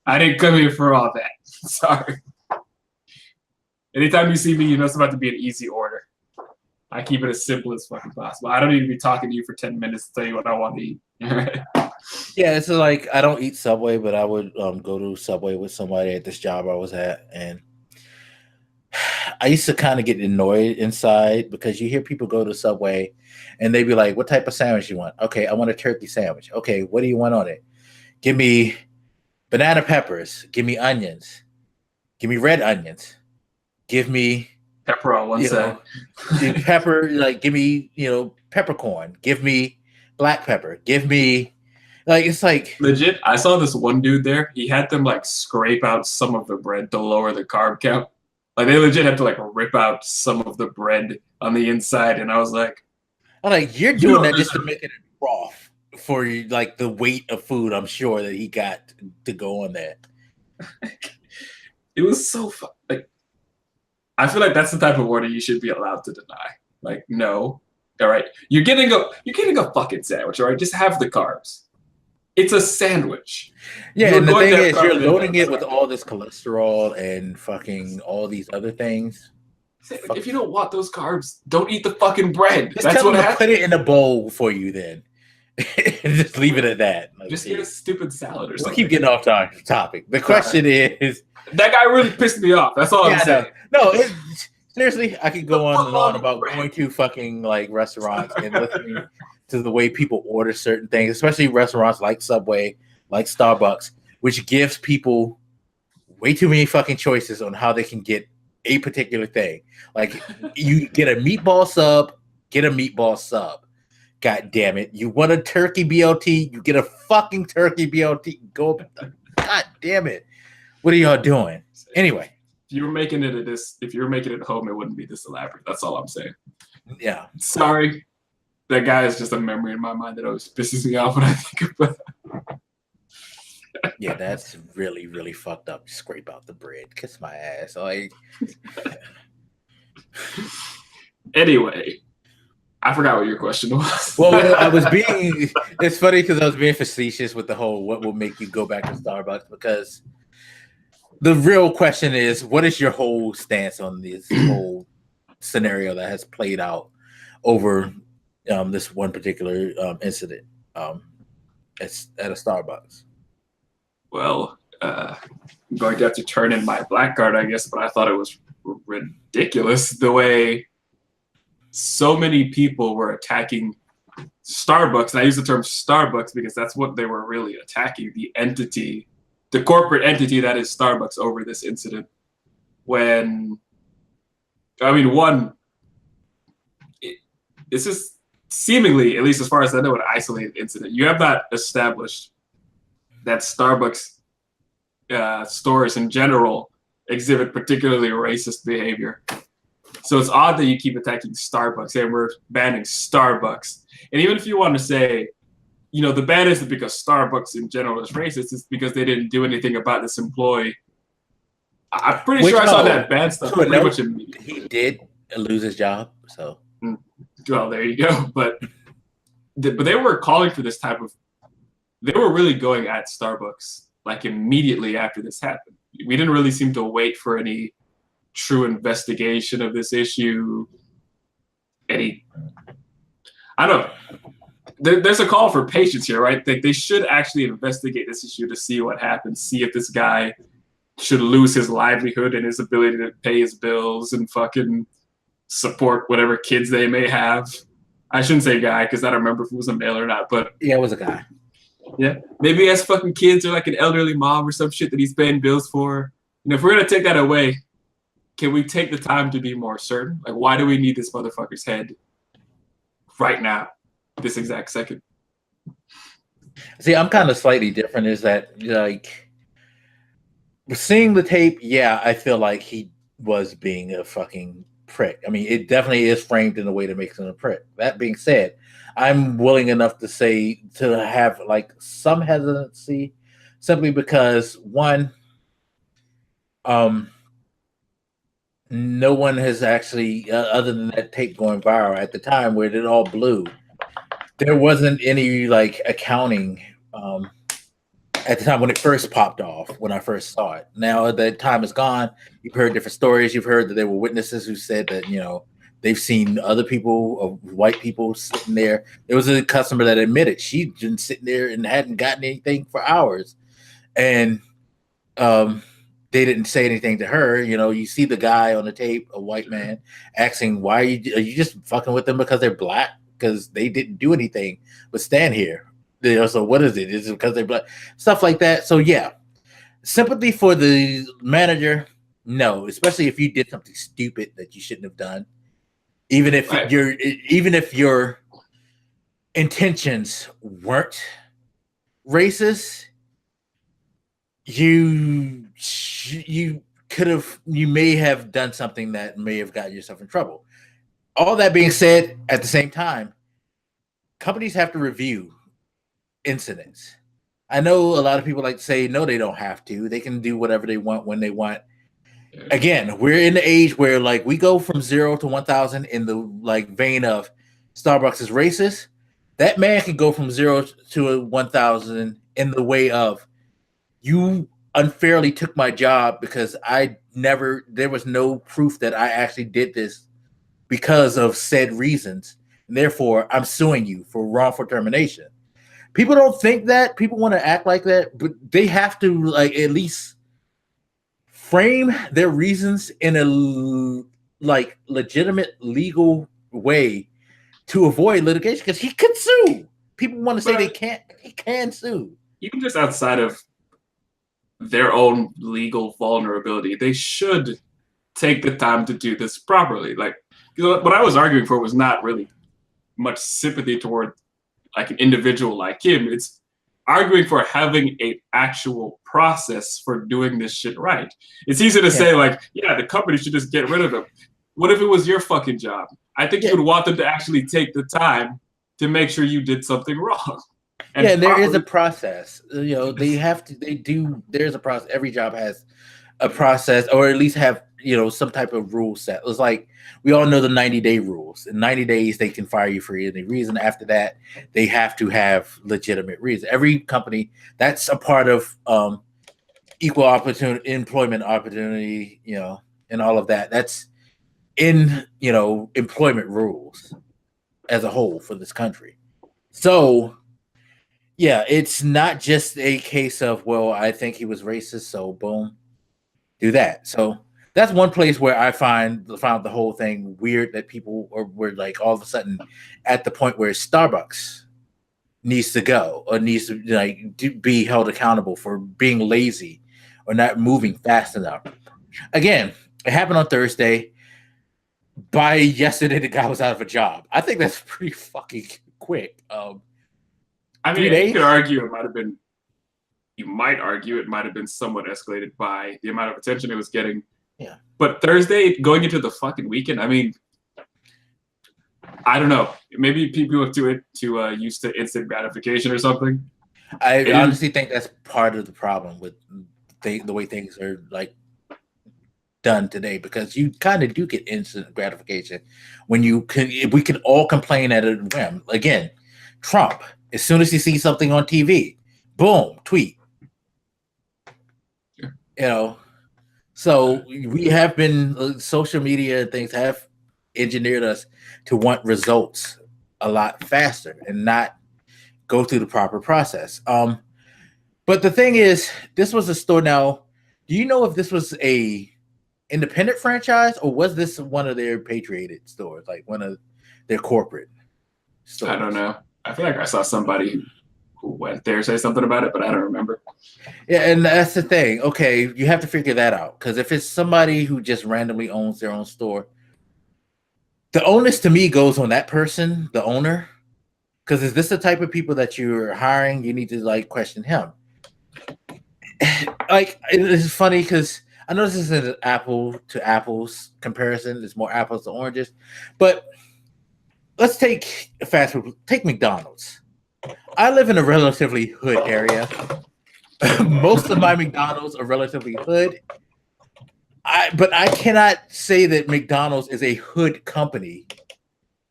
I didn't come here for all that. Sorry." Anytime you see me, you know it's about to be an easy order. I keep it as simple as fucking possible. I don't need to be talking to you for 10 minutes to tell you what I want to eat. Yeah, it's like I don't eat Subway, but I would go to Subway with somebody at this job I was at, and I used to kind of get annoyed inside because you hear people go to Subway and they be like, "What type of sandwich you want?" "Okay, I want a turkey sandwich." "Okay, what do you want on it?" "Give me banana peppers. Give me onions. Give me red onions. Give me Pepper on one side. pepper. Like give me peppercorn. Give me black pepper. Give me like it's like Legit, I saw this one dude there. He had them like scrape out some of the bread to lower the carb count. Like they legit had to like rip out some of the bread on the inside, and I was like, I'm like, you're doing that just to make it a broth for like the weight of food. I'm sure that he got to go on that. It was so fun. Like, I feel like that's the type of order you should be allowed to deny. Like, no, all right, you're getting a fucking sandwich. All right, just have the carbs. It's a sandwich. Yeah, You're and the going thing to is, have you're carbs in loading that it with all this cholesterol and fucking all these other things. Like, if you don't want those carbs, don't eat the fucking bread. Just That's tell what them to happens. put it in a bowl for you then. Just leave it at that. Like, Just get a stupid salad or we'll something. keep getting off topic. The question is, that guy really pissed me off. That's all I'm saying. No, seriously, I could go on and on about going to fucking like restaurants and listening to the way people order certain things, especially restaurants like Subway, like Starbucks, which gives people way too many fucking choices on how they can get a particular thing. Like you get a meatball sub, get a meatball sub. God damn it. You want a turkey BLT, you get a fucking turkey BLT. God damn it. What are y'all doing? Anyway. If you were making it at home, it wouldn't be this elaborate. That's all I'm saying. Yeah. Sorry. That guy is just a memory in my mind that always pisses me off when I think about it. Yeah, that's really, really fucked up. Scrape out the bread. Kiss my ass. Like anyway, I forgot what your question was. Well, it's funny because I was being facetious with the whole what will make you go back to Starbucks, because the real question is, what is your whole stance on this whole scenario that has played out over this one particular incident at a Starbucks? Well, I'm going to have to turn in my black card, I guess, but I thought it was ridiculous the way so many people were attacking Starbucks. And I use the term Starbucks because that's what they were really attacking, the entity, the corporate entity that is Starbucks, over this incident. When, I mean, this is seemingly, at least as far as I know, an isolated incident. You have not established that Starbucks stores in general exhibit particularly racist behavior. So it's odd that you keep attacking Starbucks, and we're banning Starbucks. And even if you want to say, the ban isn't because Starbucks in general is racist, it's because they didn't do anything about this employee. I'm pretty sure I saw that ban stuff pretty much immediately. He did lose his job, so. Well, there you go. But they were calling for this type of, they were really going at Starbucks like immediately after this happened. We didn't really seem to wait for any true investigation of this issue. I don't know. There's a call for patience here, right? They should actually investigate this issue to see what happens, see if this guy should lose his livelihood and his ability to pay his bills and fucking support whatever kids they may have. I shouldn't say guy because I don't remember if it was a male or not, but yeah, it was a guy. Yeah, maybe he has fucking kids or like an elderly mom or some shit that he's paying bills for. And if we're gonna take that away, can we take the time to be more certain? Like, why do we need this motherfucker's head right now, this exact second? See, I'm kind of slightly different. Is that like seeing the tape? Yeah, I feel like he was being a fucking prick. I mean, it definitely is framed in a way that makes him a prick. That being said, I'm willing enough to say to have like some hesitancy, simply because one, no one has actually, other than that tape going viral at the time where it all blew, there wasn't any like accounting at the time when it first popped off, when I first saw it. Now that time is gone, you've heard different stories. You've heard that there were witnesses who said that, you know, they've seen other people, white people sitting there. There was a customer that admitted she'd been sitting there and hadn't gotten anything for hours. And they didn't say anything to her. You know, you see the guy on the tape, a white man, asking, why are you just fucking with them because they're black? Because they didn't do anything but stand here. You know, so what is it? Is it because they're black? Stuff like that. So yeah, sympathy for the manager, no, especially if you did something stupid that you shouldn't have done. Even if your intentions weren't racist, you may have done something that may have gotten yourself in trouble. All that being said, at the same time, companies have to review incidents. I know a lot of people like to say, no, they don't have to. They can do whatever they want when they want. Again, we're in the age where like we go from 0 to 1,000 in the like vein of Starbucks is racist. That man can go from 0 to 1,000 in the way of you unfairly took my job because there was no proof that I actually did this because of said reasons. And therefore, I'm suing you for wrongful termination. People don't think that. People want to act like that, but they have to like at least frame their reasons in a like legitimate legal way to avoid litigation, because he could sue. People want to say they can't. He can sue. Even just outside of their own legal vulnerability, they should take the time to do this properly. Like, you know, what I was arguing for was not really much sympathy toward like an individual like him. It's arguing for having a actual process for doing this shit right. It's easy to say like, yeah, the company should just get rid of him. What if it was your fucking job? I think you would want them to actually take the time to make sure you did something wrong. And there is a process. You know, there's a process. Every job has a process, or at least have, you know, some type of rule set. It's like we all know the 90-day rules. In 90 days, they can fire you for any reason. After that, they have to have legitimate reason. Every company, that's a part of equal opportunity, employment opportunity, you know, and all of that. That's in, you know, employment rules as a whole for this country. So yeah, it's not just a case of, well, I think he was racist, so boom, do that. So that's one place where I found the whole thing weird, that people were like all of a sudden at the point where Starbucks needs to go, or needs to like be held accountable for being lazy or not moving fast enough. Again, it happened on Thursday. By yesterday, the guy was out of a job. I think that's pretty fucking quick. I mean, you could argue it might have been. You might argue it might have been somewhat escalated by the amount of attention it was getting. Yeah. But Thursday, going into the fucking weekend, I mean, I don't know. Maybe people are too used to instant gratification or something. I honestly think that's part of the problem with the way things are like done today, because you kind of do get instant gratification when we can all complain at a whim. Again, Trump, as soon as he sees something on TV, boom, tweet. You know, So we have been social media and things have engineered us to want results a lot faster and not go through the proper process. But the thing is, this was a store. Now, do you know if this was a independent franchise or was this one of their patriated stores, like one of their corporate stores? I don't know. I feel like I saw somebody who went there say something about it, but I don't remember. Yeah, and that's the thing. Okay, you have to figure that out because if it's somebody who just randomly owns their own store, the onus to me goes on that person, the owner. Because is this the type of people that you're hiring? You need to like question him. Like it's funny because I know this isn't an apple to apples comparison. It's more apples to oranges. But let's take fast food. Take McDonald's. I live in a relatively hood area. Most of my McDonald's are relatively hood. But I cannot say that McDonald's is a hood company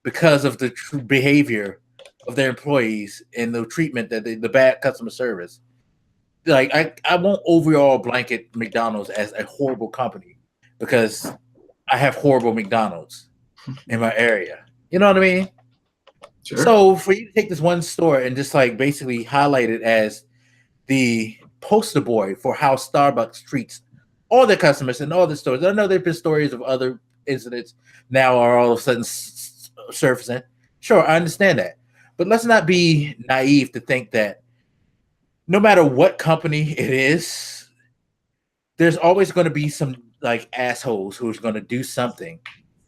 because of the behavior of their employees and the treatment that the bad customer service. Like I won't overall blanket McDonald's as a horrible company because I have horrible McDonald's in my area. You know what I mean? Sure. So for you to take this one store and just like basically highlight it as the poster boy for how Starbucks treats all their customers and all the stores. I know there've been stories of other incidents now are all of a sudden surfacing. Sure, I understand that. But let's not be naive to think that no matter what company it is, there's always going to be some like assholes who's going to do something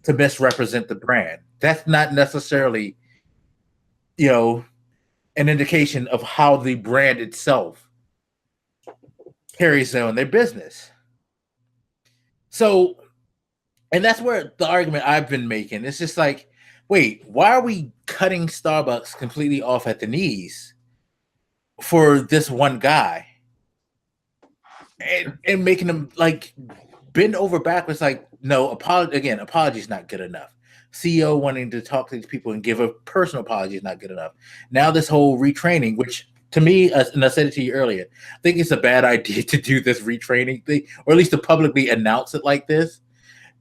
to misrepresent the brand. That's not necessarily, an indication of how the brand itself carries on their business. So, and that's where the argument I've been making. It's just like, wait, why are we cutting Starbucks completely off at the knees for this one guy and making them like bend over backwards? Like, no, apology is not good enough. CEO wanting to talk to these people and give a personal apology is not good enough. Now this whole retraining, which to me, and I said it to you earlier, I think it's a bad idea to do this retraining thing, or at least to publicly announce it like this,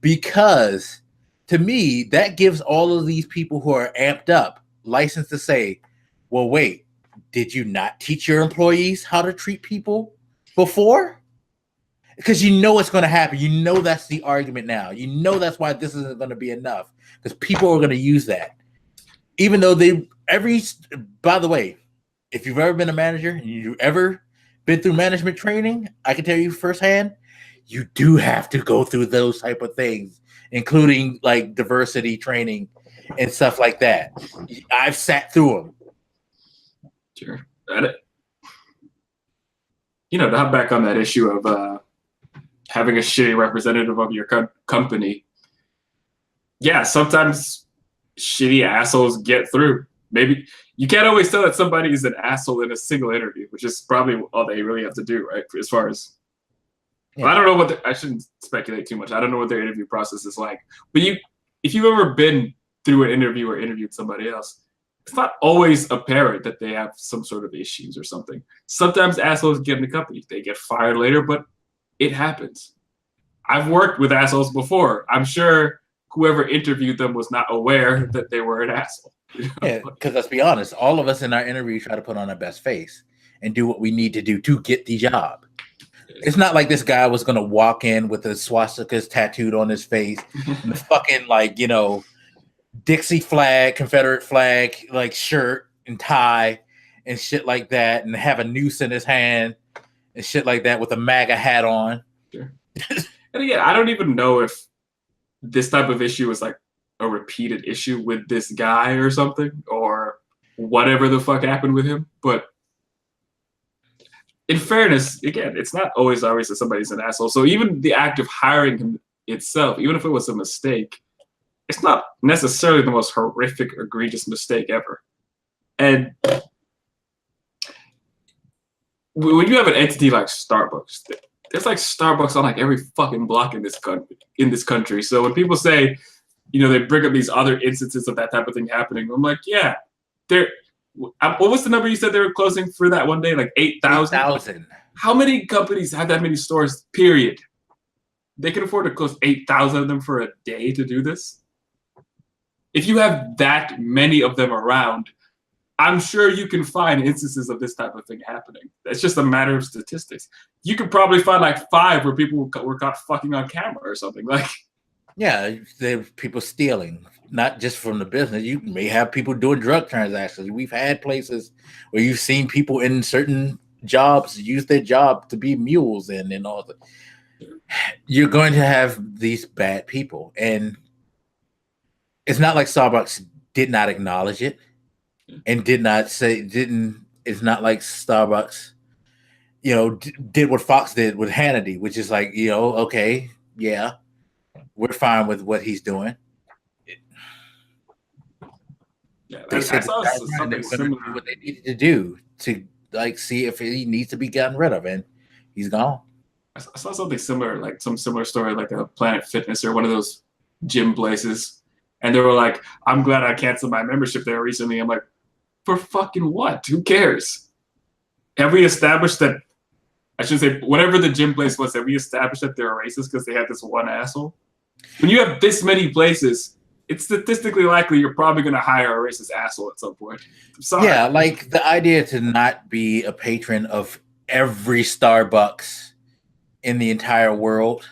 because to me, that gives all of these people who are amped up license to say, well, wait, did you not teach your employees how to treat people before? Because you know it's going to happen. You know that's the argument now. You know that's why this isn't going to be enough, because people are going to use that. Even though by the way, if you've ever been a manager and you've ever been through management training, I can tell you firsthand, you do have to go through those type of things, including like diversity training and stuff like that. I've sat through them. Sure. To hop back on that issue of having a shitty representative of your company. Yeah, sometimes shitty assholes get through. Maybe you can't always tell that somebody is an asshole in a single interview, which is probably all they really have to do, right? As far as, yeah. I don't know I shouldn't speculate too much. I don't know what their interview process is like. But if you've ever been through an interview or interviewed somebody else, it's not always apparent that they have some sort of issues or something. Sometimes assholes get in the company. They get fired later, but it happens. I've worked with assholes before. I'm sure whoever interviewed them was not aware that they were an asshole. Yeah, because let's be honest, all of us in our interview try to put on our best face and do what we need to do to get the job. It's not like this guy was going to walk in with the swastikas tattooed on his face and the fucking Dixie flag, Confederate flag, like shirt and tie and shit like that, and have a noose in his hand and shit like that with a MAGA hat on. Sure. And again, I don't even know if this type of issue is like a repeated issue with this guy or something, or whatever the fuck happened with him. But in fairness, again, it's not always obvious that somebody's an asshole. So even the act of hiring him itself, even if it was a mistake, it's not necessarily the most horrific, egregious mistake ever. And when you have an entity like Starbucks, there's like Starbucks on like every fucking block in this country. So when people say, they bring up these other instances of that type of thing happening, I'm like, yeah, what was the number you said they were closing for that one day? Like 8,000? 8,000. How many companies have that many stores, period? they can afford to close 8,000 of them for a day to do this. If you have that many of them around, I'm sure you can find instances of this type of thing happening. It's just a matter of statistics. You could probably find like 5 where people were caught fucking on camera or something. Like, yeah, there's people stealing, not just from the business. You may have people doing drug transactions. We've had places where you've seen people in certain jobs use their job to be mules and all that. You're going to have these bad people, and it's not like Starbucks did not acknowledge it and did not say didn't. It's not like Starbucks, did what Fox did with Hannity, which is like, okay, yeah, we're fine with what he's doing. Yeah, They said something similar. Do what they needed to do to like see if he needs to be gotten rid of, and he's gone. I saw something similar, like some similar story, like a Planet Fitness or one of those gym places, and they were like, "I'm glad I canceled my membership there recently." I'm like, "For fucking what? Who cares? Have we established that?" I should say, whatever the gym place was, have we established that they're racist because they had this one asshole? When you have this many places, it's statistically likely you're probably going to hire a racist asshole at some point. I'm sorry. Yeah, like the idea to not be a patron of every Starbucks in the entire world,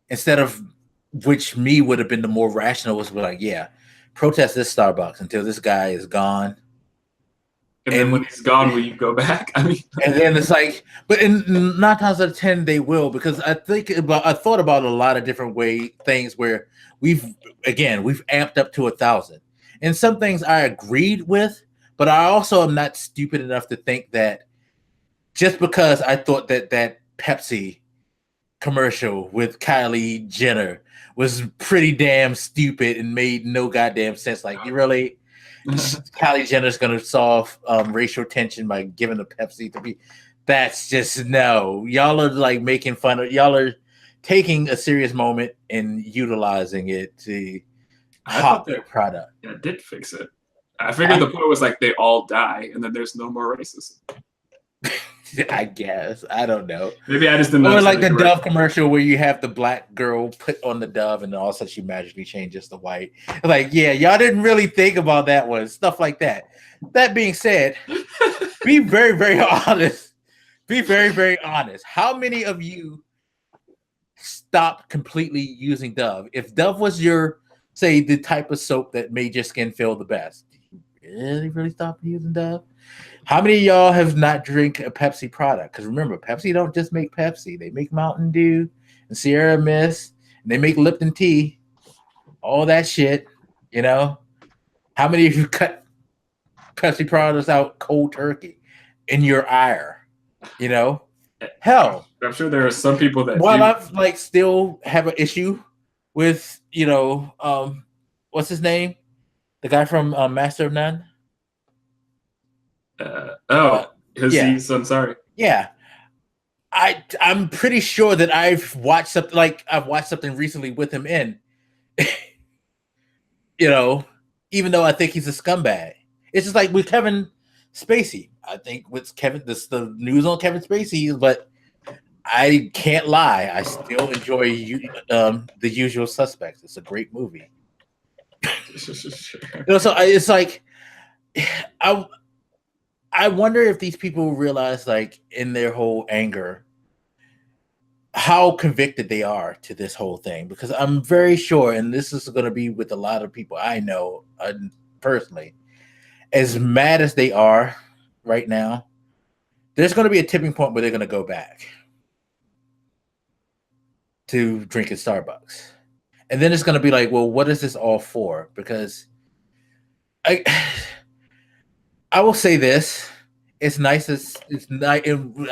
instead of which me would have been the more rational was like, yeah, protest this Starbucks until this guy is gone. And then when he's gone, will you go back? I mean, and then it's like, but in 9 times out of 10 they will, because I thought about a lot of different things where we've amped up to 1,000, and some things I agreed with, but I also am not stupid enough to think that just because I thought that Pepsi commercial with Kylie Jenner was pretty damn stupid and made no goddamn sense. Like, you really, Kylie Jenner's gonna solve racial tension by giving the Pepsi to be? That's just no. Y'all are like making fun of. Y'all are taking a serious moment and utilizing it to hop their product. Yeah, it did fix it. I figured the point was like they all die and then there's no more racism. I guess. I don't know. Maybe I just didn't know. Or like the Dove commercial where you have the black girl put on the Dove and all of a sudden she magically changes to white. Like, yeah, y'all didn't really think about that one. Stuff like that. That being said, be very, very honest. Be very, very honest. How many of you stopped completely using Dove? If Dove was your, say, the type of soap that made your skin feel the best, did you really stop using Dove? How many of y'all have not drink a Pepsi product? Because remember, Pepsi don't just make Pepsi. They make Mountain Dew and Sierra Mist, and they make Lipton tea, all that shit, How many of you cut Pepsi products out cold turkey in your ire? Hell. I'm sure there are some people that I've still have an issue with, what's his name? The guy from Master of None? Aziz Ansari. Yeah. I'm pretty sure that I've watched something recently with him in, even though I think he's a scumbag. It's just like with Kevin Spacey. I think with the news on Kevin Spacey, but I can't lie. I still enjoy The Usual Suspects. It's a great movie. So it's like, I wonder if these people realize, like, in their whole anger, how convicted they are to this whole thing. Because I'm very sure, and this is going to be with a lot of people I know personally, as mad as they are right now, there's going to be a tipping point where they're going to go back to drinking Starbucks. And then it's going to be like, well, what is this all for? Because I will say this. It's nice. It's nice.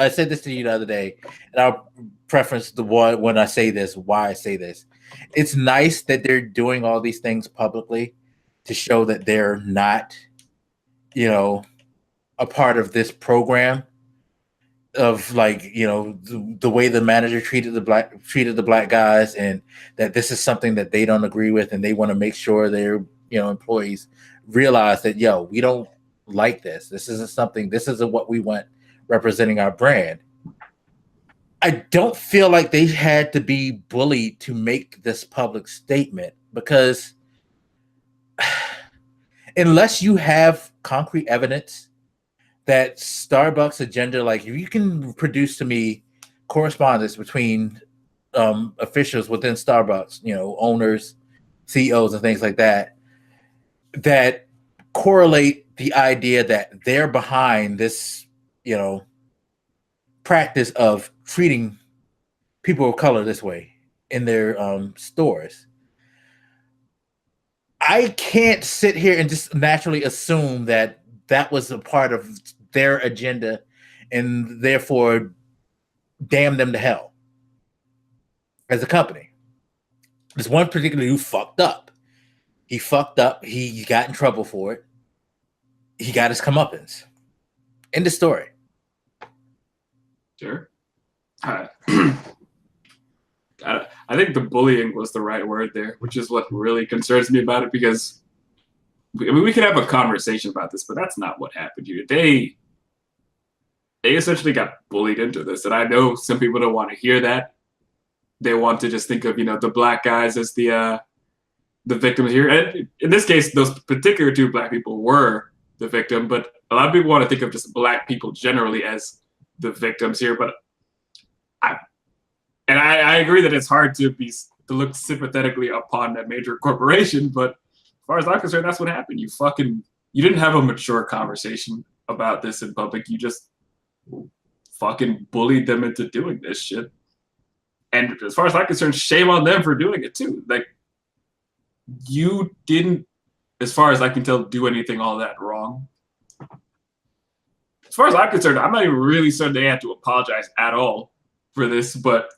I said this to you the other day, and I'll preference the one when I say this, why I say this. It's nice that they're doing all these things publicly to show that they're not, a part of this program of, like, the way the manager treated the black guys, and that this is something that they don't agree with, and they want to make sure their employees realize that we don't like this. This isn't what we want representing our brand. I don't feel like they had to be bullied to make this public statement, because unless you have concrete evidence that Starbucks agenda, like if you can produce to me correspondence between officials within Starbucks, owners, CEOs, and things like that, that correlate the idea that they're behind this, practice of treating people of color this way in their stores. I can't sit here and just naturally assume that that was a part of their agenda and therefore damn them to hell as a company. There's one particular who fucked up. He fucked up. He got in trouble for it. He got his comeuppance. End of story. Sure. I think the bullying was the right word there, which is what really concerns me about it, because we could have a conversation about this, but that's not what happened here. They essentially got bullied into this, and I know some people don't want to hear that. They want to just think of the black guys as the victims here. And in this case, those particular two black people were the victim, but a lot of people want to think of just black people generally as the victims here. But I agree that it's hard to look sympathetically upon a major corporation, but as far as I'm concerned, that's what happened. You didn't have a mature conversation about this in public. You just fucking bullied them into doing this shit. And as far as I'm concerned, shame on them for doing it too. Like, you didn't, as far as I can tell, do anything all that wrong. As far as I'm concerned, I'm not even really certain they had to apologize at all for this, but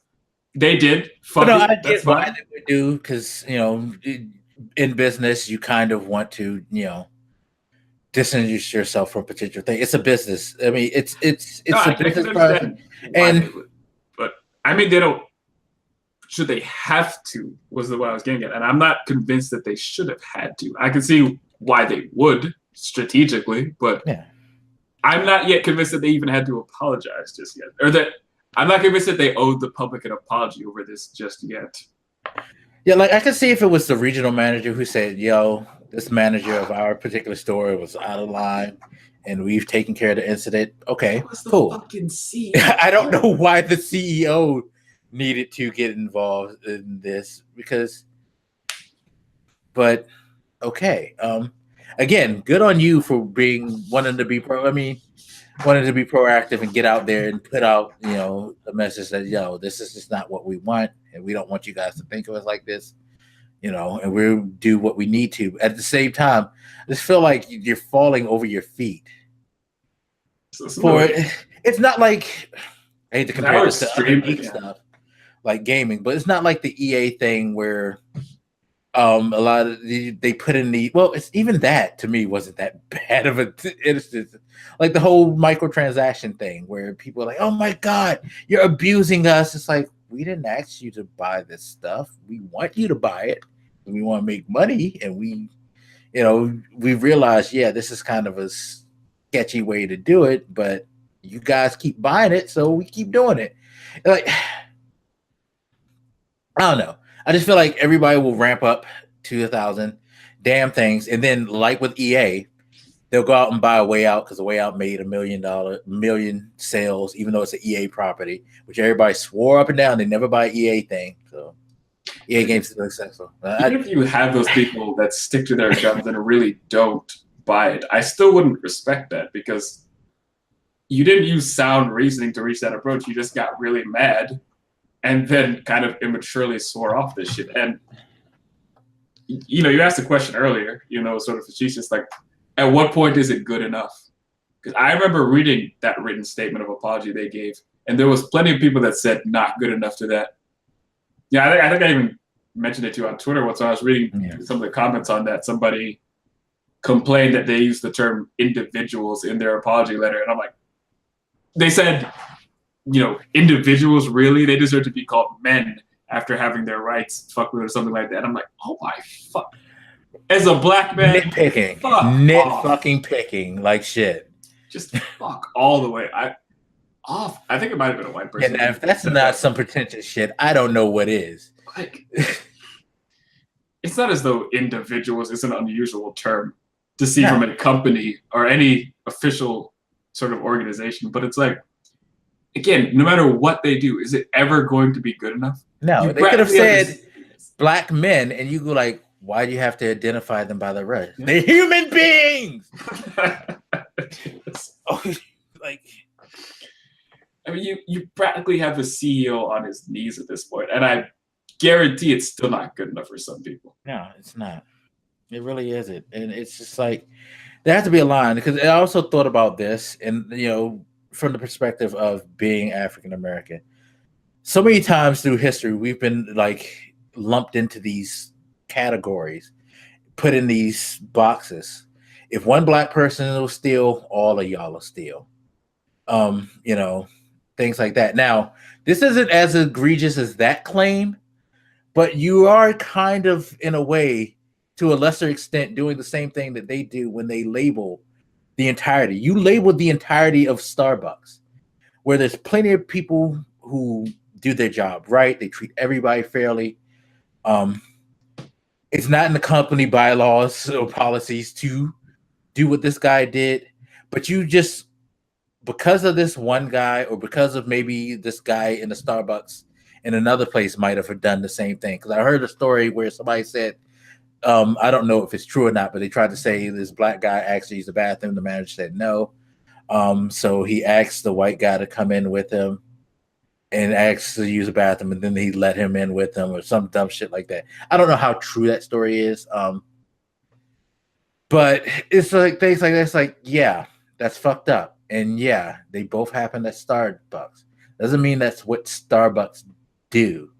they did. I get why they would do, because in business you kind of want to distance yourself from a particular thing. It's a business. I mean, it's a business process, but I mean, they don't. Should they have to? Was what I was getting at, and I'm not convinced that they should have had to. I can see why they would strategically, but yeah. I'm not yet convinced that they even had to apologize just yet, or that I'm not convinced that they owed the public an apology over this just yet. Yeah, like I could see if it was the regional manager who said, "Yo, this manager of our particular store was out of line, and we've taken care of the incident." Okay, cool. Fucking CEO? I don't know why the CEO needed to get involved in this, but okay. Again, good on you for wanting to be proactive and get out there and put out, a message that, this is just not what we want, and we don't want you guys to think of us like this, and we'll do what we need to. At the same time, I just feel like you're falling over your feet. It's not like, I hate to compare this to other geek stuff like gaming, but it's not like the EA thing where a lot of they put in it's even that to me wasn't that bad of an instance. Like the whole microtransaction thing where people are like, "Oh my God, you're abusing us." It's like, we didn't ask you to buy this stuff. We want you to buy it. And we want to make money, and we realize, this is kind of a sketchy way to do it, but you guys keep buying it, so we keep doing it. Like, I don't know. I just feel like everybody will ramp up to 1,000 damn things, and then like with EA, they'll go out and buy a Way Out because the Way Out made $1 million sales, even though it's an EA property, which everybody swore up and down they never buy EA thing. So EA games is successful. Even if you have those people that stick to their guns and really don't buy it, I still wouldn't respect that, because you didn't use sound reasoning to reach that approach. You just got really mad and then kind of immaturely swore off this shit. And, you asked the question earlier, sort of facetious, like, at what point is it good enough? Because I remember reading that written statement of apology they gave, and there was plenty of people that said not good enough to that. Yeah, I think I even mentioned it to you on Twitter once. I was reading some of the comments on that. Somebody complained that they used the term individuals in their apology letter, and I'm like, they said, individuals, really? They deserve to be called men after having their rights fucked with or something like that. I'm like, oh my fuck. As a black man, fucking picking like shit. Just fuck all the way. off. I think it might have been a white person. Yeah, now if that's not some pretentious shit, I don't know what is. Like, it's not as though individuals is an unusual term to see from a company or any official sort of organization, but it's like, again, no matter what they do, is it ever going to be good enough? No, they could have said black men, and you go like, why do you have to identify them by their race? Yeah. They're human beings. Oh, like, I mean, you practically have a CEO on his knees at this point, and I guarantee it's still not good enough for some people. No, it's not. It really isn't, and it's just like there has to be a line, because I also thought about this, and from the perspective of being African American, so many times through history we've been like lumped into these categories, put in these boxes. If one black person will steal, all of y'all will steal. Things like that. Now, this isn't as egregious as that claim, but you are kind of, in a way, to a lesser extent, doing the same thing that they do when they label the entirety. You label the entirety of Starbucks, where there's plenty of people who do their job right. They treat everybody fairly. It's not in the company bylaws or policies to do what this guy did, but you just, because of this one guy, or because of maybe this guy in the Starbucks in another place might have done the same thing. Because I heard a story where somebody said, I don't know if it's true or not, but they tried to say this black guy actually used the bathroom. The manager said no. So he asked the white guy to come in with him and asked to use the bathroom, and then he let him in with him, or some dumb shit like that. I don't know how true that story is. But it's like things like that. It's like, yeah, that's fucked up. And yeah, they both happen at Starbucks. Doesn't mean that's what Starbucks do,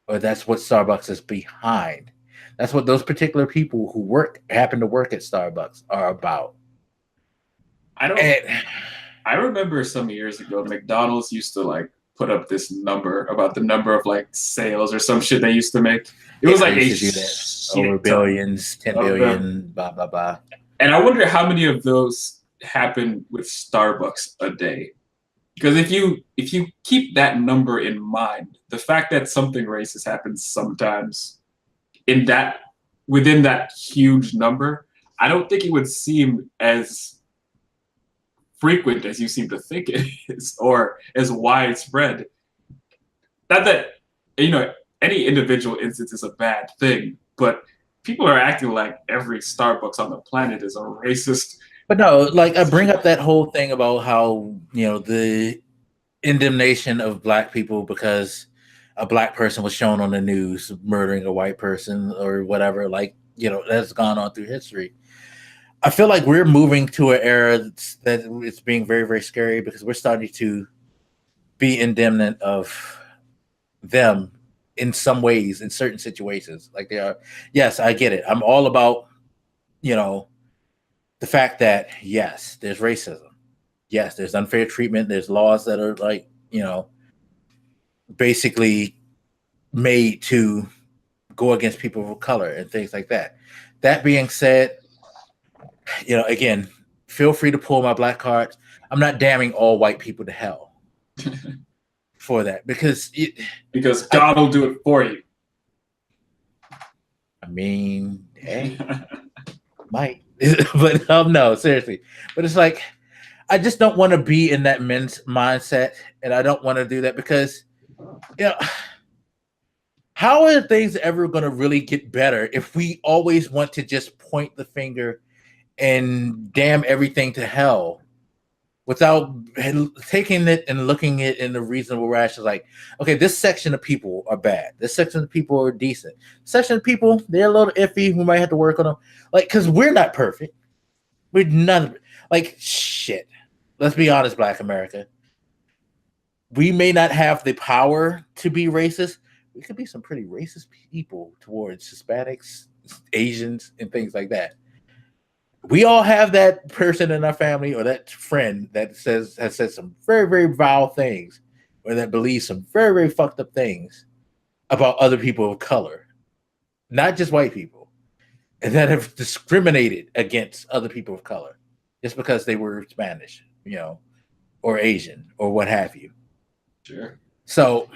or that's what Starbucks is behind. That's what those particular people who happen to work at Starbucks are about. I remember some years ago, McDonald's used to like put up this number about the number of like sales or some shit they used to make. It was like over billions, 10 billion, blah blah blah. And I wonder how many of those happen with Starbucks a day. Because if you keep that number in mind, the fact that something racist happens sometimes within that huge number, I don't think it would seem as frequent as you seem to think it is, or as widespread. Not that any individual instance is a bad thing, but people are acting like every Starbucks on the planet is a racist. But no, like I bring up that whole thing about how the indemnation of black people because a black person was shown on the news murdering a white person or whatever, that's gone on through history. I feel like we're moving to an era that it's being very, very scary, because we're starting to be indemnant of them in some ways, in certain situations. Like they are. Yes, I get it. I'm all about, the fact that, yes, there's racism. Yes, there's unfair treatment. There's laws that are basically made to go against people of color and things like that. That being said, again, feel free to pull my black cards. I'm not damning all white people to hell for that, because God will do it for you. I mean, hey, might, but no, seriously. But it's like, I just don't want to be in that men's mindset, and I don't want to do that, because how are things ever going to really get better if we always want to just point the finger and damn everything to hell without taking it and looking at it in a reasonable rational, like, okay, this section of people are bad. This section of people are decent. Section of people, they're a little iffy. We might have to work on them. Like, because we're not perfect. We're none. Like, shit. Let's be honest, Black America. We may not have the power to be racist. We could be some pretty racist people towards Hispanics, Asians, and things like that. We all have that person in our family or that friend that has said some very, very vile things, or that believes some very, very fucked up things about other people of color, not just white people, and that have discriminated against other people of color just because they were Spanish, or Asian or what have you. Sure. So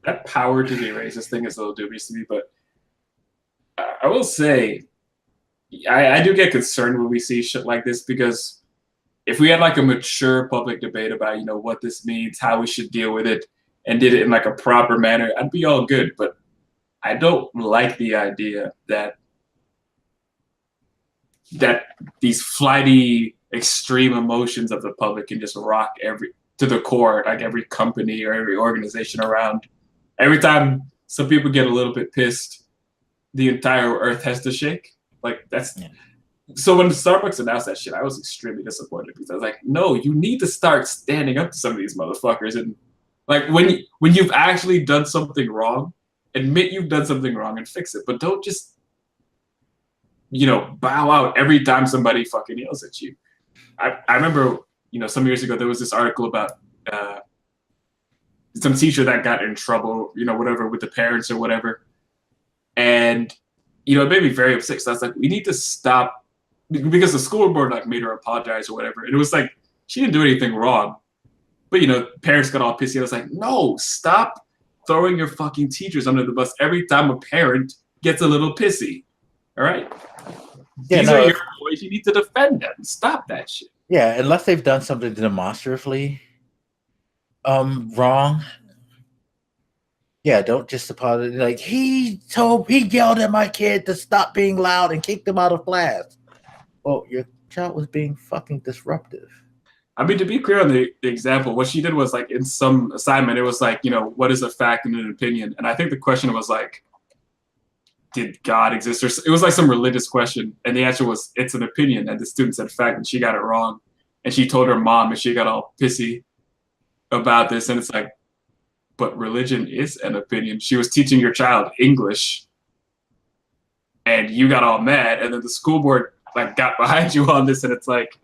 that power to be racist thing is a little dubious to me, but I will say I do get concerned when we see shit like this, because if we had like a mature public debate about, what this means, how we should deal with it, and did it in like a proper manner, I'd be all good. But I don't like the idea that these flighty, extreme emotions of the public can just rock to the core, like every company or every organization around. Every time some people get a little bit pissed, the entire earth has to shake. Like that's. Yeah. So when Starbucks announced that shit, I was extremely disappointed, because I was like, no, you need to start standing up to some of these motherfuckers. And like when you've actually done something wrong, admit you've done something wrong and fix it. But don't just, bow out every time somebody fucking yells at you. I remember, some years ago, there was this article about some teacher that got in trouble, whatever, with the parents or whatever. And, it made me very upset. So I was like, we need to stop, because the school board like made her apologize or whatever. And it was like, she didn't do anything wrong. But, parents got all pissy. I was like, no, stop throwing your fucking teachers under the bus every time a parent gets a little pissy. All right? Yeah, These are your boys. You need to defend them. Stop that shit. Yeah, unless they've done something demonstratively wrong. Yeah, don't just apologize. Like, he yelled at my kid to stop being loud and kicked him out of class. Well, your child was being fucking disruptive. I mean, to be clear on the example, what she did was like in some assignment, it was like, what is a fact and an opinion? And I think the question was like, did God exist? Or it was like some religious question. And the answer was, it's an opinion. And the student said fact, and she got it wrong. And she told her mom, and she got all pissy about this. And it's like, but religion is an opinion. She was teaching your child English, and you got all mad. And then the school board like got behind you on this. And it's like,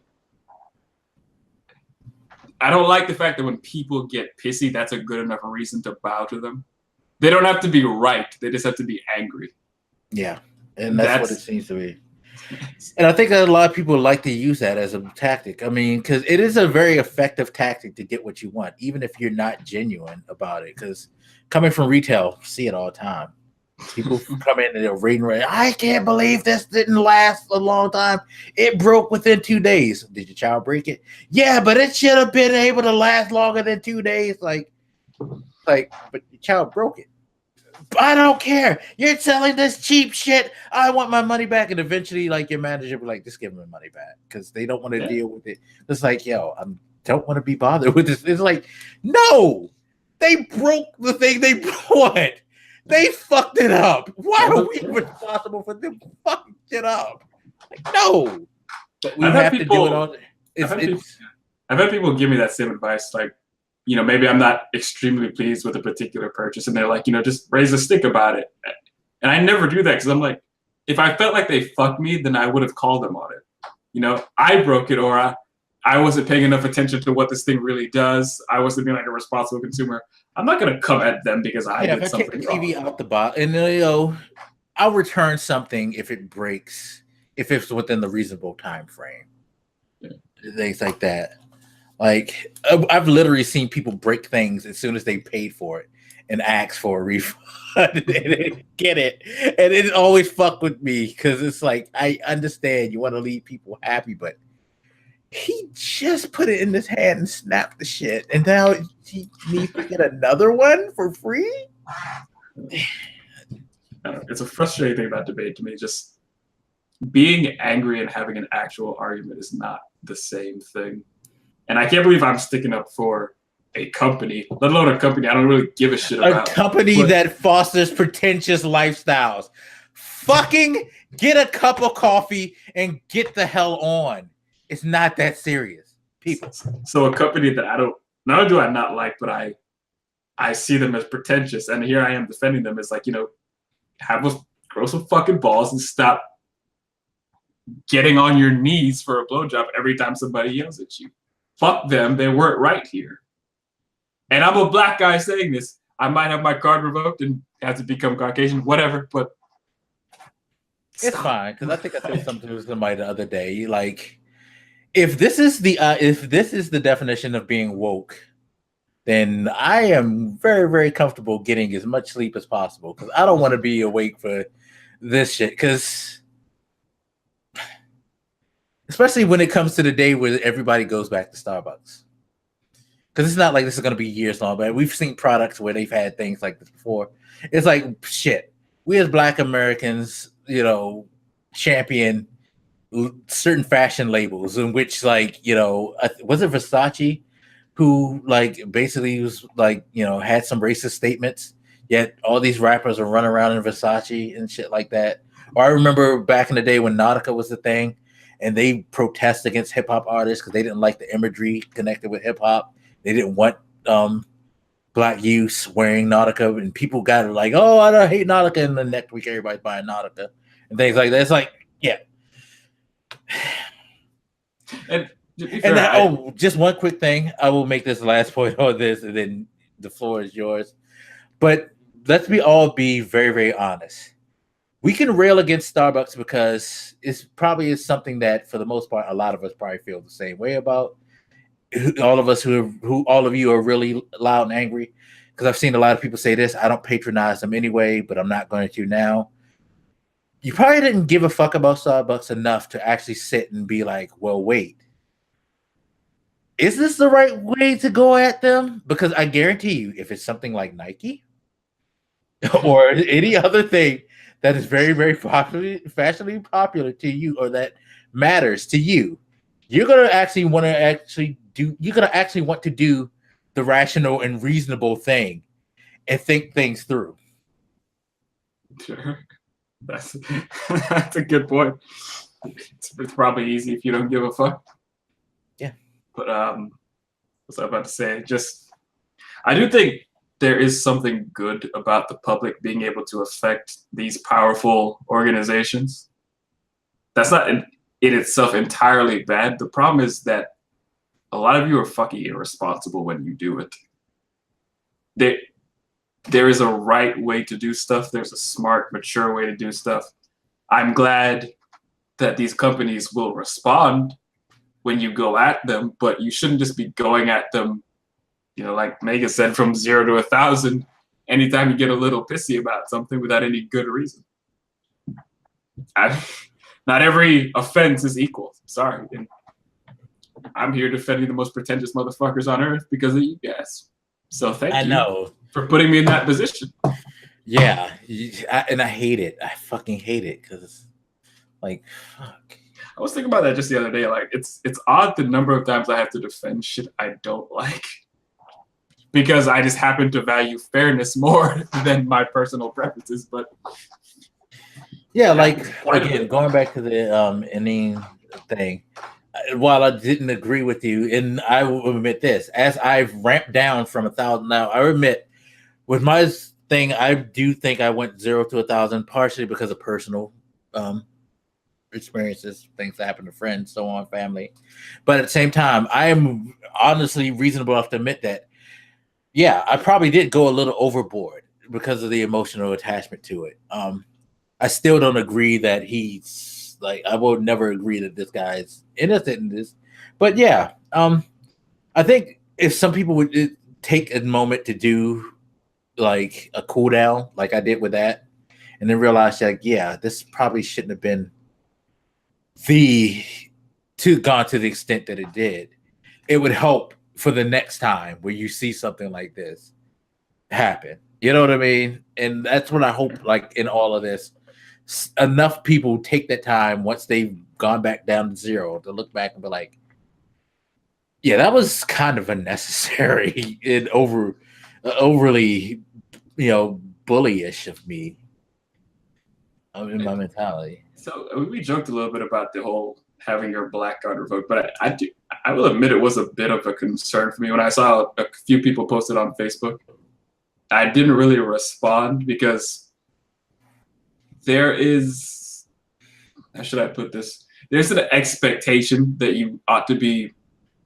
I don't like the fact that when people get pissy, that's a good enough reason to bow to them. They don't have to be right. They just have to be angry. Yeah, and that's what it seems to be. And I think that a lot of people like to use that as a tactic. I mean, because it is a very effective tactic to get what you want, even if you're not genuine about it. Because coming from retail, see it all the time. People come in and they're rating, I can't believe this didn't last a long time. It broke within 2 days. Did your child break it? Yeah, but it should have been able to last longer than 2 days. Like, but your child broke it. I don't care. You're selling this cheap shit. I want my money back. And eventually, like, your manager will be like, just give them the money back, because they don't want to deal with it. It's like, yo, I don't want to be bothered with this. It's like, no, they broke the thing they bought. They fucked it up. Why are we responsible for them fucking shit up? Like, no. But we have to do it all. I've had people give me that same advice, like, maybe I'm not extremely pleased with a particular purchase, and they're like, just raise a stick about it. And I never do that, because I'm like, if I felt like they fucked me, then I would have called them on it. I broke it, or I wasn't paying enough attention to what this thing really does. I wasn't being like a responsible consumer. I'm not going to come at them because I did something wrong. If I take the TV out the box, and I'll return something if it breaks, if it's within the reasonable time frame. Yeah. Things like that. Like, I've literally seen people break things as soon as they paid for it and ask for a refund and they get it. And it always fuck with me, because it's like, I understand you want to leave people happy, but he just put it in his hand and snapped the shit. And now he needs to get another one for free? It's a frustrating thing about debate to me. Just being angry and having an actual argument is not the same thing. And I can't believe I'm sticking up for a company, let alone a company I don't really give a shit about. A company that fosters pretentious lifestyles. Fucking get a cup of coffee and get the hell on. It's not that serious, people. So a company that not only do I not like, but I see them as pretentious, and here I am defending them. It's like, grow some fucking balls and stop getting on your knees for a blowjob every time somebody yells at you. Fuck them. They weren't right here. And I'm a black guy saying this. I might have my card revoked and have to become Caucasian, whatever, but it's fine. Because I think I said something to somebody the other day. Like, if this is the definition of being woke, then I am very, very comfortable getting as much sleep as possible because I don't want to be awake for this shit. Because especially when it comes to the day where everybody goes back to Starbucks. Because it's not like this is going to be years long, but we've seen products where they've had things like this before. It's like, shit, we as Black Americans, champion certain fashion labels in which, like, was it Versace who, like, basically was, like, had some racist statements, yet all these rappers are running around in Versace and shit like that. Or I remember back in the day when Nautica was the thing, and they protest against hip-hop artists because they didn't like the imagery connected with hip-hop. They didn't want Black youths wearing Nautica, and people got like, oh, I don't hate Nautica, and the next week everybody's buying Nautica and things like that. It's like, yeah. And just one quick thing. I will make this last point on this, and then the floor is yours. But let's be very, very honest. We can rail against Starbucks because it's probably something that, for the most part, a lot of us probably feel the same way about. All of us all of you are really loud and angry, because I've seen a lot of people say this. I don't patronize them anyway, but I'm not going to now. You probably didn't give a fuck about Starbucks enough to actually sit and be like, well, wait, is this the right way to go at them? Because I guarantee you, if it's something like Nike or any other thing that is very, very fashionably popular to you, or that matters to you, you're gonna actually want to do the rational and reasonable thing and think things through. Sure. That's a good point. It's probably easy if you don't give a fuck. Yeah. But what's I about to say? I do think there is something good about the public being able to affect these powerful organizations. That's not in itself entirely bad. The problem is that a lot of you are fucking irresponsible when you do it. There is a right way to do stuff. There's a smart, mature way to do stuff. I'm glad that these companies will respond when you go at them, but you shouldn't just be going at them, like Mega said, from 0 to 1,000 anytime you get a little pissy about something without any good reason. Not every offense is equal. Sorry. And I'm here defending the most pretentious motherfuckers on earth because of you guys. So thank you. I know. For putting me in that position. Yeah, and I hate it. I fucking hate it because, like, fuck. I was thinking about that just the other day. Like, it's odd the number of times I have to defend shit I don't like because I just happen to value fairness more than my personal preferences. But yeah, like, again, going back to the ending thing. While I didn't agree with you, and I will admit this, as I've ramped down from 1,000 now, I admit with my thing, I do think I went 0 to 1,000 partially because of personal experiences, things that happen to friends, so on, family. But at the same time, I am honestly reasonable enough to admit that, yeah, I probably did go a little overboard because of the emotional attachment to it. I still don't agree that he's like, I will never agree that this guy's innocent in this. But yeah, I think if some people would take a moment to do like a cool down, like I did with that, and then realize, like, yeah, this probably shouldn't have been gone to the extent that it did, it would help for the next time where you see something like this happen. You know what I mean? And that's what I hope, like, in all of this, enough people take that time once they've gone back down to 0 to look back and be like, yeah, that was kind of unnecessary and overly, bullyish of me. In my mentality. So we joked a little bit about the whole having your black card revoked, but I will admit it was a bit of a concern for me when I saw a few people posted on Facebook. I didn't really respond because there is, how should I put this? There's an expectation that you ought to be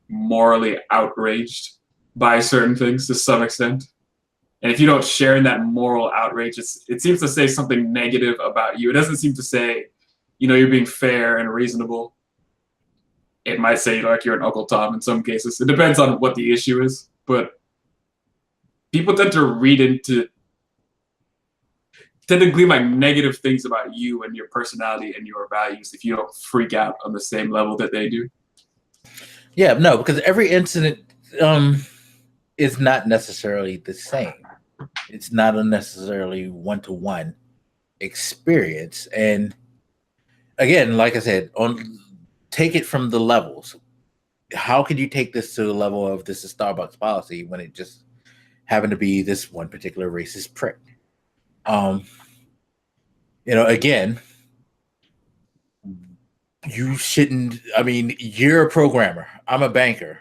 morally outraged by certain things to some extent. And if you don't share in that moral outrage, it seems to say something negative about you. It doesn't seem to say, you're being fair and reasonable. it might say like you're an Uncle Tom in some cases. It depends on what the issue is, but people tend to glean like negative things about you and your personality and your values if you don't freak out on the same level that they do. Yeah, no, because every incident is not necessarily the same. It's not a necessarily one-to-one experience. And again, like I said, take it from the levels. How could you take this to the level of this is Starbucks policy when it just happened to be this one particular racist prick? Again, you shouldn't. I mean, you're a programmer. I'm a banker.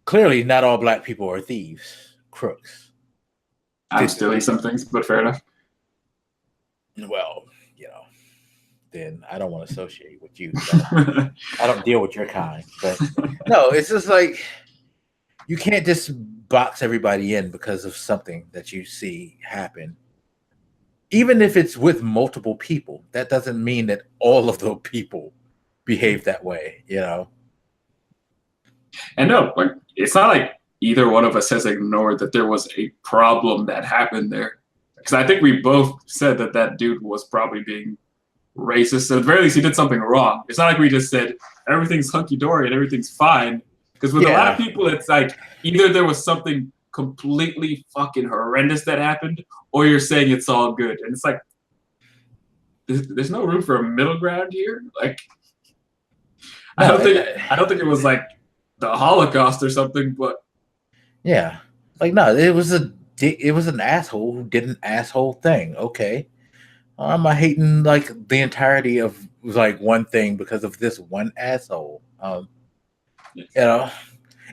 Clearly, not all black people are thieves, crooks. I'm stealing some things, but fair enough. Well, then I don't want to associate with you. I don't deal with your kind. But no, it's just like you can't just box everybody in because of something that you see happen. Even if it's with multiple people, that doesn't mean that all of those people behave that way, And no, like it's not like either one of us has ignored that there was a problem that happened there. Because I think we both said that dude was probably being racist. So at the very least, he did something wrong. It's not like we just said everything's hunky-dory and everything's fine. Because with a lot of people, it's like either there was something completely fucking horrendous that happened, or you're saying it's all good. And it's like, there's no room for a middle ground here. Like, I don't think it was like the Holocaust or something, but yeah, like no, it was an asshole who did an asshole thing. Okay, I'm not hating like the entirety of like one thing because of this one asshole.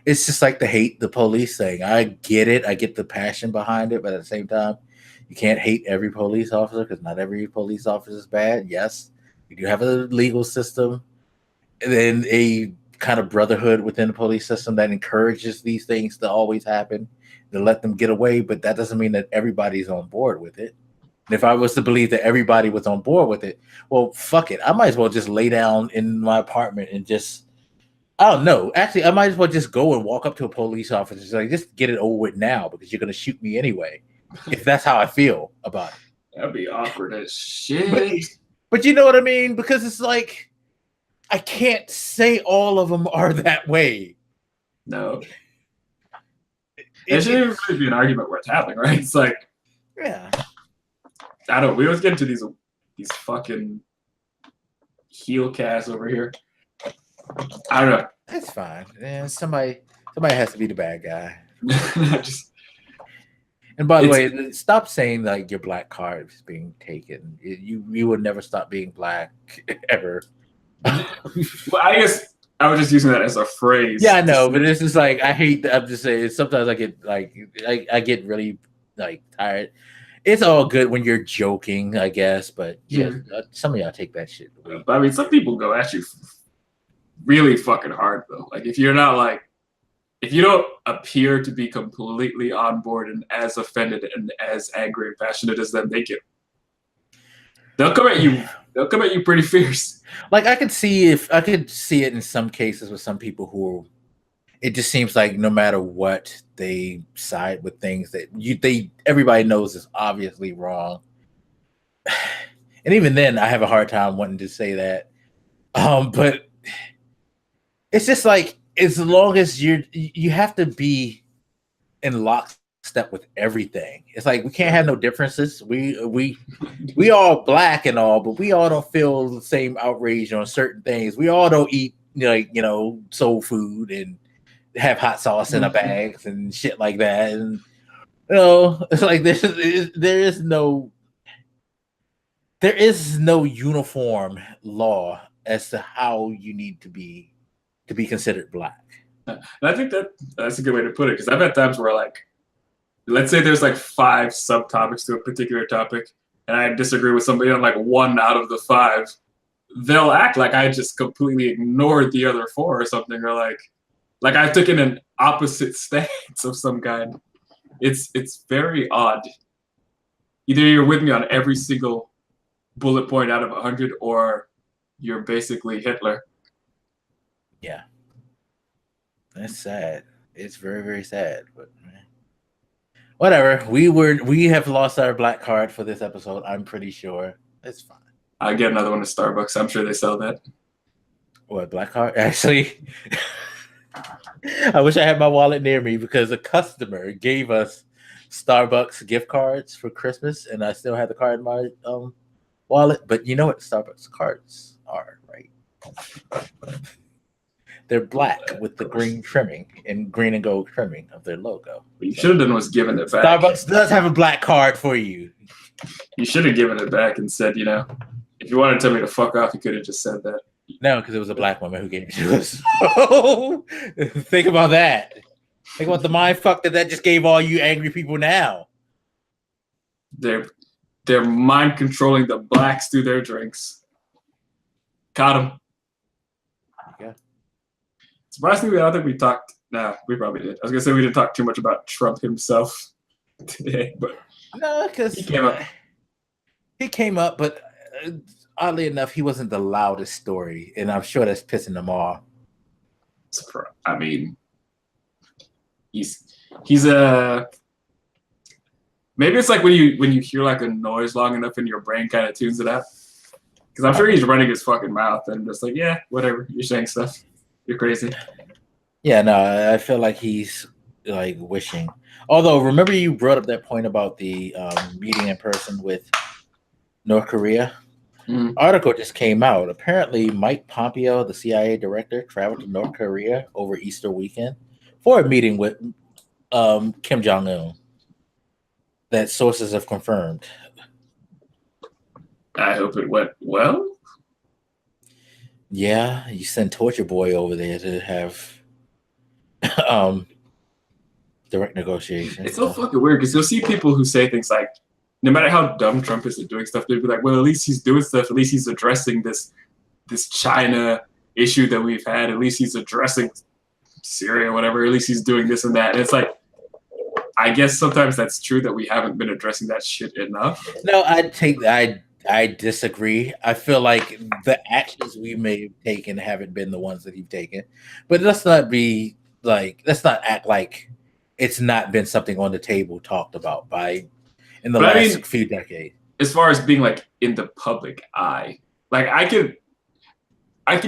It's just like the police thing. I get it. I get the passion behind it, but at the same time, you can't hate every police officer because not every police officer is bad. Yes, we do have a legal system and then a kind of brotherhood within the police system that encourages these things to always happen, to let them get away, but that doesn't mean that everybody's on board with it. And if I was to believe that everybody was on board with it, well, fuck it. I might as well just lay down in my apartment and just, I don't know. Actually, I might as well just go and walk up to a police officer and say, just get it over with now because you're going to shoot me anyway. If that's how I feel about it. That'd be awkward as shit. But you know what I mean? Because it's like, I can't say all of them are that way. No. It shouldn't really be an argument worth having, right? It's like, yeah. I don't know. We always get into these fucking heel casts over here. I don't know. That's fine. Yeah, somebody has to be the bad guy. And by the way, stop saying like your black card is being taken. You would never stop being black ever. Well, I guess I was just using that as a phrase. Yeah, I know, but it's just like I hate. I'm just saying. Sometimes I get like I get really like tired. It's all good when you're joking, I guess, but yeah, some of y'all take that shit away. I mean, some people go at you really fucking hard though. Like if you don't appear to be completely on board and as offended and as angry and passionate as them, they'll come at you. They'll come at you pretty fierce. Like I could see it in some cases with some people who it just seems like no matter what they side with things that everybody knows is obviously wrong. And even then I have a hard time wanting to say that. But it's just like as long as you have to be in lockstep with everything. It's like we can't have no differences. We all black and all, but we all don't feel the same outrage on certain things. We all don't eat soul food and have hot sauce in our bags and shit like that. And it's like there is no uniform law as to how you need to be considered black. And I think that's a good way to put it, because I've had times where like, let's say there's like 5 subtopics to a particular topic, and I disagree with somebody on like 1 out of the 5. They'll act like I just completely ignored the other 4 or something, or like I've taken an opposite stance of some kind. It's very odd. Either you're with me on every single bullet point out of 100, or you're basically Hitler. Yeah, that's sad. It's very, very sad. But whatever. We have lost our black card for this episode. I'm pretty sure it's fine. I get another one at Starbucks. I'm sure they sell that. What, black card? Actually, I wish I had my wallet near me because a customer gave us Starbucks gift cards for Christmas, and I still had the card in my wallet. But you know what Starbucks cards are, right? They're black with the green trimming and green and gold trimming of their logo. What you should have done was given it back. Starbucks does have a black card for you. You should have given it back and said, if you wanted to tell me to fuck off, you could have just said that. No, because it was a black woman who gave it to us. So, think about that. Think about the mind fuck that just gave all you angry people now. They're mind controlling the blacks through their drinks. Caught them. Yeah. Surprisingly, I don't think we talked. Nah, we probably did. I was gonna say we didn't talk too much about Trump himself today, but no, because he came up, but oddly enough, he wasn't the loudest story, and I'm sure that's pissing them off. I mean, he's a. Maybe it's like when you hear like a noise long enough and your brain kind of tunes it out. Because I'm sure he's running his fucking mouth and just like, yeah, whatever, you're saying stuff, you're crazy. Yeah, no, I feel like he's like wishing. Although, remember you brought up that point about the meeting in person with North Korea? Mm. Article just came out. Apparently, Mike Pompeo, the CIA director, traveled to North Korea over Easter weekend for a meeting with Kim Jong-un. That sources have confirmed. I hope it went well. Yeah, you send Torture Boy over there to have direct negotiations. It's so fucking weird because you'll see people who say things like, no matter how dumb Trump is at doing stuff, they'd be like, well, at least he's doing stuff. At least he's addressing this China issue that we've had. At least he's addressing Syria, whatever. At least he's doing this and that. And it's like, I guess sometimes that's true that we haven't been addressing that shit enough. No, I disagree. I feel like the actions we may have taken haven't been the ones that he's taken. But let's not act like it's not been something on the table talked about in the last few decades. As far as being like in the public eye, like I could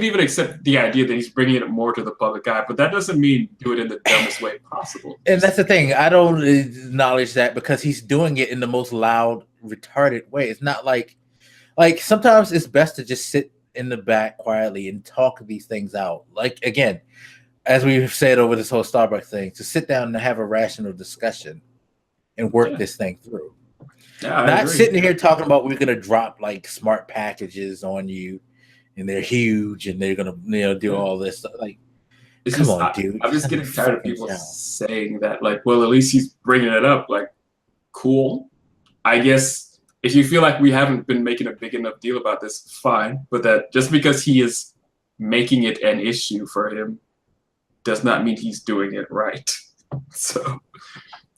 even accept the idea that he's bringing it more to the public eye, but that doesn't mean do it in the dumbest way possible. And that's the thing. I don't acknowledge that because he's doing it in the most loud, retarded way. It's not like sometimes it's best to just sit in the back quietly and talk these things out. Like, again, as we've said over this whole Starbucks thing, to sit down and have a rational discussion and work this thing through. Yeah, not sitting here talking about we're going to drop like smart packages on you and they're huge and they're going to do all this stuff. Like, come on, dude. I'm just getting tired of people saying that, like, well, at least he's bringing it up. Like, cool. I guess if you feel like we haven't been making a big enough deal about this, fine. But that just because he is making it an issue for him does not mean he's doing it right. So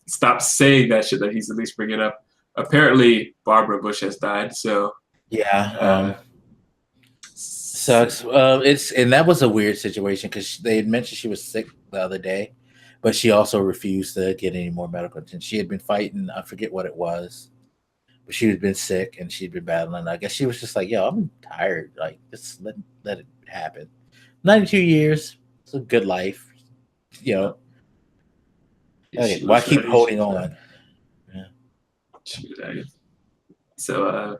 stop saying that shit that he's at least bringing it up. Apparently, Barbara Bush has died. So yeah, sucks. And that was a weird situation because they had mentioned she was sick the other day, but she also refused to get any more medical attention. She had been fighting, I forget what it was, but she had been sick and she'd been battling. I guess she was just like, yo, I'm tired. Like, just let it happen. 92 years. It's a good life. Okay, why keep holding on? Yeah. So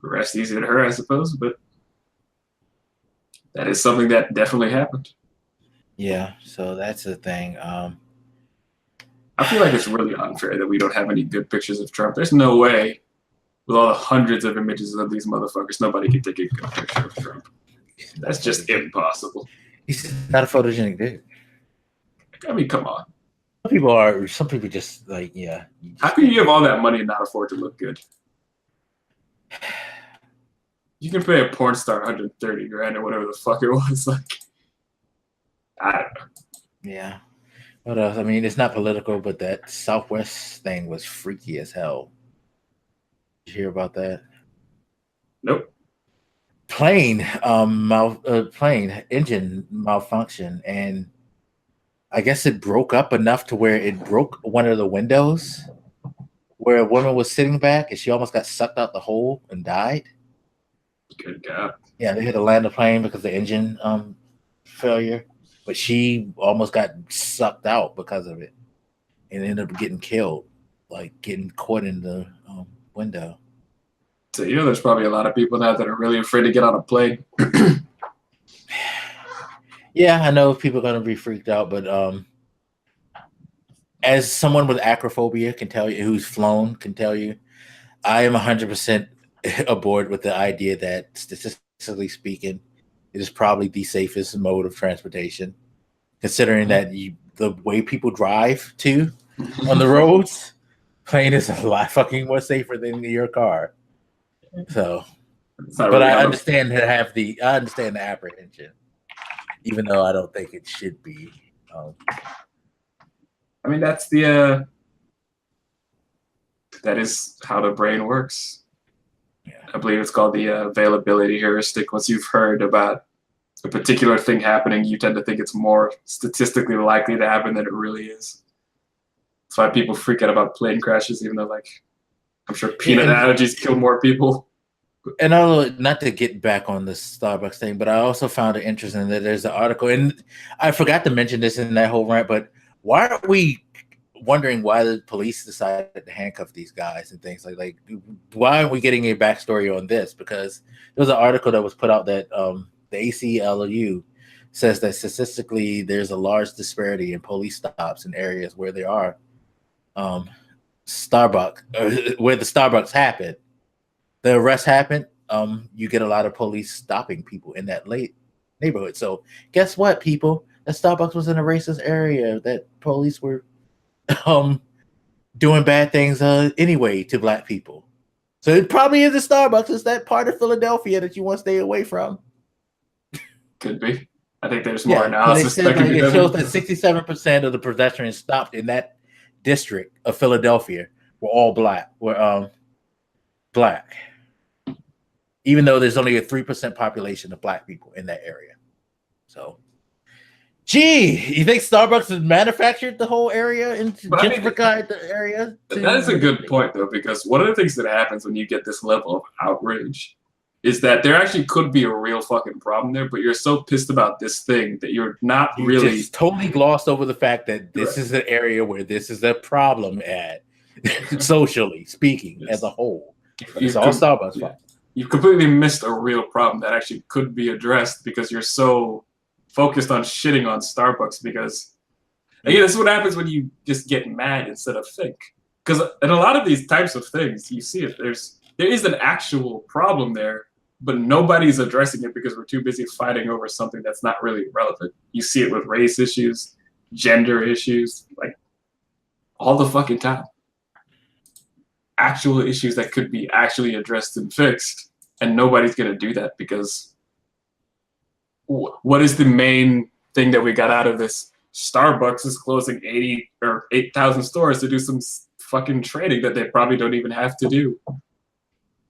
rest easy to her, I suppose, but that is something that definitely happened. Yeah, so that's the thing. I feel like it's really unfair that we don't have any good pictures of Trump. There's no way, with all the hundreds of images of these motherfuckers, nobody can take a good picture of Trump. That's just impossible. He's not a photogenic dude. I mean, come on. Some people just like, yeah. How can you have all that money and not afford to look good? You can pay a porn star $130,000 or whatever the fuck it was. Like, I don't know. Yeah. What else? I mean, it's not political, but that Southwest thing was freaky as hell. Did you hear about that? Nope. plane plane engine malfunction, and I guess it broke up enough to where it broke one of the windows where a woman was sitting back, and she almost got sucked out the hole and died. Good God. Yeah, they had to land the plane because of the engine failure, but she almost got sucked out because of it and ended up getting killed, like getting caught in the window. So there's probably a lot of people now that are really afraid to get on a plane. Yeah, I know people are gonna be freaked out, but as someone with acrophobia can tell you, who's flown, can tell you, I am 100% aboard with the idea that statistically speaking, it is probably the safest mode of transportation, considering that the way people drive too on the roads, plane is a lot fucking more safer than your car. So, but I understand the apprehension, even though I don't think it should be. I mean, that is how the brain works. Yeah. I believe it's called the availability heuristic. Once you've heard about a particular thing happening, you tend to think it's more statistically likely to happen than it really is. That's why people freak out about plane crashes, even though, like, I'm sure peanut allergies kill more people. And not to get back on the Starbucks thing, but I also found it interesting that there's an article, and I forgot to mention this in that whole rant, but why are we wondering why the police decided to handcuff these guys and things like why aren't we getting a backstory on this? Because there was an article that was put out that the ACLU says that statistically there's a large disparity in police stops in areas where there are Starbucks, where the Starbucks happen. The arrest happened, you get a lot of police stopping people in that late neighborhood. So guess what, people? That Starbucks was in a racist area that police were doing bad things anyway to black people. So it probably is the Starbucks. It's that part of Philadelphia that you want to stay away from. Could be. I think there's more analysis that can be done. It shows that 67% of the pedestrians stopped in that district of Philadelphia were all black. Black. Even though there's only a 3% population of black people in that area. So, gee, you think Starbucks has manufactured the whole area and gentrified the area? That is a good point, though, because one of the things that happens when you get this level of outrage is that there actually could be a real fucking problem there, but you're so pissed about this thing that you're not really... just totally glossed over the fact that this is an area where this is a problem at, socially speaking, as a whole. It's all Starbucks fault. You've completely missed a real problem that actually could be addressed because you're so focused on shitting on Starbucks. Because again, this is what happens when you just get mad instead of think. Because in a lot of these types of things, you see it. There is an actual problem there, but nobody's addressing it because we're too busy fighting over something that's not really relevant. You see it with race issues, gender issues, like all the fucking time. Actual issues that could be actually addressed and fixed, and nobody's going to do that because what is the main thing that we got out of this? Starbucks is closing 80 or 8,000 stores to do some fucking trading that they probably don't even have to do.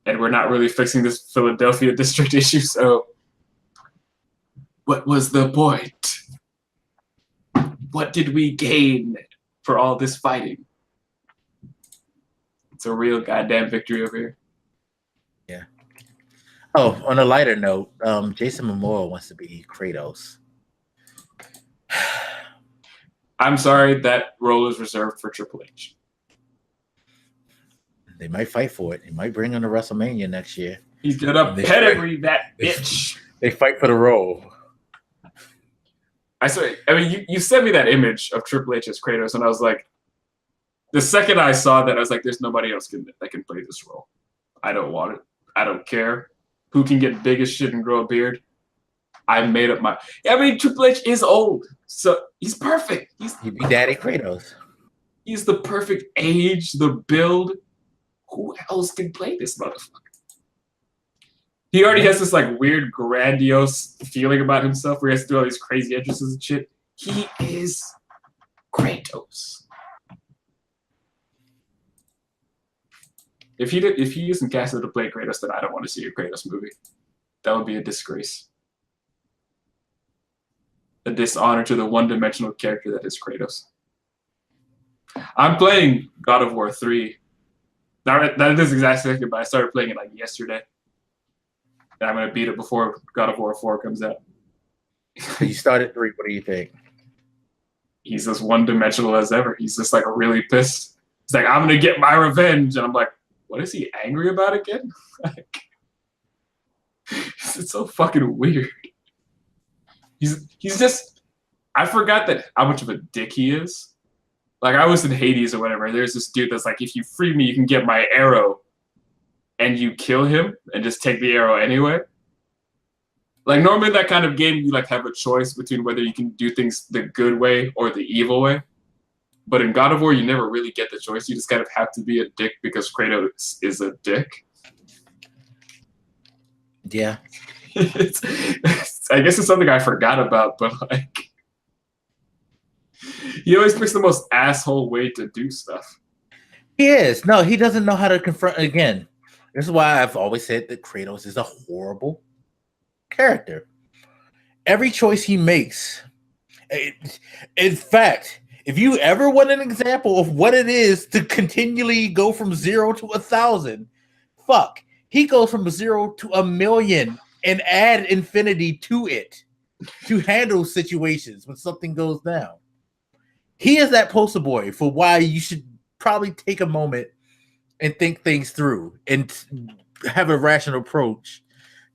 And we're not really fixing this Philadelphia district issue, so what was the point? What did we gain for all this fighting? It's a real goddamn victory over here. Yeah. Oh, on a lighter note, Jason Momoa wants to be Kratos. I'm sorry, that role is reserved for Triple H. They might fight for it. He might bring him to WrestleMania next year. He's gonna pedigree that bitch. They fight for the role. I mean, you sent me that image of Triple H as Kratos, and I was like, the second I saw that, I was like, there's nobody else that can play this role. I don't want it. I don't care. Who can get big as shit and grow a beard? I made up my... I mean, Triple H is old, so he's perfect. He'd be Daddy Kratos. He's the perfect age, the build. Who else can play this motherfucker? He already has this like weird, grandiose feeling about himself where he has to do all these crazy entrances and shit. He is Kratos. If he isn't casted to play Kratos, then I don't want to see a Kratos movie. That would be a disgrace. A dishonor to the one-dimensional character that is Kratos. I'm playing God of War 3. Not this exact second, but I started playing it like yesterday. And I'm going to beat it before God of War 4 comes out. You started 3. What do you think? He's as one-dimensional as ever. He's just like really pissed. He's like, I'm going to get my revenge. And I'm like, what is he angry about again? Like, it's so fucking weird. He's just, I forgot that how much of a dick he is. Like, I was in Hades or whatever. There's this dude that's like, if you free me, you can get my arrow. And you kill him and just take the arrow anyway. Like, normally in that kind of game, you like have a choice between whether you can do things the good way or the evil way. But in God of War, you never really get the choice. You just kind of have to be a dick because Kratos is a dick. Yeah. I guess it's something I forgot about, but like, he always picks the most asshole way to do stuff. He is. No, he doesn't know how to confront again. This is why I've always said that Kratos is a horrible character. Every choice he makes, in fact, if you ever want an example of what it is to continually go from 0 to 1,000, fuck, he goes from 0 to 1,000,000 and add infinity to it to handle situations when something goes down. He is that poster boy for why you should probably take a moment and think things through and have a rational approach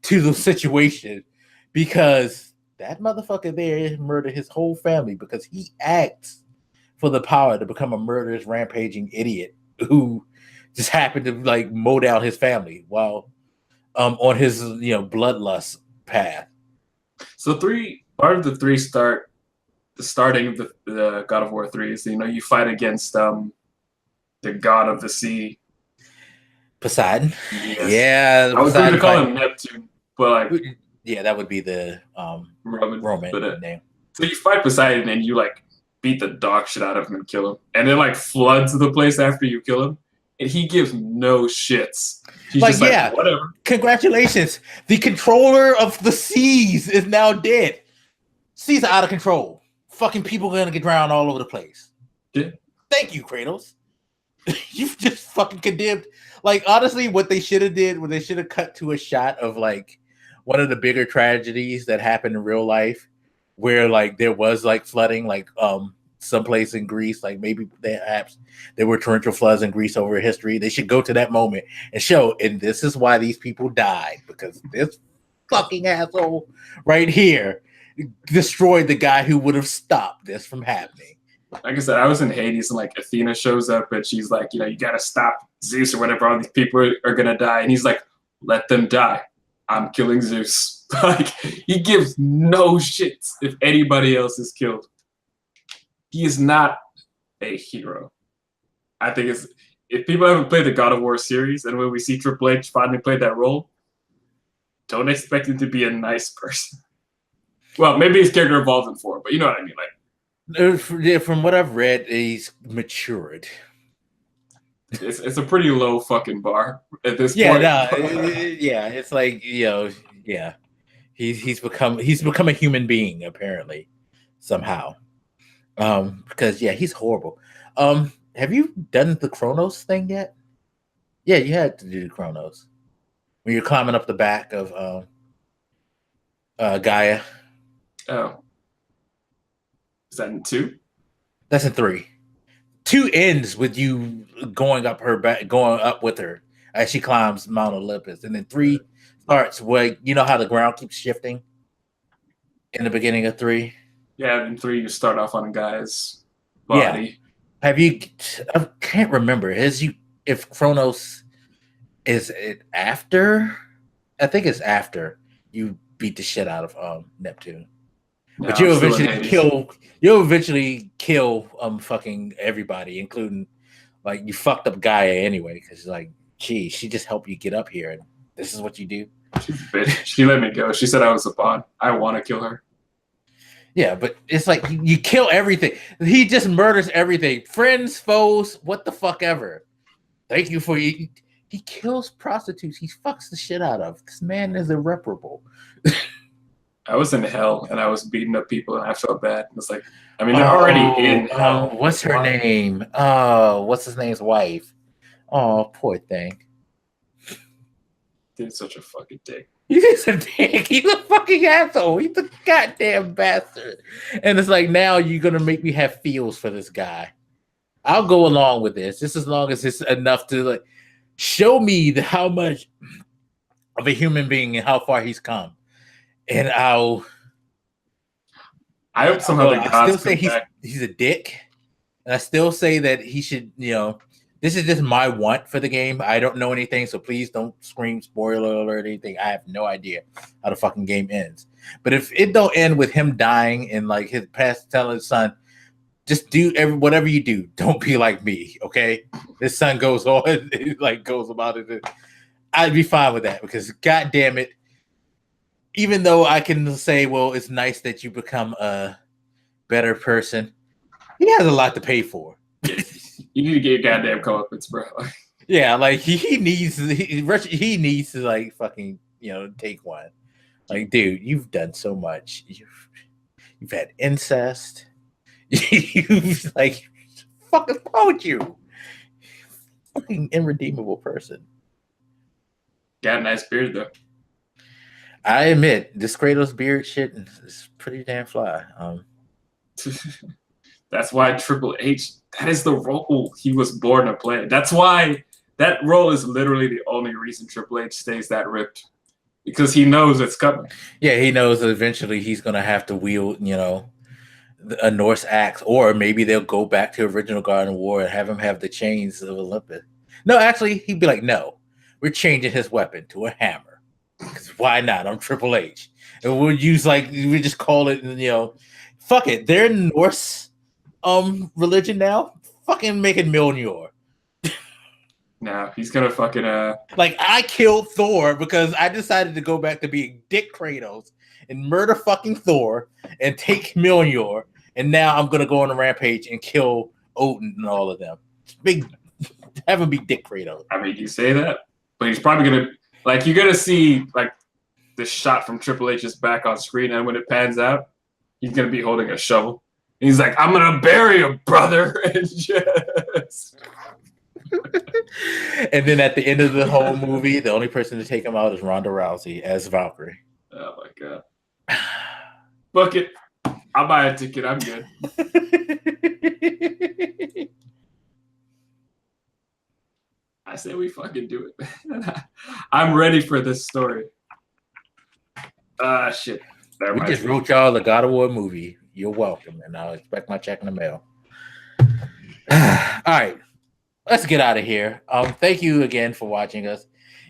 to the situation, because that motherfucker there murdered his whole family because he acts for the power to become a murderous, rampaging idiot who just happened to like mow down his family while on his bloodlust path. So part of the starting of the God of War 3 is you fight against the god of the sea. Poseidon. Yes. Yeah, I was going to call him Neptune, but like, yeah, that would be the Roman name. So you fight Poseidon and you like beat the dog shit out of him and kill him, and then like floods the place after you kill him, and he gives no shits. He's like, just yeah, whatever. Congratulations, the controller of the seas is now dead. Seas are out of control. Fucking people are gonna get drowned all over the place. Yeah. Thank you, Kratos. You've just fucking condemned. Like, honestly, what they should have did was they should have cut to a shot of like one of the bigger tragedies that happened in real life, where like there was like flooding, like someplace in Greece, like maybe perhaps there were torrential floods in Greece over history. They should go to that moment and show, and this is why these people died, because this fucking asshole right here destroyed the guy who would have stopped this from happening. Like I said, I was in Hades and like Athena shows up and she's like, you gotta stop Zeus or whatever. All these people are gonna die, and he's like, let them die. I'm killing Zeus. Like, he gives no shits if anybody else is killed. He is not a hero. I think if people haven't played the God of War series, and when we see Triple H finally play that role, don't expect him to be a nice person. Well, maybe his character evolves in 4, but you know what I mean. Like, from what I've read, he's matured. It's a pretty low fucking bar at this point. Yeah, it's like, he's become a human being apparently somehow. Because he's horrible. Have you done the Chronos thing yet? Yeah, you had to do the Chronos when you're climbing up the back of Gaia. Oh. Is that in 2? That's in 3. 2 ends with you going up with her as she climbs Mount Olympus, and then 3 starts where how the ground keeps shifting in the beginning of 3. Yeah, in 3 you start off on a guy's body. Yeah. I can't remember. If Chronos is it after? I think it's after you beat the shit out of Neptune. No, but you'll eventually kill fucking everybody, including like you fucked up Gaia anyway, because like, gee, she just helped you get up here, and this is what you do. She's a bitch. She let me go. She said I was a pawn. I want to kill her. Yeah, but it's like you kill everything. He just murders everything. Friends, foes, what the fuck ever. Thank you for you. He kills prostitutes. He fucks the shit out of. This man is irreparable. I was in hell and I was beating up people and I felt bad. It's like, I mean, they're already in hell. What's her name? Oh, what's his name's wife? Oh, poor thing. Dude's such a fucking dick. He's a dick. He's a fucking asshole. He's a goddamn bastard. And it's like, now you're gonna make me have feels for this guy. I'll go along with this, just as long as it's enough to like show me how much of a human being and how far he's come. And I hope somehow the I gods still say he's a dick. And I still say that he should, this is just my want for the game. I don't know anything, so please don't scream spoiler alert or anything. I have no idea how the fucking game ends. But if it don't end with him dying and like his past telling his son, just do whatever you do. Don't be like me, okay? His son goes on, goes about it. I'd be fine with that because, god damn it, even though I can say, well, it's nice that you become a better person, he has a lot to pay for. You need to get your goddamn comeuppance, bro. Yeah, like he needs to like fucking take one. Like, dude, you've done so much. You've had incest. You've like fucking wrong with you. Fucking irredeemable person. Got a nice beard though. I admit, this Kratos beard shit is pretty damn fly. That's why Triple H, that is the role he was born to play. That's why that role is literally the only reason Triple H stays that ripped. Because he knows it's coming. Yeah, he knows that eventually he's going to have to wield, a Norse axe. Or maybe they'll go back to original God of War and have him have the chains of Olympus. No, actually, he'd be like, no, we're changing his weapon to a hammer. Because why not? I'm Triple H. And we'll use we just call it, fuck it. They're Norse religion now. Fucking make it Mjolnir. No, he's gonna fucking I killed Thor because I decided to go back to being Dick Kratos and murder fucking Thor and take Mjolnir, and now I'm gonna go on a rampage and kill Odin and all of them. Have him be Dick Kratos. I mean, you say that, but he's probably gonna you're gonna see the shot from Triple H's back on screen, and when it pans out, he's gonna be holding a shovel. And he's like, "I'm gonna bury you, brother," and just. And then at the end of the whole movie, the only person to take him out is Ronda Rousey as Valkyrie. Oh my god! Book it. I'll buy a ticket. I'm good. I say we fucking do it. I'm ready for this story. Shit. We just wrote y'all the God of War movie. You're welcome, and I'll expect my check in the mail. All right. Let's get out of here. Thank you again for watching us.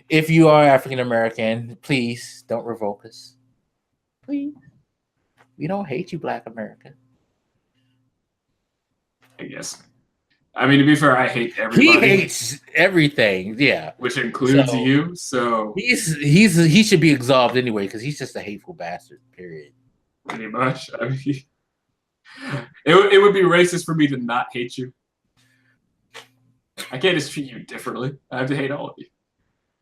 If you are African American, please don't revoke us. Please. We don't hate you, Black American. I guess. I mean, to be fair, I hate everybody. He hates everything, yeah. Which includes you, so... He should be absolved anyway, because he's just a hateful bastard, period. Pretty much. I mean... It would be racist for me to not hate you. I can't just treat you differently. I have to hate all of you.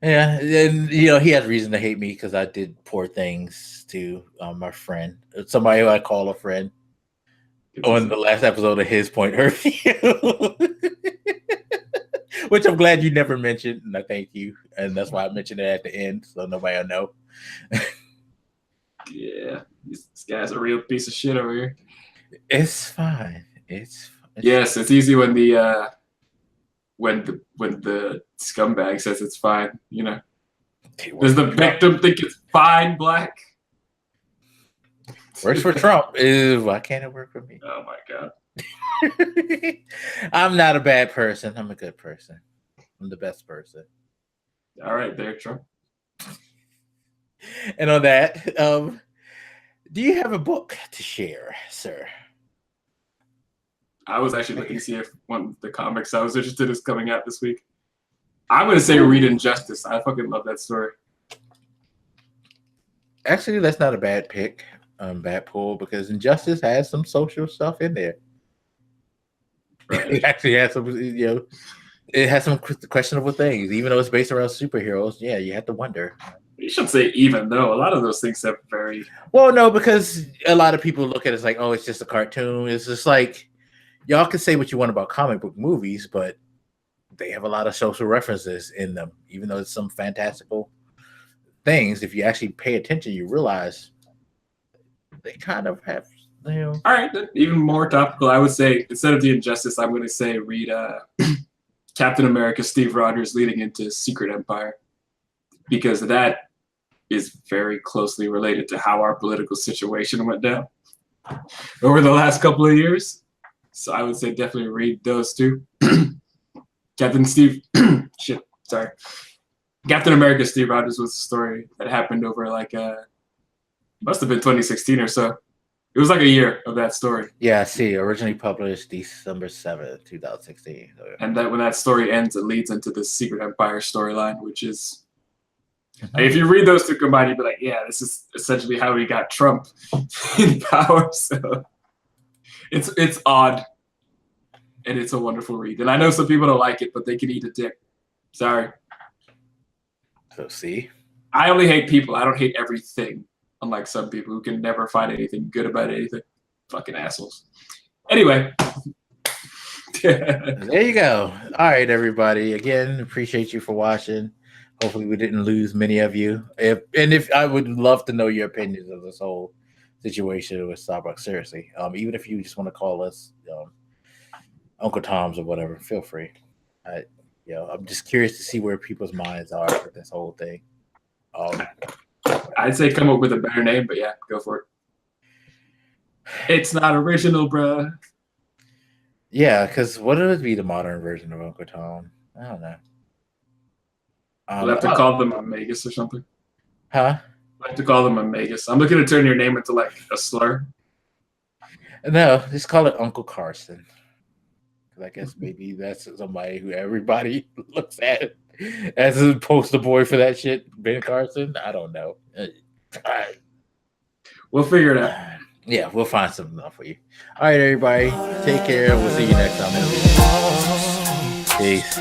Yeah, and he has reason to hate me because I did poor things to my friend, somebody who I call a friend, on the last episode of His Point Her View, which I'm glad you never mentioned, and I thank you, and that's why I mentioned it at the end, so nobody will know. Yeah, this guy's a real piece of shit over here. It's fine. It's yes, it's easy when the scumbag says it's fine, Does the victim think it's fine, Black? Works for Trump. Why can't it work for me? Oh my god. I'm not a bad person. I'm a good person. I'm the best person. All right, there, Trump. And on that, do you have a book to share, sir? I was actually looking to see if one of the comics I was interested in is coming out this week. I'm going to say read Injustice. I fucking love that story. Actually, that's not a bad pick, bad pull, because Injustice has some social stuff in there. Right. It actually has some, it has some questionable things, even though it's based around superheroes. Yeah, you have to wonder. You should say even though a lot of those things have very Well, no, because a lot of people look at it as like, oh, it's just a cartoon. It's just like y'all can say what you want about comic book movies, but they have a lot of social references in them, even though it's some fantastical things. If you actually pay attention, you realize they kind of have, you know. All right, then, even more topical. I would say instead of the Injustice, I'm going to say read Captain America, Steve Rogers leading into Secret Empire, because that is very closely related to how our political situation went down over the last couple of years. So I would say definitely read those two. Captain America, Steve Rogers was a story that happened over like must have been 2016 or so. It was like a year of that story. Yeah, see, originally published December 7th, 2016. So, And that when that story ends, it leads into the Secret Empire storyline, which is, if you read those two combined, you'd be like, yeah, this is essentially how we got Trump in power. So it's odd, and it's a wonderful read. And I know some people don't like it, but they can eat a dick. Sorry. So see, I only hate people. I don't hate everything. Unlike some people who can never find anything good about anything. Fucking assholes. Anyway. there you go. All right, everybody. Again, appreciate you for watching. Hopefully we didn't lose many of you. If I would love to know your opinions of this whole situation with Starbucks. Seriously. Even if you just want to call us Uncle Tom's or whatever, feel free. I'm just curious to see where people's minds are with this whole thing. I'd say come up with a better name, but yeah, go for it. It's not original, bruh. Yeah, because what would be the modern version of Uncle Tom? I don't know. We'll have to call them a Magus or something. Huh? We'll have to call them a Magus. I'm looking to turn your name into like a slur. No, just call it Uncle Carson. Because I guess maybe that's somebody who everybody looks at as a poster boy for that shit. Ben Carson? I don't know. We'll figure it out. Yeah, we'll find something out for you. All right, everybody. Take care. We'll see you next time. Peace.